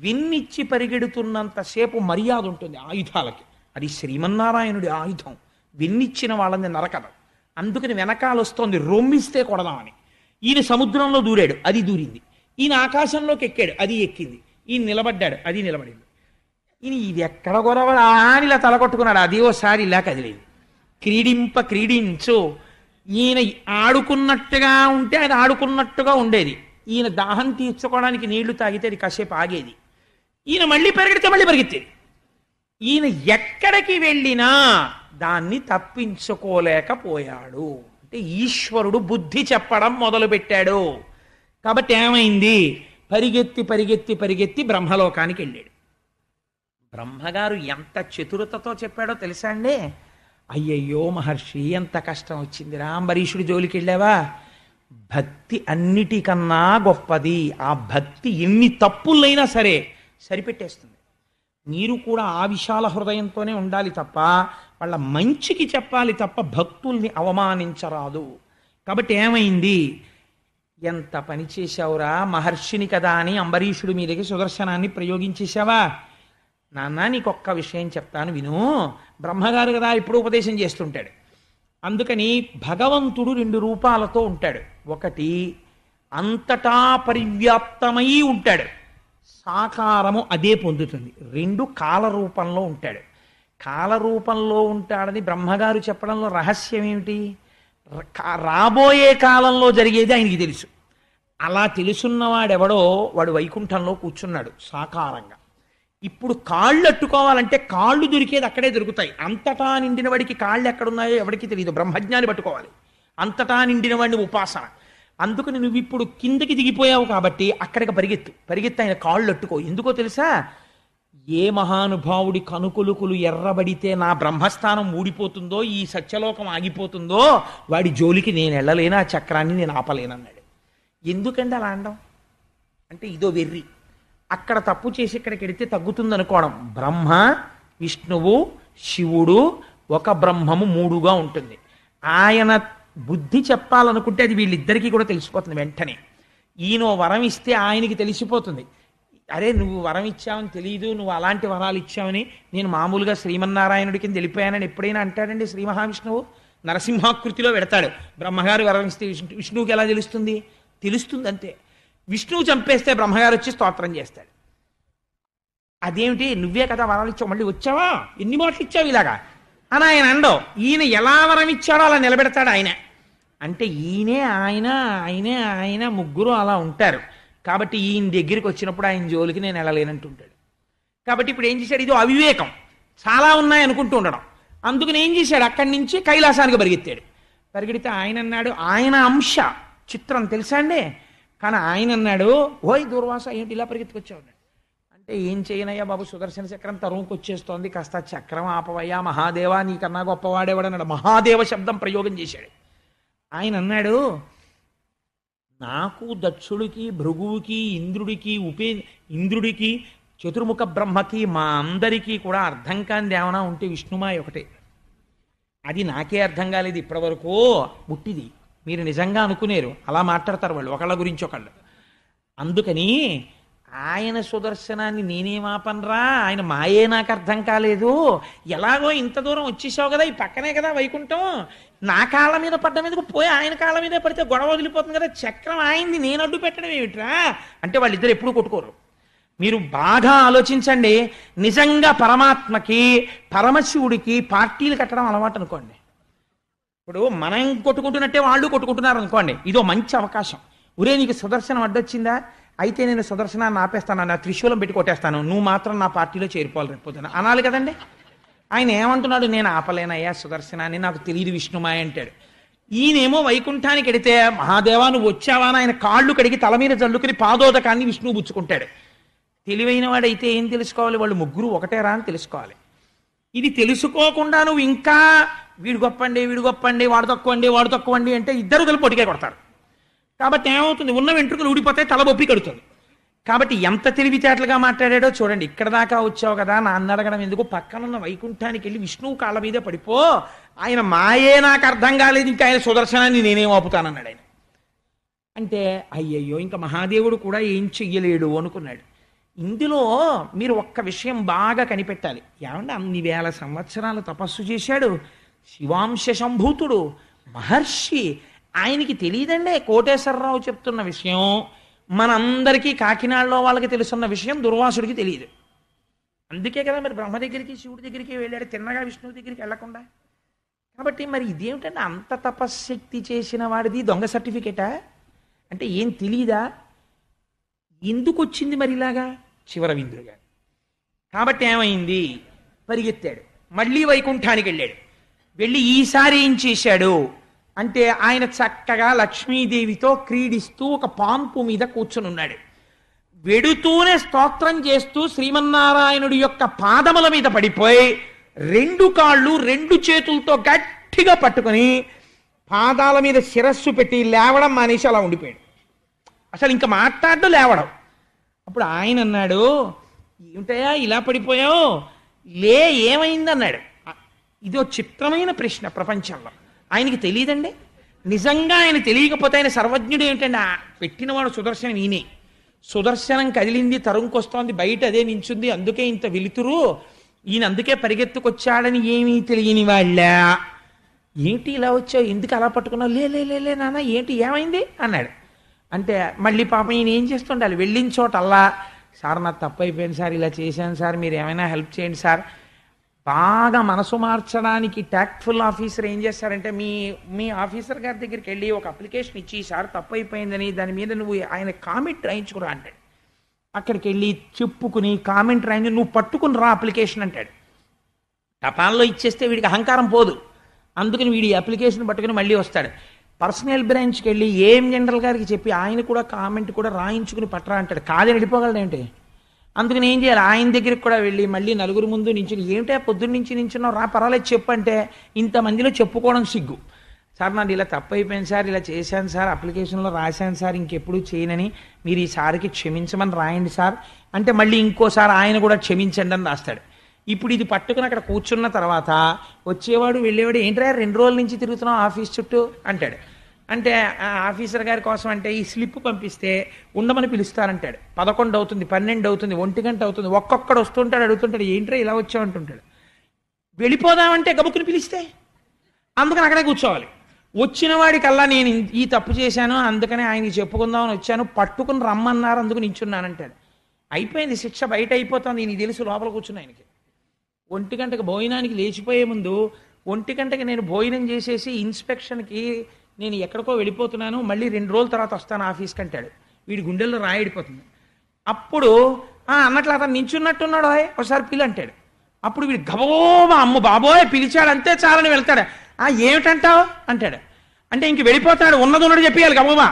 విన్నిచ్చి పరిగెడుతున్నంతసేపు మర్యాద ఉంటుంది ఆయుధాలకి. అది శ్రీమన్నారాయణుడి ఆయుధం. విన్నిచ్చిన వాళ్ళని నరకదు. అందుకని వెనకాల వస్తోంది, రొమ్మిస్తే కొడదామని. ఈయన సముద్రంలో దూరాడు, అది దూరింది. ఈయన ఆకాశంలోకి ఎక్కాడు, అది ఎక్కింది. ఈయన నిలబడ్డాడు, అది నిలబడింది. ఈయన ఇది ఎక్కడ గొడవడా అని ఇలా తలకొట్టుకున్నాడు. అది ఓసారి ఇలా కదిలేదు. క్రీడింప క్రీడించు. ఈయన ఆడుకున్నట్టుగా ఉంటే అది ఆడుకున్నట్టుగా ఉండేది. ఈయన దాహం తీర్చుకోవడానికి నీళ్లు తాగితే అది కాసేపు ఆగేది. ఈయన మళ్ళీ పరిగెడితే మళ్ళీ పరిగెత్తేది. ఈయన ఎక్కడికి వెళ్ళినా దాన్ని తప్పించుకోలేకపోయాడు. అంటే ఈశ్వరుడు బుద్ధి చెప్పడం మొదలుపెట్టాడు. కాబట్టి ఏమైంది? పరిగెత్తి పరిగెత్తి పరిగెత్తి బ్రహ్మలోకానికి వెళ్ళాడు. బ్రహ్మగారు ఎంత చతురతతో చెప్పాడో తెలుసా అండి? అయ్యయ్యో మహర్షి, ఎంత కష్టం వచ్చిందిరా, అంబరీషుడి జోలికి వెళ్ళావా? భక్తి అన్నిటికన్నా గొప్పది. ఆ భక్తి ఎన్ని తప్పులైనా సరే సరిపెట్టేస్తుంది. మీరు కూడా ఆ విశాల హృదయంతోనే ఉండాలి తప్ప, వాళ్ళ మంచికి చెప్పాలి తప్ప భక్తుల్ని అవమానించరాదు. కాబట్టి ఏమైంది? ఎంత పని చేశావురా, మహర్షిని కదా అని అంబరీషుడి మీదకి సుదర్శనాన్ని ప్రయోగించేశావా? నాన్న నీకొక్క విషయం చెప్తాను విను. బ్రహ్మగారు కదా ఇప్పుడు ఉపదేశం చేస్తుంటాడు. అందుకని భగవంతుడు 2 రూపాలతో ఉంటాడు. ఒకటి అంతటా పరివ్యాప్తమై ఉంటాడు, సాకారము అదే పొందుతుంది. 2 కాలరూపంలో ఉంటాడు. కాలరూపంలో ఉంటాడని బ్రహ్మగారు చెప్పడంలో రహస్యం ఏమిటి? రాబోయే కాలంలో జరిగేది ఆయనకి తెలుసు. అలా తెలుసున్నవాడెవడో వాడు వైకుంఠంలో కూర్చున్నాడు సాకారంగా. ఇప్పుడు కాళ్ళు అట్టుకోవాలంటే కాళ్ళు దొరికేది అక్కడే దొరుకుతాయి. అంతటా నిండిన వాడికి కాళ్ళు ఎక్కడున్నాయో ఎవరికి తెలియదు, బ్రహ్మజ్ఞాని పట్టుకోవాలి. అంతటా నిండిన వాడిని ఉపాసన. అందుకని నువ్వు ఇప్పుడు కిందకి దిగిపోయావు కాబట్టి అక్కడికి పరిగెత్తి ఆయన కాళ్ళు అట్టుకో. ఎందుకో తెలుసా? ఏ మహానుభావుడి కనుకొలుకులు ఎర్రబడితే నా బ్రహ్మస్థానం ఊడిపోతుందో, ఈ సత్యలోకం ఆగిపోతుందో, వాడి జోలికి నేను వెళ్ళలేను, ఆ చక్రాన్ని నేను ఆపలేనన్నాడు. ఎందుకంటే అలా అనడం అంటే ఇదో వెర్రి. అక్కడ తప్పు చేసి ఇక్కడికి వెడితే తగ్గుతుంది అనుకోవడం. బ్రహ్మ, విష్ణువు, శివుడు ఒక బ్రహ్మము మూడుగా ఉంటుంది. ఆయన బుద్ధి చెప్పాలనుకుంటే అది వీళ్ళిద్దరికీ కూడా తెలిసిపోతుంది వెంటనే. ఈయన వరం ఇస్తే ఆయనకి తెలిసిపోతుంది, అరే నువ్వు వరం ఇచ్చావని తెలియదు, నువ్వు అలాంటి వరాలు ఇచ్చావని. నేను మామూలుగా శ్రీమన్నారాయణుడికి తెలిపానని ఎప్పుడైనా అంటాడండి శ్రీ మహావిష్ణువు? నరసింహాకృతిలో పెడతాడు. బ్రహ్మగారు వరం ఇస్తే విష్ణువుకి ఎలా తెలుస్తుంది? తెలుస్తుంది అంతే. విష్ణువు చంపేస్తే బ్రహ్మగారు వచ్చి స్తోత్రం చేస్తాడు. అదేమిటి, నువ్వే కదా వరాలు ఇచ్చావు, మళ్ళీ వచ్చావా, ఎన్ని మాటలు ఇచ్చావు ఇలాగా అని ఆయన అండవు. ఈయన ఎలా వరం ఇచ్చాడో అలా నిలబెడతాడు ఆయన. అంటే ఆయన ముగ్గురు అలా ఉంటారు. కాబట్టి ఈయన దగ్గరికి వచ్చినప్పుడు ఆయన జోలికి నేను వెళ్ళలేనంటుంటాడు. కాబట్టి ఇప్పుడు ఏం చేశాడు? ఇదో అవివేకం, చాలా ఉన్నాయి అనుకుంటూ ఉండడం. అందుకని ఏం చేశాడు? అక్కడి నుంచి కైలాసానికి పరిగెత్తాడు. పరిగెడితే ఆయన అన్నాడు, ఆయన అంశ చిత్రం తెలుసా అండి, కానీ ఆయన అన్నాడు, ఓయ్ దూర్వాస ఏంటి ఇలా పరిగెత్తుకొచ్చావు అంటే, ఏం చేయనయ్యా బాబు, సుదర్శన చక్రం తరువుకు వచ్చేస్తోంది, కాస్త చక్రం ఆపవయ్యా మహాదేవా, నీకన్నా గొప్పవాడేవాడన్నాడు. మహాదేవ శబ్దం ప్రయోగం చేశాడు. ఆయన అన్నాడు, నాకు దక్షుడికి భృగువుకి ఇంద్రుడికి చతుర్ముఖ బ్రహ్మకి మా అందరికీ కూడా అర్థం కాని ఏమైనా ఉంటే విష్ణుమాయ ఒకటే. అది నాకే అర్థం కాలేదు ఇప్పటివరకు. పుట్టిది మీరు నిజంగా అనుకునేరు, అలా మాట్లాడతారు వాళ్ళు ఒకళ్ళ గురించి ఒకళ్ళు. అందుకని ఆయన సుదర్శనాన్ని నేనేమాపనరా, ఆయన మాయే నాకు అర్థం కాలేదు. ఎలాగో ఇంత దూరం వచ్చేసావు కదా, ఈ పక్కనే కదా వైకుంఠం, నా కాళ్ళ మీద పడ్డ మీదకు పోయి ఆయన కాళ్ళ మీద పడితే గొడవ వదిలిపోతుంది కదా, చక్రం ఆయింది, నేను అడ్డు పెట్టడం ఏమిట్రా అంటే వాళ్ళిద్దరు ఎప్పుడూ కొట్టుకోరు. మీరు బాగా ఆలోచించండి. నిజంగా పరమాత్మకి పరమశివుడికి పార్టీలు కట్టడం అలవాటు అనుకోండి. ఇప్పుడు మనం కొట్టుకుంటున్నట్టే వాళ్ళు కొట్టుకుంటున్నారు అనుకోండి, ఇదో మంచి అవకాశం. ఒరే నీకు సుదర్శనం అడ్డొచ్చిందా, అయితే నేను సుదర్శనాన్ని ఆపేస్తాను, నా త్రిశూలం పెట్టి కొట్టేస్తాను, నువ్వు మాత్రం నా పార్టీలో చేరిపోవాలి రేపొద్దున అనాలి కదండి. ఆయన ఏమంటున్నాడు, నేను ఆపలేనయ్యా సుదర్శనాన్ని, నాకు తెలియదు విష్ణుమాయ అంటాడు. ఈయనేమో వైకుంఠానికి వెడితే, మహాదేవా నువ్వు వచ్చావా అని ఆయన కాళ్ళు కడిగి తల మీద జల్లుకుని పాదోదకాన్ని విష్ణువు పుచ్చుకుంటాడు. తెలివైన వాడైతే ఏం తెలుసుకోవాలి, వాళ్ళు ముగ్గురు ఒకటేరా అని తెలుసుకోవాలి. ఇది తెలుసుకోకుండా నువ్వు ఇంకా వీడు గొప్పండి వాడు తక్కువండి అంటే ఇద్దరు కలిపి పొడికే కొడతారు. కాబట్టి ఏమవుతుంది, ఉన్న వెంట్రుకలు ఊడిపోతాయి, తల బొప్పి కడుతుంది. కాబట్టి ఎంత తెలివితేటలుగా మాట్లాడాడో చూడండి. ఇక్కడ దాకా వచ్చావు కదా, నా అన్న అడగడం ఎందుకు, పక్కనున్న వైకుంఠానికి వెళ్ళి విష్ణువు కాళ్ళ మీదే పడిపో, ఆయన మాయే నాకు అర్థం కాలేదు, ఇంకా ఆయన సుదర్శనాన్ని నేనేం ఆపుతానన్నాడు ఆయన. అంటే అయ్యయ్యో ఇంకా మహాదేవుడు కూడా ఏం చెయ్యలేడు అనుకున్నాడు. ఇందులో మీరు ఒక్క విషయం బాగా కనిపెట్టాలి. ఏమంటే అన్ని వేల సంవత్సరాలు తపస్సు చేశాడు, శివాంశ సంభూతుడు మహర్షి, ఆయనకి తెలియదండే కోటేశ్వరరావు చెప్తున్న విషయం, మనందరికీ కాకినాడలో వాళ్ళకి తెలుసున్న విషయం దుర్వాసుడికి తెలియదు. అందుకే కదా మరి బ్రహ్మ దగ్గరికి శివుడి దగ్గరికి వెళ్ళాడు, తిన్నగా విష్ణువు దగ్గరికి వెళ్లకుండా. కాబట్టి మరి ఇదేమిటంటే అంత తపశ్శక్తి చేసిన వాడిది దొంగ సర్టిఫికేటా అంటే ఏం తెలీదా? ఎందుకు వచ్చింది మరి ఇలాగా? శివరవీంద్రుగా. కాబట్టి ఏమైంది, పరిగెత్తాడు, మళ్ళీ వైకుంఠానికి వెళ్ళాడు. వెళ్ళి ఈసారి ఏం చేశాడు అంటే, ఆయన చక్కగా లక్ష్మీదేవితో క్రీడిస్తూ ఒక పాన్పు మీద కూర్చుని ఉన్నాడు. వెడుతూనే స్తోత్రం చేస్తూ శ్రీమన్నారాయణుడి యొక్క పాదముల మీద పడిపోయి రెండు కాళ్ళు రెండు చేతులతో గట్టిగా పట్టుకొని పాదాల మీద శిరస్సు పెట్టి లేవడం మానేసి అలా ఉండిపోయాడు. అసలు ఇంకా మాట్లాడడం లేవడం. అప్పుడు ఆయన అన్నాడు, ఏమిటయా ఇలా పడిపోయావు, లే ఏమైంది అన్నాడు. ఇదో చిత్రమైన ప్రశ్న ప్రపంచంలో. ఆయనకి తెలియదండి. నిజంగా ఆయన తెలియకపోతే ఆయన సర్వజ్ఞుడు ఏమిటండి, పెట్టినవాడు సుదర్శనం ఈయనే. సుదర్శనం కదిలింది, తరుంకొస్తోంది, బయట అదే నించుంది, అందుకే ఇంత వెలుతురు, ఈయన అందుకే పరిగెత్తుకొచ్చాడని ఏమీ తెలియని వాళ్ళ. ఏంటి ఇలా వచ్చావు, ఎందుకు అలా పట్టుకున్నావు, లే నాన్న ఏంటి ఏమైంది అన్నాడు. అంటే మళ్ళీ పాపం ఈయన ఏం చేస్తుండాలి, వెళ్ళిన చోట అల్లా, సార్ నాకు తప్పు అయిపోయింది సార్, ఇలా చేశాను సార్, మీరు ఏమైనా హెల్ప్ చేయండి సార్. బాగా మనసు మార్చడానికి టాక్ట్ఫుల్ ఆఫీసర్ ఏం చేస్తారంటే, మీ మీ ఆఫీసర్ గారి దగ్గరికి వెళ్ళి ఒక అప్లికేషన్ ఇచ్చి, సార్ తప్పు అయిపోయిందని దాని మీద నువ్వు ఆయన కామెంట్ రాయించుకురా అంటాడు. అక్కడికి వెళ్ళి చెప్పుకుని కామెంట్ రాయించి నువ్వు పట్టుకుని రా అప్లికేషన్ అంటాడు. టపాల్లో ఇచ్చేస్తే వీడికి అహంకారం పోదు, అందుకని వీడి అప్లికేషన్ పట్టుకుని మళ్ళీ వస్తాడు. పర్సనల్ బ్రాంచ్కి వెళ్ళి ఏం జనరల్ గారికి చెప్పి ఆయన కూడా కామెంట్ కూడా రాయించుకుని పట్టరా అంటాడు. కాదని వెళ్ళిపోగలడేంటి? అందుకని ఏం చేయాలి, ఆయన దగ్గరికి కూడా వెళ్ళి మళ్ళీ నలుగురు ముందు నించుని, ఏమిటా పొద్దున్న నుంచి నించున్నావు, రా పర్వాలేదు చెప్పు అంటే ఇంతమందిలో చెప్పుకోవడం సిగ్గు. సార్ నాది ఇలా తప్పు అయిపోయింది సార్, ఇలా చేశాను సార్, అప్లికేషన్లో రాశాను సార్, ఇంకెప్పుడు చేయనని, మీరు ఈసారికి క్షమించమని రాయండి సార్ అంటే మళ్ళీ ఇంకోసారి ఆయన కూడా క్షమించండి అని రాస్తాడు. ఇప్పుడు ఇది పట్టుకుని అక్కడ కూర్చున్న తర్వాత వచ్చేవాడు వెళ్ళేవాడు, ఏంట్రా 2 రోజుల నుంచి తిరుగుతున్నావు ఆఫీస్ చుట్టూ అంటాడు. అంటే ఆఫీసర్ గారి కోసం అంటే ఈ స్లిప్ పంపిస్తే ఉండమని పిలుస్తారంటాడు. 11 అవుతుంది, 12 అవుతుంది, 1 గంట అవుతుంది, ఒక్కొక్కడు వస్తుంటాడు, అడుగుతుంటాడు, ఏంట్రా ఇలా వచ్చావంటుంటాడు. వెళ్ళిపోదామంటే గబుక్కుని పిలిస్తే అందుకని అక్కడే కూర్చోవాలి. వచ్చిన వాడికల్లా నేను ఈ తప్పు చేశాను, అందుకని ఆయనకి చెప్పుకుందామని వచ్చాను, పట్టుకుని రమ్మన్నారు, అందుకు నించున్నానంటాడు. అయిపోయింది, శిక్ష బయట అయిపోతుంది, నీకు తెలుసు లోపల కూర్చున్న ఆయనకి. 1 గంటకు భోజనానికి లేచిపోయే ముందు 1 గంటకి నేను భోజనం చేసేసి ఇన్స్పెక్షన్కి నేను ఎక్కడికో వెళ్ళిపోతున్నాను, మళ్ళీ 2 రోజుల తర్వాత వస్తాను ఆఫీస్కి అంటాడు. వీడి గుండెల్లో రాయిడిపోతుంది. అప్పుడు అన్నట్లు అతను నించున్నట్టున్నాడు, ఒకసారి పిల్లి అంటాడు. అప్పుడు వీడు గబోబా అమ్మ బాబోయ్ పిలిచాడు అంతే చాలని వెళ్తాడు. ఏమిటంటావు అంటాడు. అంటే ఇంక వెళ్ళిపోతాడు, ఉన్నది చెప్పేయాలి గబోబా,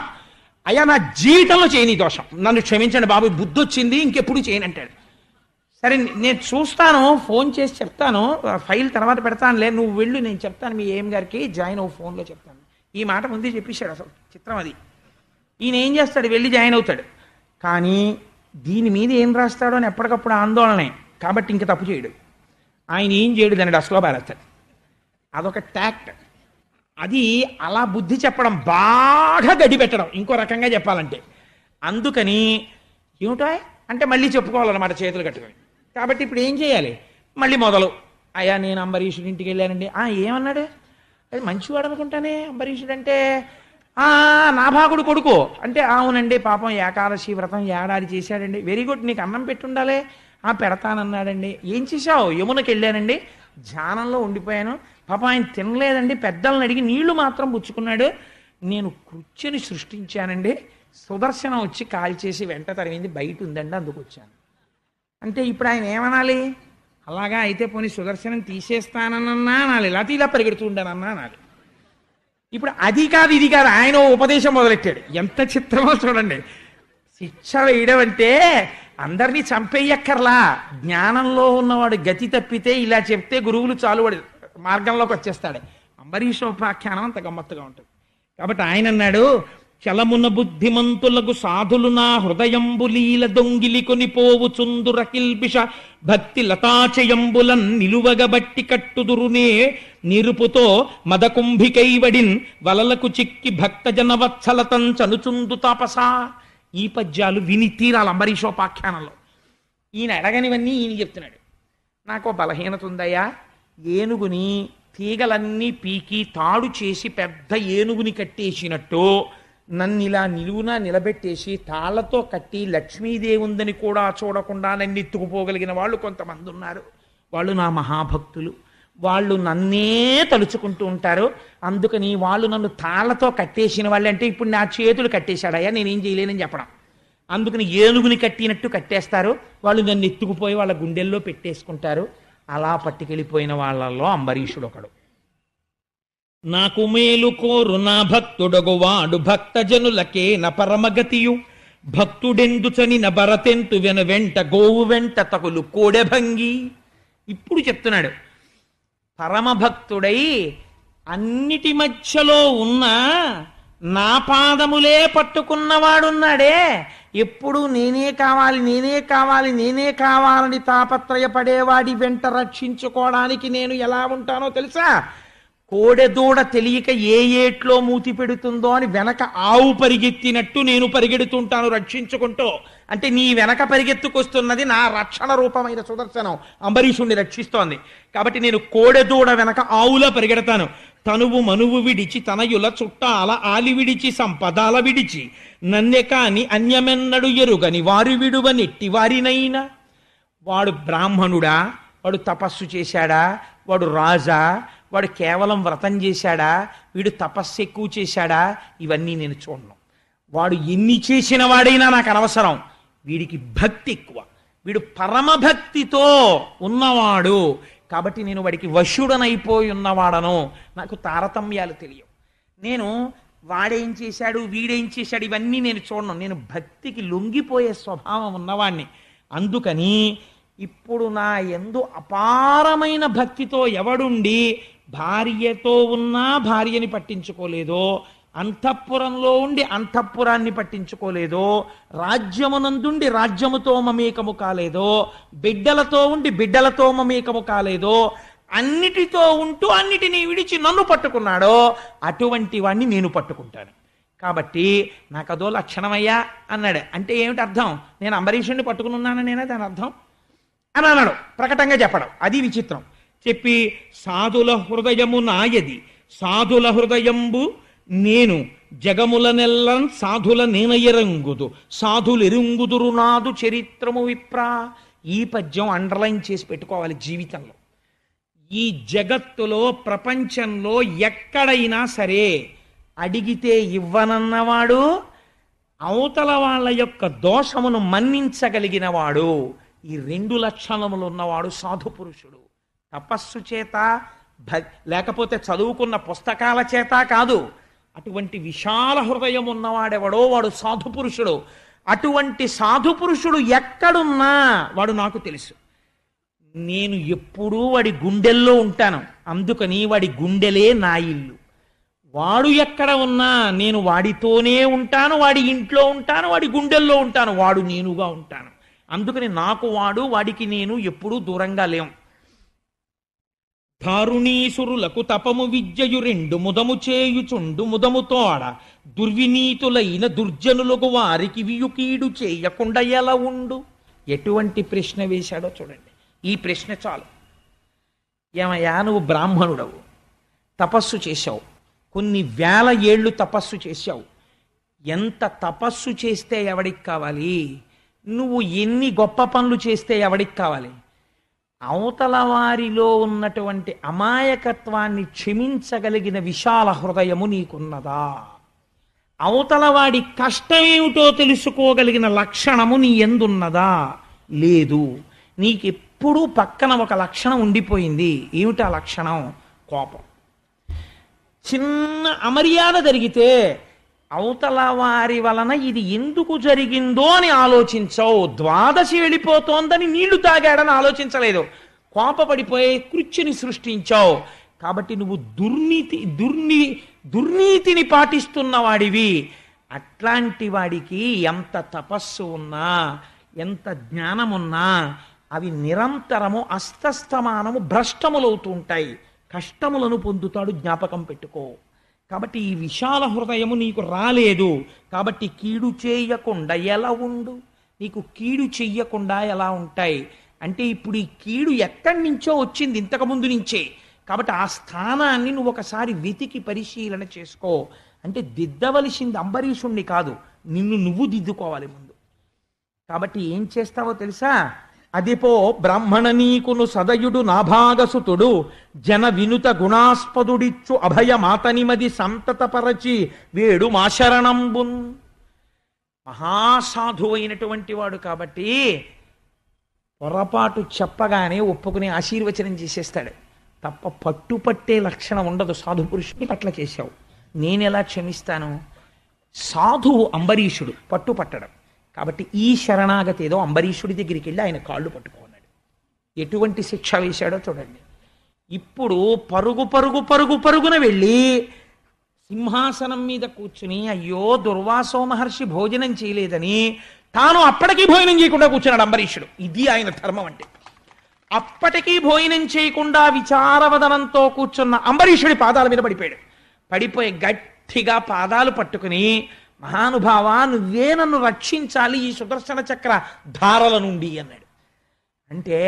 అయ్యా నా జీవితంలో చేయని దోషం, నన్ను క్షమించండి బాబు, బుద్ధి వచ్చింది, ఇంకెప్పుడు చేయను అంటాడు. సరే నేను చూస్తాను, ఫోన్ చేసి చెప్తాను, ఫైల్ తర్వాత పెడతానులే, నువ్వు వెళ్ళు, నేను చెప్తాను మీ ఏం గారికి, జాయిన్ అవ్వు, ఫోన్లో చెప్తాను. ఈ మాట ముందే చెప్పేశాడు. అసలు చిత్రం అది. ఈయన ఏం చేస్తాడు, వెళ్ళి జాయిన్ అవుతాడు. కానీ దీని మీద ఏం రాస్తాడో అని ఎప్పటికప్పుడు ఆందోళనే, కాబట్టి ఇంక తప్పు చేయడు. ఆయన ఏం చేయడు, దాన్ని డస్ట్లో పారేస్తాడు. అదొక ట్యాక్ట్. అది అలా బుద్ధి చెప్పడం, బాగా గడి పెట్టడం, ఇంకో రకంగా చెప్పాలంటే. అందుకని ఏమిటో అంటే మళ్ళీ చెప్పుకోవాలన్నమాట చేతులు కట్టుకొని. కాబట్టి ఇప్పుడు ఏం చేయాలి, మళ్ళీ మొదలు. అయ్యా నేను అంబరీషుడి ఇంటికి వెళ్ళానండి. ఏమన్నాడు, అది మంచివాడు అనుకుంటానే అంబరీషుడు అంటే, నాభాగుడు కొడుకు అంటే, అవునండి పాపం ఏకాదశి వ్రతం ఏడాది చేశాడండి. వెరీ గుడ్, నీకు అన్నం పెట్టుండాలే. పెడతానన్నాడండి. ఏం చేశావు? యమునకి వెళ్ళానండి, ధ్యానంలో ఉండిపోయాను, పాపం ఆయన తినలేదండి, పెద్దలను అడిగి నీళ్లు మాత్రం పుచ్చుకున్నాడు, నేను కృత్యని సృష్టించానండి, సుదర్శనం వచ్చి కాల్చేసి వెంట తరిగింది, బయట ఉందండి, అందుకు వచ్చాను అంటే. ఇప్పుడు ఆయన ఏమనాలి? అలాగా అయితే పోనీ సుదర్శనం తీసేస్తానన్నా అనాలి, లేకపోతే ఇలా పరిగెడుతూ ఉండానన్నా అనాలి. ఇప్పుడు అది కాదు ఇది కాదు, ఆయన ఉపదేశం మొదలెట్టాడు. ఎంత చిత్రమో చూడండి. శిక్ష వేయడం అంటే అందరినీ చంపేయక్కర్లా, జ్ఞానంలో ఉన్నవాడు గతి తప్పితే ఇలా చెప్తే గురువులు చాలు వాడు మార్గంలోకి వచ్చేస్తాడు. అంబరీష ఉపాఖ్యానం అంత గమ్మత్తుగా ఉంటుంది. కాబట్టి ఆయన అన్నాడు, చలమున బుద్ధిమంతులకు సాధులు నా హృదయంబులీల దొంగిలి కొనిపోవు చుందుర కిల్బిష భక్తి లతాచయంబులన్ నిలువగబట్టి కట్టుదురునే నిరుపుతో మదకుంభికైవడిన్ వలలకు చిక్కి భక్త జనవత్సలతం చనుచుందు తాపసా. ఈ పద్యాలు విని తీరాలి అంబరీషోపాఖ్యానంలో. ఈయన అడగనివన్నీ ఈయన చెప్తున్నాడు. నాకు బలహీనత ఉందయ్యా, ఏనుగుని తీగలన్నీ పీకి తాడు చేసి పెద్ద ఏనుగుని కట్టేసినట్టు నన్ను ఇలా నిలువునా నిలబెట్టేసి తాళ్లతో కట్టి లక్ష్మీదేవి ఉందని కూడా చూడకుండా నన్ను ఎత్తుకుపోగలిగిన వాళ్ళు కొంతమంది ఉన్నారు. వాళ్ళు నా మహాభక్తులు, వాళ్ళు నన్నే తలుచుకుంటూ ఉంటారు. అందుకని వాళ్ళు నన్ను తాళ్లతో కట్టేసిన వాళ్ళు అంటే ఇప్పుడు నా చేతులు కట్టేశాడయ్యా, నేనేం చేయలేనని చెప్పడం. అందుకని ఏనుగుని కట్టినట్టు కట్టేస్తారు, వాళ్ళు నన్ను ఎత్తుకుపోయి వాళ్ళ గుండెల్లో పెట్టేసుకుంటారు. అలా పట్టుకెళ్ళిపోయిన వాళ్ళల్లో అంబరీషుడు ఒకడు. నాకు మేలు కోరు నా భక్తుడగు వాడు భక్త జనులకే న పరమగతియు భక్తుడెందుచని న భరతెంతు వెంట గోవు వెంట తగులు కోడెభంగి. ఇప్పుడు చెప్తున్నాడు, పరమభక్తుడై అన్నిటి మధ్యలో ఉన్న నా పాదములే పట్టుకున్నవాడున్నాడే, ఎప్పుడు నేనే కావాలి నేనే కావాలి నేనే కావాలని తాపత్రయపడేవాడి వెంట రక్షించుకోవడానికి నేను ఎలా ఉంటానో తెలుసా? కోడెదూడ తెలియక ఏ ఏట్లో మూతి పెడుతుందో అని వెనక ఆవు పరిగెత్తినట్టు నేను పరిగెడుతుంటాను రక్షించుకుంటూ. అంటే నీ వెనక పరిగెత్తుకొస్తున్నది నా రక్షణ రూపమైన సుదర్శనం, అంబరీషుణ్ణి రక్షిస్తోంది. కాబట్టి నేను కోడెదూడ వెనక ఆవులా పరిగెడతాను. తనువు మనువు విడిచి తనయుల చుట్టాల ఆలి విడిచి సంపదాల విడిచి నన్నె కాని అన్యమెన్నడు ఎరుగని వారి విడువ నెట్టి వారినైనా. వాడు బ్రాహ్మణుడా వాడు తపస్సు చేశాడా, వాడు రాజా, వాడు కేవలం వ్రతం చేశాడా, వీడు తపస్సు ఎక్కువ చేశాడా, ఇవన్నీ నేను చూడను. వాడు ఎన్ని చేసిన వాడైనా నాకు అనవసరం. వీడికి భక్తి ఎక్కువ, వీడు పరమభక్తితో ఉన్నవాడు కాబట్టి నేను వాడికి వశుడనైపోయి ఉన్నవాడను. నాకు తారతమ్యాలు తెలియవు. నేను వాడేం చేశాడు, వీడేం చేశాడు, ఇవన్నీ నేను చూడను. నేను భక్తికి లొంగిపోయే స్వభావం ఉన్నవాణ్ణి. అందుకని ఇప్పుడు నా యందు అపారమైన భక్తితో ఎవడుండి భార్యతో ఉన్నా భార్యని పట్టించుకోలేదో, అంతఃపురంలో ఉండి అంతఃపురాన్ని పట్టించుకోలేదో, రాజ్యమునందుండి రాజ్యముతో మమేకము కాలేదో, బిడ్డలతో ఉండి బిడ్డలతో మమేకము కాలేదో, అన్నిటితో ఉంటూ అన్నిటినీ విడిచి నన్ను పట్టుకున్నాడో అటువంటి వాణ్ణి నేను పట్టుకుంటాను. కాబట్టి నాకు అదో లక్షణమయ్యా అన్నాడు. అంటే ఏమిటి అర్థం? నేను అంబరీషుణ్ణి పట్టుకుని ఉన్నాననేనా దాని అర్థం అని అన్నాడు. ప్రకటంగా చెప్పడం అది విచిత్రం. చెప్పి సాధుల హృదయము నాయది, సాధుల హృదయంబు నేను, జగములనెల్లం సాధుల నేనయరంగుదు, సాధులెరుంగుదురు నాదు చరిత్రము విప్రా. ఈ పద్యం అండర్లైన్ చేసి పెట్టుకోవాలి జీవితంలో. ఈ జగత్తులో ప్రపంచంలో ఎక్కడైనా సరే అడిగితే ఇవ్వనన్నవాడు, అవతల వాళ్ళ యొక్క దోషమును మన్నించగలిగిన వాడు, ఈ రెండు లక్షణములు ఉన్నవాడు సాధు పురుషుడు. తపస్సు చేత లేకపోతే చదువుకున్న పుస్తకాల చేత కాదు, అటువంటి విశాల హృదయం ఉన్నవాడెవడో వాడు సాధు పురుషుడు. అటువంటి సాధు పురుషుడు ఎక్కడున్నా వాడు నాకు తెలుసు. నేను ఎప్పుడూ వాడి గుండెల్లో ఉంటాను. అందుకని వాడి గుండెలే నా ఇల్లు. వాడు ఎక్కడ ఉన్నా నేను వాడితోనే ఉంటాను, వాడి ఇంట్లో ఉంటాను, వాడి గుండెల్లో ఉంటాను, వాడు నేనుగా ఉంటాను. అందుకని నాకు వాడు, వాడికి నేను ఎప్పుడూ దూరంగా లేం. దారుణీసురులకు తపము విద్యయు రెండు ముదము చేయుచుండు ముదముతోడ, దుర్వినీతులైన దుర్జనులకు వారికి వియుకీడు చేయకుండా ఎలా ఉండు. ఎటువంటి ప్రశ్న వేశాడో చూడండి. ఈ ప్రశ్న చాలు. ఏమయ్యా, నువ్వు బ్రాహ్మణుడవు, తపస్సు చేశావు, కొన్ని వేల ఏళ్ళు తపస్సు చేశావు. ఎంత తపస్సు చేస్తే ఎవడికి కావాలి? నువ్వు ఎన్ని గొప్ప పనులు చేస్తే ఎవడికి కావాలి? అవతల వారిలో ఉన్నటువంటి అమాయకత్వాన్ని క్షమించగలిగిన విశాల హృదయము నీకున్నదా? అవతల వాడి కష్టమేమిటో తెలుసుకోగలిగిన లక్షణము నీ ఎందున్నదా? లేదు. నీకెప్పుడూ పక్కన ఒక లక్షణం ఉండిపోయింది. ఏమిటా లక్షణం? కోపం. చిన్న అమర్యాద జరిగితే అవతల వారి వలన ఇది ఎందుకు జరిగిందో అని ఆలోచించవు. ద్వాదశి వెళ్ళిపోతోందని నీళ్లు తాగాడని ఆలోచించలేదు. కోపపడిపోయే కృత్యుని సృష్టించావు. కాబట్టి నువ్వు దుర్నీతిని పాటిస్తున్న వాడివి. అట్లాంటి వాడికి ఎంత తపస్సు ఉన్నా, ఎంత జ్ఞానమున్నా అవి నిరంతరము అస్తస్తమానము భ్రష్టములవుతూ ఉంటాయి. కష్టములను పొందుతాడు, జ్ఞాపకం పెట్టుకో. కాబట్టి ఈ విశాల హృదయము నీకు రాలేదు. కాబట్టి కీడు చేయకుండా ఎలా ఉండు? నీకు కీడు చెయ్యకుండా ఎలా ఉంటాయి అంటే, ఇప్పుడు ఈ కీడు ఎక్కడి నుంచో వచ్చింది, ఇంతకుముందు నుంచే. కాబట్టి ఆ స్థానాన్ని నువ్వు ఒకసారి వెతికి పరిశీలన చేసుకో. అంటే దిద్దవలసింది అంబరీషుణ్ణి కాదు, నిన్ను నువ్వు దిద్దుకోవాలి ముందు. కాబట్టి ఏం చేస్తావో తెలుసా? అదిపో బ్రాహ్మణ నీకును సదయుడు నాభాగసుతుడు, జన వినుత గుణాస్పదుడిచ్చు అభయ మాతనిమది సంతతపరచి వేడు మా శరణంబున్. మహాసాధు అయినటువంటి వాడు కాబట్టి పొరపాటు చెప్పగానే ఒప్పుకుని ఆశీర్వచనం చేసేస్తాడు తప్ప పట్టుపట్టే లక్షణం ఉండదు. సాధు పురుషుని పట్ల చేశావు, నేనెలా క్షమిస్తాను? సాధువు అంబరీషుడు పట్టుపట్టడం. కాబట్టి ఈ శరణాగతి ఏదో అంబరీషుడి దగ్గరికి వెళ్ళి ఆయన కాళ్ళు పట్టుకున్నాడు. ఎటువంటి శిక్ష వేశాడో చూడండి. ఇప్పుడు పరుగు పరుగు పరుగు పరుగున వెళ్ళి సింహాసనం మీద కూర్చుని, అయ్యో దుర్వాసో మహర్షి భోజనం చేయలేదని తాను అప్పటికీ భోజనం చేయకుండా కూర్చున్నాడు అంబరీషుడు. ఇది ఆయన ధర్మం అంటే. అప్పటికీ భోజనం చేయకుండా విచారవదనంతో కూర్చున్న అంబరీషుడి పాదాల మీద పడిపోయి గట్టిగా పాదాలు పట్టుకుని, మహానుభావ, నువ్వే నన్ను రక్షించాలి ఈ సుదర్శన చక్ర ధారల నుండి అన్నాడు. అంటే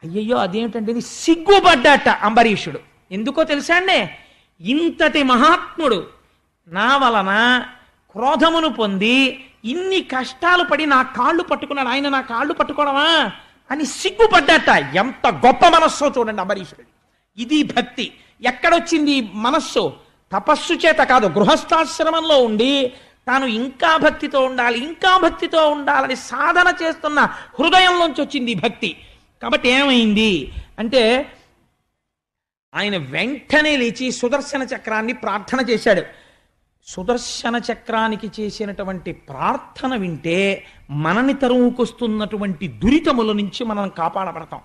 అయ్యయ్యో అదేమిటంటే సిగ్గుపడ్డాట అంబరీషుడు. ఎందుకో తెలుసా అండి? ఇంతటి మహాత్ముడు నా వలన క్రోధమును పొంది ఇన్ని కష్టాలు పడి నా కాళ్ళు పట్టుకున్నాడు. ఆయన నా కాళ్ళు పట్టుకోవడమా? అని సిగ్గుపడ్డట. ఎంత గొప్ప మనస్సో చూడండి అంబరీషుడు. ఇది భక్తి. ఎక్కడొచ్చింది మనస్సు? తపస్సు చేత కాదు, గృహస్థాశ్రమంలో ఉండి తాను ఇంకా భక్తితో ఉండాలి, ఇంకా భక్తితో ఉండాలని సాధన చేస్తున్న హృదయంలోంచి వచ్చింది భక్తి. కాబట్టి ఏమైంది అంటే ఆయన వెంటనే లేచి సుదర్శన చక్రాన్ని ప్రార్థన చేశాడు. సుదర్శన చక్రానికి చేసినటువంటి ప్రార్థన వింటే మనని తరువుకొస్తున్నటువంటి దురితముల నుంచి మనం కాపాడబడతాం.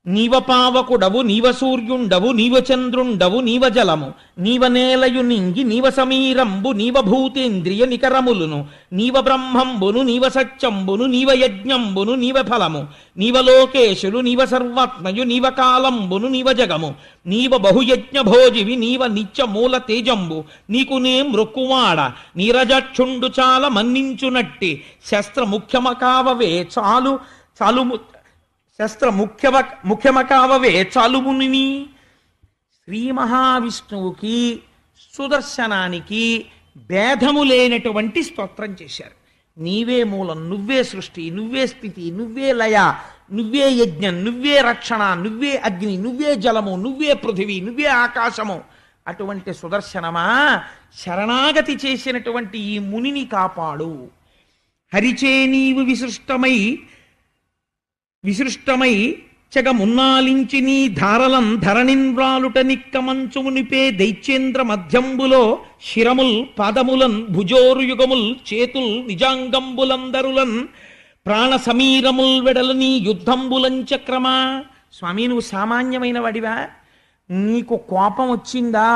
నీవ పావకుడవు, నీవ సూర్యుండవు, నీవ చంద్రుండవు, నీవ జలము, నీవ నేలయు నింగి, నీవ సమీరంబు, నీవ భూతేంద్రియ నికరములును, నీవ బ్రహ్మంబును, నీవ సత్యంబును, నీవ యజ్ఞంబును, నీవ ఫలము, నీవ లోకేశులు, నీవ సర్వాత్మయు, నీవ కాలంబును, నీవ జగము, నీవ బహుయజ్ఞ భోజివి, నీవ నిత్య మూల తేజంబు, నీకు నే మృక్కువాడ, నీరజక్షుండు చాల మన్నించునట్టి, శస్త్ర ముఖ్యమకావవే చాలు చాలు శస్త్ర ముఖ్యమకావవే చాలుముని. శ్రీ మహావిష్ణువుకి సుదర్శనానికి భేదము లేనటువంటి స్తోత్రం చేశారు. నీవే మూలం, నువ్వే సృష్టి, నువ్వే స్థితి, నువ్వే లయ, నువ్వే యజ్ఞం, నువ్వే రక్షణ, నువ్వే అగ్ని, నువ్వే జలము, నువ్వే పృథివీ, నువ్వే ఆకాశము. అటువంటి సుదర్శనమా, శరణాగతి చేసినటువంటి ఈ మునిని కాపాడు. హరిచే నీవు విసృష్టమై చెగమున్నాలించి నీ ధారలం ధరణిన్వ్రాలుట నిక్కమంచుమునిపే దైత్యేంద్ర మధ్యంబులో శిరముల్ పాదములన్ భుజోరు యుగముల్ చేతుల్ నిజాంగంబులందరులన్ ప్రాణ సమీరముల్ వెడలని యుద్ధంబులం చక్రమా. స్వామి, నువ్వు సామాన్యమైన వాడివా? నీకు కోపం వచ్చిందా?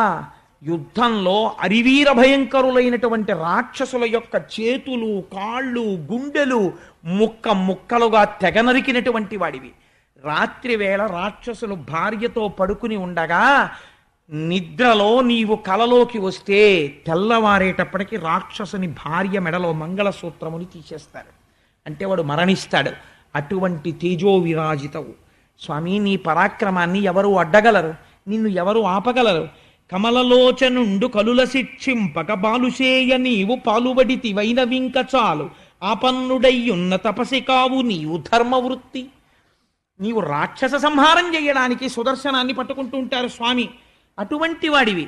యుద్ధంలో అరివీర భయంకరులైనటువంటి రాక్షసుల యొక్క చేతులు, కాళ్ళు, గుండెలు ముక్క ముక్కలుగా తెగనరికినటువంటి వాడివి. రాత్రి వేళ రాక్షసులు భార్యతో పడుకుని ఉండగా నిద్రలో నీవు కలలోకి వస్తే తెల్లవారేటప్పటికి రాక్షసుని భార్య మెడలో మంగళసూత్రముని తీసేస్తారు, అంటే వాడు మరణిస్తాడు. అటువంటి తేజో విరాజితవు స్వామి. నీ పరాక్రమాన్ని ఎవరు అడ్డగలరు? నిన్ను ఎవరు ఆపగలరు? కమలలోచనుండు కలుల శిక్షింపక బాలుసేయ నీవు పాలుబడితి వైనవింక చాలు, ఆపన్నుడయ్యున్న తపసి కావు నీవు ధర్మవృత్తి. నీవు రాక్షస సంహారం చేయడానికి సుదర్శనాన్ని పట్టుకుంటూ ఉంటారు స్వామి. అటువంటి వాడివి,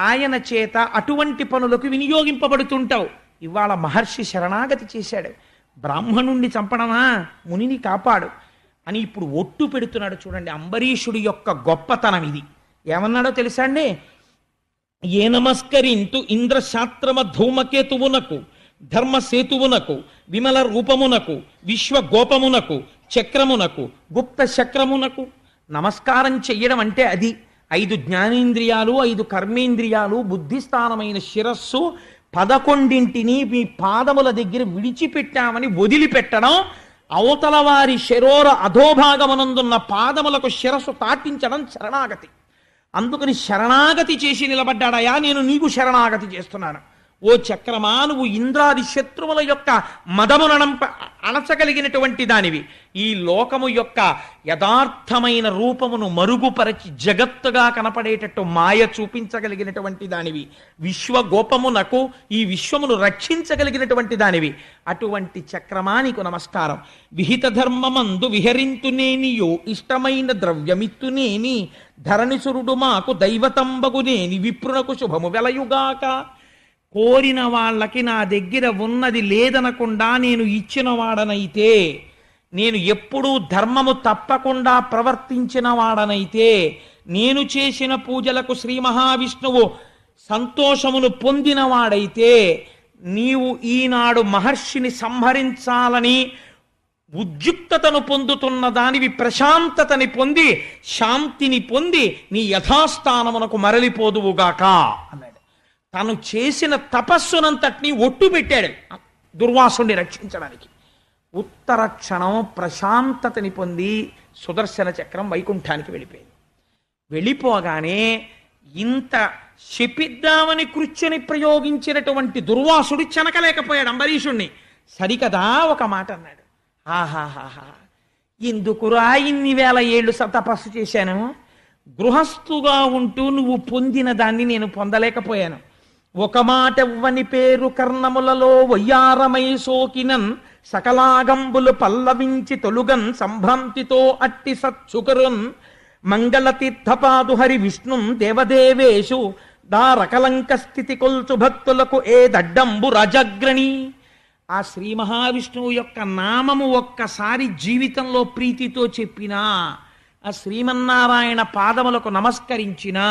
ఆయన చేత అటువంటి పనులకు వినియోగింపబడుతుంటావు. ఇవాళ మహర్షి శరణాగతి చేశాడు. బ్రాహ్మణుణ్ణి చంపడమా? మునిని కాపాడు అని ఇప్పుడు ఒట్టు పెడుతున్నాడు. చూడండి అంబరీషుడి యొక్క గొప్పతనం ఇది. ఏమన్నాడో తెలుసా అండి? ఏ నమస్కరింతు ఇంద్రశాస్త్రమ ధూమకేతువునకు, ధర్మసేతువునకు, విమల రూపమునకు, విశ్వగోపమునకు, చక్రమునకు, గుప్త చక్రమునకు నమస్కారం చెయ్యడం అంటే అది. 5 జ్ఞానేంద్రియాలు, 5 కర్మేంద్రియాలు, బుద్ధిస్థానమైన శిరస్సు 11ంటిని మీ పాదముల దగ్గర విడిచిపెట్టామని వదిలిపెట్టడం, అవతల వారి శరోర అధోభాగమునందున్న పాదములకు శిరస్సు తాటించడం శరణాగతి. అందుకని శరణాగతి చేసి నిలబడ్డాడయా, నేను నీకు శరణాగతి చేస్తున్నాను. ఓ చక్రమా, నువ్వు ఇంద్రాది శత్రువుల యొక్క మదములను అణచగలిగినటువంటి దానివి. ఈ లోకము యొక్క యథార్థమైన రూపమును మరుగుపరచి జగత్తుగా కనపడేటట్టు మాయ చూపించగలిగినటువంటి దానివి. విశ్వగోపమునకు ఈ విశ్వమును రక్షించగలిగినటువంటి దానివి. అటువంటి చక్రమా నీకు నమస్కారం. విహిత ధర్మమందు విహరింతునేనియో ఇష్టమైన ద్రవ్యమిత్తునేని, ధరణిసురుడు మాకు దైవతంబగునేని, విప్రునకు శుభము వెలయుగాక. కోరిన వాళ్ళకి నా దగ్గర ఉన్నది లేదనకుండా నేను ఇచ్చిన వాడనైతే, నేను ఎప్పుడూ ధర్మము తప్పకుండా ప్రవర్తించిన వాడనైతే, నేను చేసిన పూజలకు శ్రీ మహావిష్ణువు సంతోషమును పొందిన వాడైతే, నీవు ఈనాడు మహర్షిని సంహరించాలని ఉద్యుక్తతను పొందుతున్న దానివి ప్రశాంతతని పొంది, శాంతిని పొంది నీ యథాస్థానమునకు మరలిపోదువుగాక అన్నాడు. తను చేసిన తపస్సునంతటినీ ఒట్టు పెట్టాడు దుర్వాసుని రక్షించడానికి. ఉత్తర క్షణం ప్రశాంతతని పొంది సుదర్శన చక్రం వైకుంఠానికి వెళ్ళిపోయింది. వెళ్ళిపోగానే ఇంత శపిద్దామని కృత్యని ప్రయోగించినటువంటి దుర్వాసుడు చెనకలేకపోయాడు అంబరీషుణ్ణి. సరికదా ఒక మాట అన్నాడు, ఆహాహాహా, ఎందుకురా ఇన్ని వేల ఏళ్ళు తపస్సు చేశాను? గృహస్థుగా ఉంటూ నువ్వు పొందిన దాన్ని నేను పొందలేకపోయాను. ఒక మాటెవ్వని పేరు కర్ణములలో వయ్యారమై సోకినన్ సకలాగంబులు పల్లవించి తొలుగన్ సంభ్రాంతితో అట్టి సత్సుకరున్ మంగళతీర్థపాదు హరి విష్ణుం దేవదేవేషు దారకలంక స్థితి కొల్చు భక్తులకు ఏ దడ్డంబు రజగ్రణి. ఆ శ్రీ మహావిష్ణువు యొక్క నామము ఒక్కసారి జీవితంలో ప్రీతితో చెప్పినా, ఆ శ్రీమన్నారాయణ పాదములకు నమస్కరించినా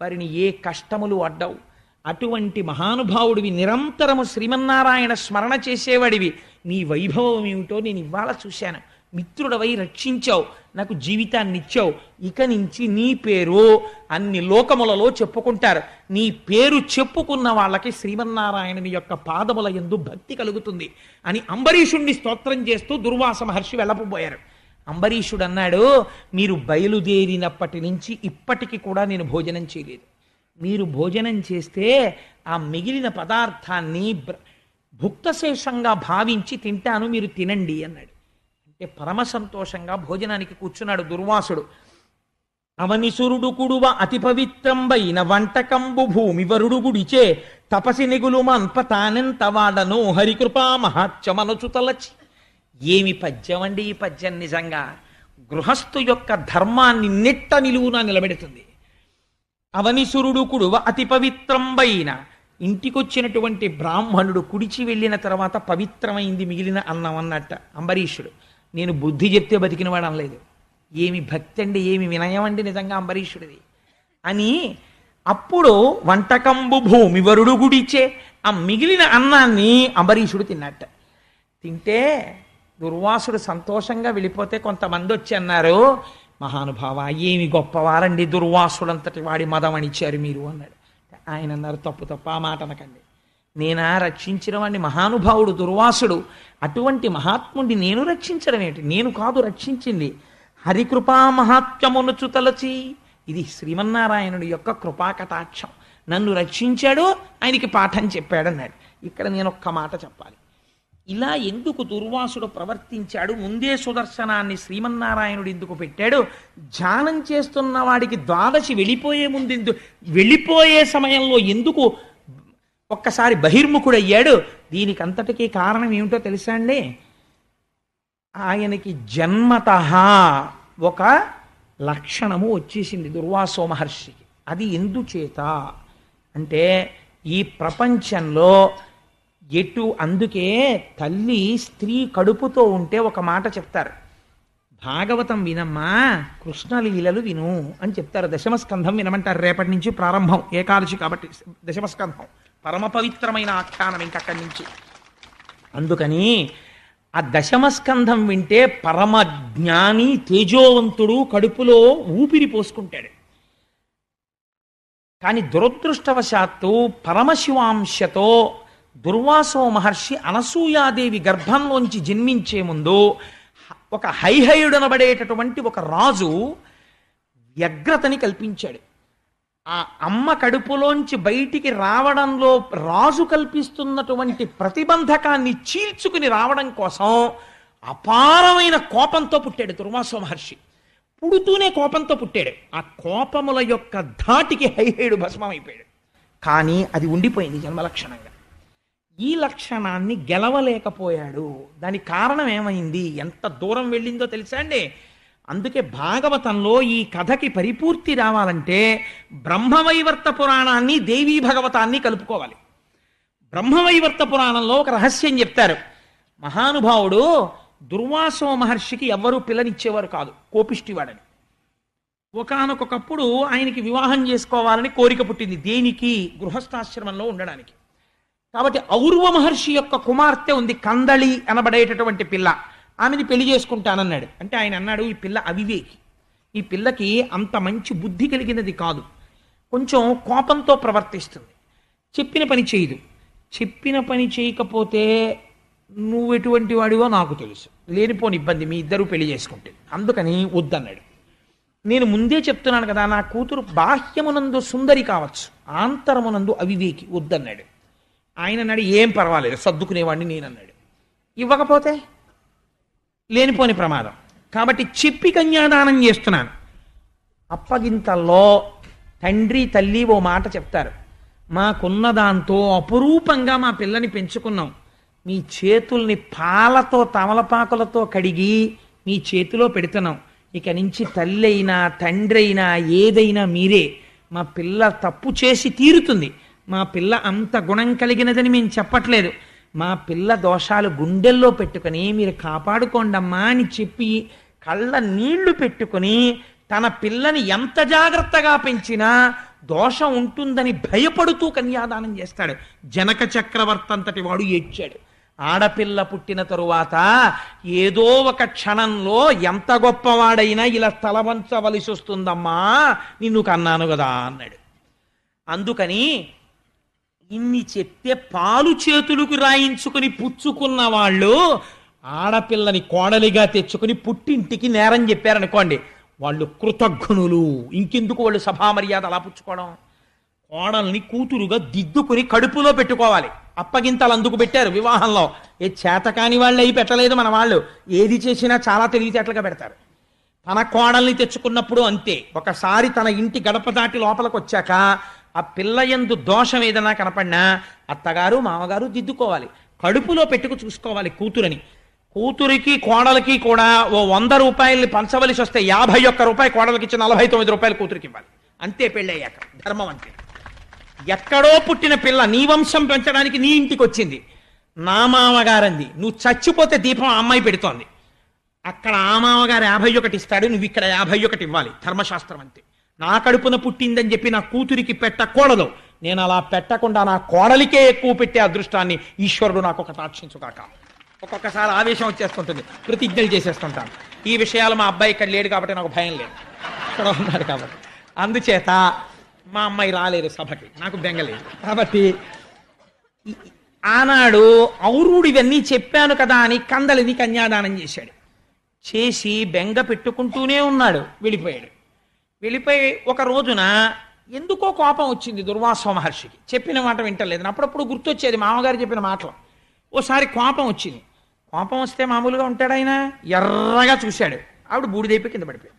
వారిని ఏ కష్టములు అడ్డవు. అటువంటి మహానుభావుడివి, నిరంతరము శ్రీమన్నారాయణ స్మరణ చేసేవాడివి. నీ వైభవం ఏమిటో నేను ఇవాళ చూశాను. మిత్రుడవై రక్షించావు, నాకు జీవితాన్ని ఇచ్చావు. ఇక నుంచి నీ పేరు అన్ని లోకములలో చెప్పుకుంటారు. నీ పేరు చెప్పుకున్న వాళ్ళకి శ్రీమన్నారాయణుని యొక్క పాదముల యందు భక్తి కలుగుతుంది అని అంబరీషుణ్ణి స్తోత్రం చేస్తూ దుర్వాస మహర్షి వెళ్ళపోయారు. అంబరీషుడు అన్నాడు, మీరు బయలుదేరినప్పటి నుంచి ఇప్పటికి కూడా నేను భోజనం చేయలేదు. మీరు భోజనం చేస్తే ఆ మిగిలిన పదార్థాన్ని భుక్తశేషంగా భావించి తింటాను, మీరు తినండి అన్నాడు. అంటే పరమ సంతోషంగా భోజనానికి కూర్చున్నాడు దుర్వాసుడు. అవనిసురుడు కుడువ అతి పవిత్రంబైన వంటకంబు భూమి వరుడు గుడిచే తపసి నిగులు మన్ప తానెంత వాడను హరికృపా మహాత్యమనుచు తలచి. ఏమి పద్యం అండి ఈ పద్యం! నిజంగా గృహస్థు యొక్క ధర్మాన్ని నిట్ట నిలువున నిలబెడుతుంది. అవనిసురుడు కుడువ అతి పవిత్రంబైన, ఇంటికొచ్చినటువంటి బ్రాహ్మణుడు కుడిచి వెళ్ళిన తర్వాత పవిత్రమైంది మిగిలిన అన్నం అన్నట్ట అంబరీషుడు. నేను బుద్ధి చెప్తే బతికినవాడు అనలేదు. ఏమి భక్తి అండి, ఏమి వినయం అండి నిజంగా అంబరీషుడిది అని. అప్పుడు వంటకంబు భూమి వరుడు గుడిచే, ఆ మిగిలిన అన్నాన్ని అంబరీషుడు తిన్నట్ట. తింటే దుర్వాసుడు సంతోషంగా వెళ్ళిపోతే కొంతమంది వచ్చి అన్నారు, మహానుభావ ఏమి గొప్పవారండి, దుర్వాసుడంతటి వాడి మదమణిచ్చారు మీరు అన్నాడు. ఆయన అన్నారు, తప్పు తప్పు, ఆ మాట అనకండి. నేనా రక్షించిన వాడిని, మహానుభావుడు దుర్వాసుడు. అటువంటి మహాత్ముడిని నేను రక్షించడం ఏంటి? నేను కాదు రక్షించింది, హరికృపా మహాత్మ్యమునుచు తలచి. ఇది శ్రీమన్నారాయణుడి యొక్క కృపాకటాక్షం. నన్ను రక్షించాడు, ఆయనకి పాఠం చెప్పాడన్నాడు. ఇక్కడ నేను ఒక్క మాట చెప్పాలి. ఇలా ఎందుకు దుర్వాసుడు ప్రవర్తించాడు? ముందే సుదర్శనాన్ని శ్రీమన్నారాయణుడు ఎందుకు పెట్టాడు? ధ్యానం చేస్తున్న వాడికి ద్వాదశి వెళ్ళిపోయే సమయంలో ఎందుకు ఒక్కసారి బహిర్ముఖుడయ్యాడు? దీనికి అంతటికీ కారణం ఏమిటో తెలుసా అండి? ఆయనకి జన్మతః ఒక లక్షణము వచ్చేసింది దుర్వాసో మహర్షికి. అది ఎందుచేత అంటే ఈ ప్రపంచంలో అందుకే తల్లి స్త్రీ కడుపుతో ఉంటే ఒక మాట చెప్తారు, భాగవతం వినమ్మా, కృష్ణలీలలు విను అని చెప్తారు. దశమస్కంధం వినమంటారు. రేపటి నుంచి ప్రారంభం, ఏకాదశి కాబట్టి దశమస్కంధం పరమ పవిత్రమైన ఆఖ్యానం ఇంకక్కడి నుంచి. అందుకని ఆ దశమస్కంధం వింటే పరమ జ్ఞాని తేజోవంతుడు కడుపులో ఊపిరి పోసుకుంటాడు. కానీ దురదృష్టవశాత్తు పరమశివాంశతో దుర్వాసో మహర్షి అనసూయాదేవి గర్భంలోంచి జన్మించే ముందు ఒక హైహయుడనబడేటటువంటి ఒక రాజు వ్యగ్రతని కల్పించాడు. ఆ అమ్మ కడుపులోంచి బయటికి రావడంలో రాజు కల్పిస్తున్నటువంటి ప్రతిబంధకాన్ని చీల్చుకుని రావడం కోసం అపారమైన కోపంతో పుట్టాడు దుర్వాసో మహర్షి. పుడుతూనే కోపంతో పుట్టాడు. ఆ కోపముల యొక్క ధాటికి హైహయుడు భస్మమైపోయాడు. కానీ అది ఉండిపోయింది జన్మలక్షణంగా. ఈ లక్షణాన్ని గెలవలేకపోయాడు. దానికి కారణం ఏమైంది, ఎంత దూరం వెళ్ళిందో తెలుసా అండి? అందుకే భాగవతంలో ఈ కథకి పరిపూర్తి రావాలంటే బ్రహ్మవైవర్త పురాణాన్ని దేవీ భాగవతాన్ని కలుపుకోవాలి. బ్రహ్మవైవర్త పురాణంలో ఒక రహస్యం చెప్తారు. మహానుభావుడు దుర్వాసో మహర్షికి ఎవ్వరూ పిల్లనిచ్చేవారు కాదు, కోపిష్టివాడని. ఒకానొకప్పుడు ఆయనకి వివాహం చేసుకోవాలని కోరిక పుట్టింది. దేనికి? గృహస్థాశ్రమంలో ఉండడానికి. కాబట్టి ఔర్వ మహర్షి యొక్క కుమార్తె ఉంది, కందళి అనబడేటటువంటి పిల్ల. ఆమెని పెళ్లి చేసుకుంటానన్నాడు. అంటే ఆయన అన్నాడు, ఈ పిల్ల అవివేకి, ఈ పిల్లకి అంత మంచి బుద్ధి కలిగినది కాదు, కొంచెం కోపంతో ప్రవర్తిస్తుంది, చెప్పిన పని చేయదు. చెప్పిన పని చేయకపోతే నువ్వు ఎటువంటి వాడివో నాకు తెలుసు, లేనిపోని ఇబ్బంది మీ ఇద్దరు పెళ్లి చేసుకుంటే, అందుకని వద్దన్నాడు. నేను ముందే చెప్తున్నాను కదా, నా కూతురు బాహ్యమునందు సుందరి కావచ్చు, ఆంతరమునందు అవివేకి, వద్దన్నాడు. ఆయన అన్నాడు, ఏం పర్వాలేదు సర్దుకునేవాడిని నేనన్నాడు. ఇవ్వకపోతే లేనిపోని ప్రమాదం, కాబట్టి చెప్పి కన్యాదానం చేస్తున్నాను. అప్పగింతల్లో తండ్రి తల్లి ఓ మాట చెప్తారు, మాకున్న దాంతో అపురూపంగా మా పిల్లని పెంచుకున్నాం. మీ చేతుల్ని పాలతో తమలపాకులతో కడిగి మీ చేతిలో పెడుతున్నాం. ఇక నుంచి తల్లి అయినా తండ్రి అయినా ఏదైనా మీరే. మా పిల్ల తప్పు చేసి తీరుతుంది. మా పిల్ల అంత గుణం కలిగినదని మేము చెప్పట్లేదు. మా పిల్ల దోషాలు గుండెల్లో పెట్టుకొని మీరు కాపాడుకోండమ్మా అని చెప్పి కళ్ళ నీళ్లు పెట్టుకొని తన పిల్లని ఎంత జాగ్రత్తగా పెంచినా దోషం ఉంటుందని భయపడుతూ కన్యాదానం చేస్తాడు. జనక చక్రవర్తి అంతటి వాడు ఏడ్చాడు. ఆడపిల్ల పుట్టిన తరువాత ఏదో ఒక క్షణంలో ఎంత గొప్పవాడైనా ఇలా తలవంచవలసి వస్తుందమ్మా, నిన్ను కన్నాను కదా అన్నాడు. అందుకని ఇన్ని చెప్తే పాలు చేతులకు రాయించుకుని పుచ్చుకున్న వాళ్ళు ఆడపిల్లని కోడలిగా తెచ్చుకుని పుట్టింటికి నేరం చెప్పారనుకోండి, వాళ్ళు కృతజ్ఞులు. ఇంకెందుకు వాళ్ళు సభామర్యాద అలా పుచ్చుకోవడం? కోడల్ని కూతురుగా దిద్దుకుని కడుపులో పెట్టుకోవాలి. అప్పగింతలు అందుకు పెట్టారు వివాహంలో. ఏ చేతకాని వాళ్ళు అయి పెట్టలేదు మన వాళ్ళు. ఏది చేసినా చాలా తెలివితేటలుగా పెడతారు. తన కోడల్ని తెచ్చుకున్నప్పుడు అంతే. ఒకసారి తన ఇంటి గడప దాటి లోపలికి వచ్చాక ఆ పిల్ల యందు దోషం ఏదైనా కనపడినా అత్తగారు మామగారు దిద్దుకోవాలి. కడుపులో పెట్టుకు చూసుకోవాలి కూతురని. కూతురికి కోడలికి కూడా ఓ 100 రూపాయల్ని పంచవలసి వస్తే 51 రూపాయలు కోడలికి ఇచ్చి 49 రూపాయలు కూతురికి ఇవ్వాలి. అంతే పెళ్ళయ్యాక. ధర్మం అంతే. ఎక్కడో పుట్టిన పిల్ల నీ వంశం పెంచడానికి నీ ఇంటికి వచ్చింది. నా మామగారంది, నువ్వు చచ్చిపోతే దీపం ఆ అమ్మాయి పెడుతోంది. అక్కడ ఆ మామగారు 51 ఇస్తాడు, నువ్వు ఇక్కడ 51 ఇవ్వాలి. ధర్మశాస్త్రం అంతే. నా కడుపున పుట్టిందని చెప్పి నా కూతురికి పెట్టకూడదు. నేను అలా పెట్టకుండా నా కోడలికే ఎక్కువ పెట్టే అదృష్టాన్ని ఈశ్వరుడు నాకు ఒక తాక్షించుగాక. ఒక్కొక్కసారి ఆవేశం వచ్చేస్తుంటుంది, ప్రతిజ్ఞలు చేసేస్తుంటాను. ఈ విషయాలు మా అబ్బాయి ఇక్కడ లేడు కాబట్టి నాకు భయం లేదు, ఇక్కడ ఉన్నాడు కాబట్టి. అందుచేత మా అమ్మాయి రాలేదు సభకి, నాకు బెంగలేదు. కాబట్టి ఆనాడు ఔరుడు ఇవన్నీ చెప్పాను కదా అని కందలిని కన్యాదానం చేశాడు. చేసి బెంగ పెట్టుకుంటూనే ఉన్నాడు. వెళ్ళిపోయాడు. వెళ్ళిపోయి ఒక రోజున ఎందుకో కోపం వచ్చింది దుర్వాస మహర్షికి. చెప్పిన మాట వింటలేదు. అప్పుడప్పుడు గుర్తొచ్చేది మామగారు చెప్పిన మాటలు. ఓసారి కోపం వచ్చింది. కోపం వస్తే మామూలుగా ఉంటాడు ఆయన. ఎర్రగా చూశాడు. ఆవిడ బూడిదైపోయి కింద పడిపోయాడు.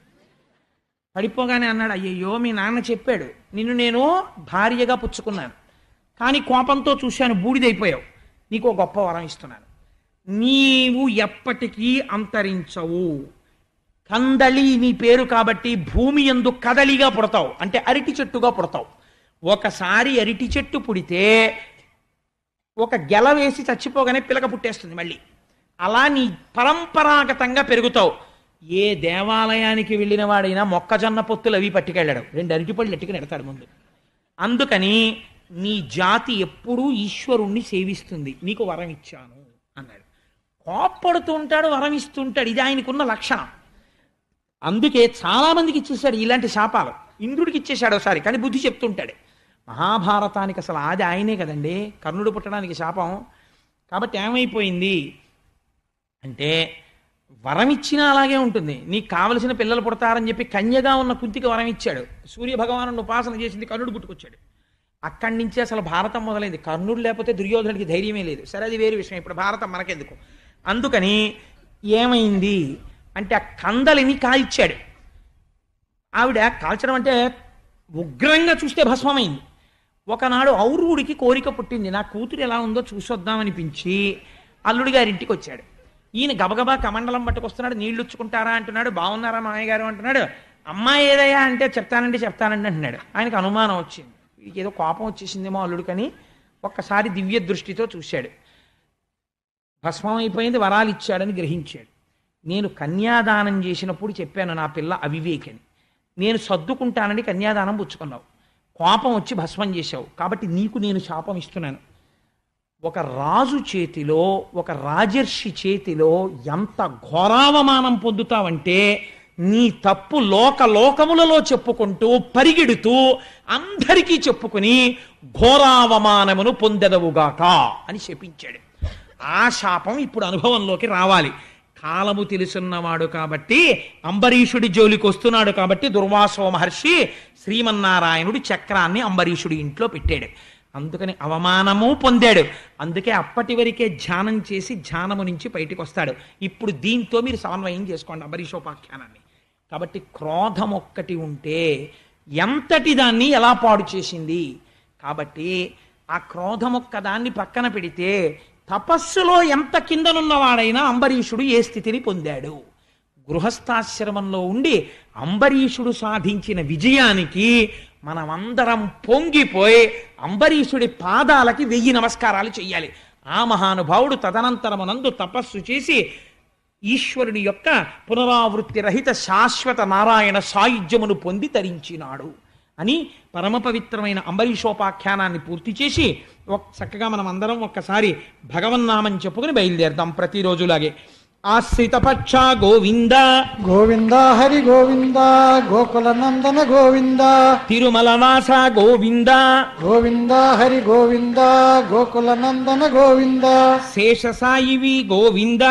పడిపోగానే అన్నాడు, అయ్యయ్యో మీ నాన్న చెప్పాడు, నిన్ను నేను భార్యగా పుచ్చుకున్నాను, కానీ కోపంతో చూశాను, బూడిదైపోయావు, నీకు ఒక గొప్ప వరం ఇస్తున్నాను. నీవు ఎప్పటికీ అంతరించవు. కందళి నీ పేరు కాబట్టి భూమి యందు కదలిగా పుడతావు, అంటే అరటి చెట్టుగా పుడతావు. ఒకసారి అరటి చెట్టు పుడితే ఒక గెల వేసి చచ్చిపోగానే పిలక పుట్టేస్తుంది మళ్ళీ. అలా నీ పరంపరాగతంగా పెరుగుతావు. ఏ దేవాలయానికి వెళ్ళిన వాడైనా మొక్కజొన్న పొత్తులు అవి పట్టుకెళ్ళాడు, 2 అరటిపళ్ళు ఎట్టుకుని ఎడతాడు ముందు. అందుకని నీ జాతి ఎప్పుడూ ఈశ్వరుణ్ణి సేవిస్తుంది, నీకు వరం ఇచ్చాను అన్నాడు. కోప్పడుతూ ఉంటాడు, వరం ఇస్తుంటాడు. ఇది ఆయనకున్న లక్షణం. అందుకే చాలా మందికి ఇచ్చేసాడు ఇలాంటి శాపాలు. ఇంద్రుడికి ఇచ్చేశాడు ఒకసారి, కానీ బుద్ధి చెప్తుంటాడు. మహాభారతానికి అసలు ఆది ఆయనే కదండి, కర్ణుడు పుట్టడానికి శాపం. కాబట్టి ఏమైపోయింది అంటే వరం ఇచ్చినా అలాగే ఉంటుంది. నీకు కావలసిన పిల్లలు పుడతారని చెప్పి కన్యగా ఉన్న కుంతికి వరం ఇచ్చాడు. సూర్య భగవాను ఉపాసన చేసింది, కర్ణుడు పుట్టుకొచ్చాడు. అక్కడి నుంచి అసలు భారతం మొదలైంది. కర్ణుడు లేకపోతే దుర్యోధనుడికి ధైర్యమే లేదు. సరే, అది వేరే విషయం. ఇప్పుడు భారతం మనకెందుకు. అందుకని ఏమైంది అంటే ఆ కందలిని కాల్చాడు. ఆవిడ కాల్చడం అంటే ఉగ్రంగా చూస్తే భస్మమైంది. ఒకనాడు ఔరుడికి కోరిక పుట్టింది, నా కూతురు ఎలా ఉందో చూసొద్దామనిపించి అల్లుడి గారింటికి వచ్చాడు. ఈయన గబగబా కమండలం పట్టుకొస్తున్నాడు. నీళ్లు ఉచ్చుకుంటారా అంటున్నాడు. బాగున్నారా మామయ్య గారు అంటున్నాడు. అమ్మాయి ఏదయ్యా అంటే చెప్తానండి అంటున్నాడు. ఆయనకు అనుమానం వచ్చింది, వీడికి ఏదో కోపం వచ్చేసిందేమో అల్లుడికని ఒక్కసారి దివ్య దృష్టితో చూశాడు. భస్మం అయిపోయింది, వరాలు ఇచ్చాడని గ్రహించాడు. నేను కన్యాదానం చేసినప్పుడు చెప్పాను నా పిల్ల అవివేకని, నేను సర్దుకుంటానని కన్యాదానం పుచ్చుకున్నావు, కోపం వచ్చి భస్మం చేశావు, కాబట్టి నీకు నేను శాపం ఇస్తున్నాను. ఒక రాజు చేతిలో, ఒక రాజర్షి చేతిలో ఎంత ఘోరావమానం పొందుతావంటే నీ తప్పు లోకములలో చెప్పుకుంటూ పరిగెడుతూ అందరికీ చెప్పుకుని ఘోరావమానమును పొందెదవుగాక అని శపించాడు. ఆ శాపం ఇప్పుడు అనుభవంలోకి రావాలి. కాలము తెలుసున్నవాడు కాబట్టి, అంబరీషుడి జోలికి వస్తున్నాడు కాబట్టి దుర్వాసో మహర్షి శ్రీమన్నారాయణుడి చక్రాన్ని అంబరీషుడి ఇంట్లో పెట్టాడు. అందుకని అవమానము పొందాడు. అందుకే అప్పటి వరకే ధ్యానం చేసి ధ్యానము నుంచి బయటికి వస్తాడు. ఇప్పుడు దీంతో మీరు సమన్వయం చేసుకోండి అంబరీషోపాఖ్యానాన్ని. కాబట్టి క్రోధం ఒక్కటి ఉంటే ఎంతటి దాన్ని ఎలా పాడు చేసింది. కాబట్టి ఆ క్రోధమొక్క దాన్ని పక్కన పెడితే తపస్సులో ఎంత కిందనున్నవాడైనా అంబరీషుడు ఏ స్థితిని పొందాడు. గృహస్థాశ్రమంలో ఉండి అంబరీషుడు సాధించిన విజయానికి మనమందరం పొంగిపోయి అంబరీషుడి పాదాలకి 1000 నమస్కారాలు చెయ్యాలి. ఆ మహానుభావుడు తదనంతరమునందు తపస్సు చేసి ఈశ్వరుని యొక్క పునరావృత్తి రహిత శాశ్వత నారాయణ సాయుధ్యమును పొంది తరించినాడు అని పరమ పవిత్రమైన అంబరీషోపాఖ్యానాన్ని పూర్తి చేసి చక్కగా మనం అందరం ఒక్కసారి భగవన్నామని చెప్పుకుని బయలుదేరుదాం ప్రతిరోజులాగే. ఆశ్రిత పక్ష గోవింద గోవింద హరి గోవింద గోకుల నందన గోవింద తిరుమల వాస గోవింద గోవింద హరి గోవింద గోకుల నందన గోవింద శేషసాయివి గోవింద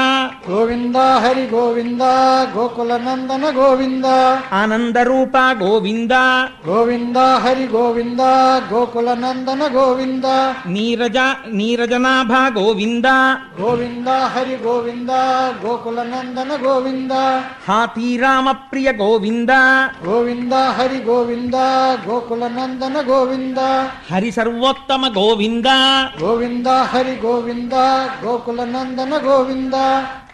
గోవింద హరి గోవింద గోకుల నందన గోవింద ఆనందరూప గోవింద గోవింద హరి గోవింద గోకుల నందన గోవింద నీరజనాభ గోవింద గోవింద హరి గోవింద గోకుల నందన గోవింద హాతీ రామ ప్రియ గోవింద గోవింద హరి గోవింద గోకుల నందన గోవింద హరి సర్వోత్తమ గోవింద గోవింద హరి గోవింద గోకుల నందన గోవింద.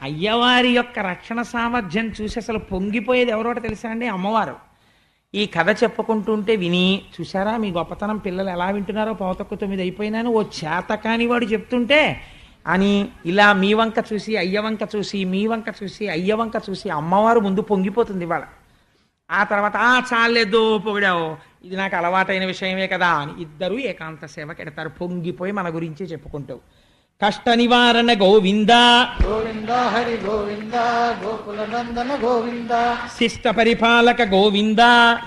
అయ్యవారి యొక్క రక్షణ సామర్థ్యం చూసి అసలు పొంగిపోయేది ఎవరోట తెలుసా అండి? అమ్మవారు. ఈ కథ చెప్పుకుంటుంటే విని చూసారా మీ గొప్పతనం, పిల్లలు ఎలా వింటున్నారో, 9:15 అయిపోయినాను ఓ చేతకాని వాడు చెప్తుంటే అని ఇలా మీ వంక చూసి అయ్య వంక చూసి మీ వంక చూసి అయ్య వంక చూసి అమ్మవారు ముందు పొంగిపోతుంది ఇవాళ. ఆ తర్వాత చాలేదో పొగిడావు, ఇది నాకు అలవాటైన విషయమే కదా అని ఇద్దరు ఏకాంత సేవకి ఎడతారు, పొంగిపోయి మన గురించే చెప్పుకుంటావు. కష్ట నివారణ గోవింద గోవింద హరి గోవింద గోకుల నందన గోవింద శిష్ట పరిపాలక గోవింద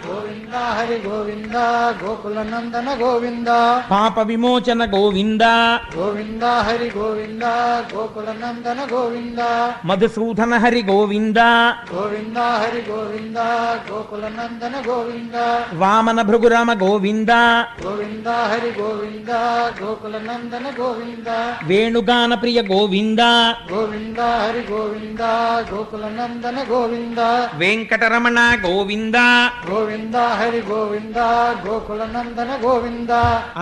గోవింద హరి గోవింద గోకుల నందన గోవింద పాప విమోచన గోవింద గోవింద హరి గోవింద గోకుల నందన గోవింద మధుసూదన హరి గోవింద గోవింద హరి గోవింద గోకుల నందన గోవింద వామన భృగురామ గోవింద గోవింద హరి గోవింద గోకుల నందన గోవింద వేణుగాన ప్రియ గోవింద గోవింద హరి గోవింద గోకుల నందన గోవింద వెంకటరమణ గోవింద గోవింద హరి గోవింద గోకుల నందన గోవింద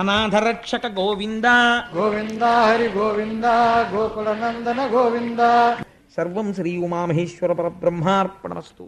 అనాథరక్షక గోవింద గోవింద హరి గోవింద గోకుల నందన గోవింద. సర్వం శ్రీ ఉమామహేశ్వర పరబ్రహ్మార్పణమస్తు.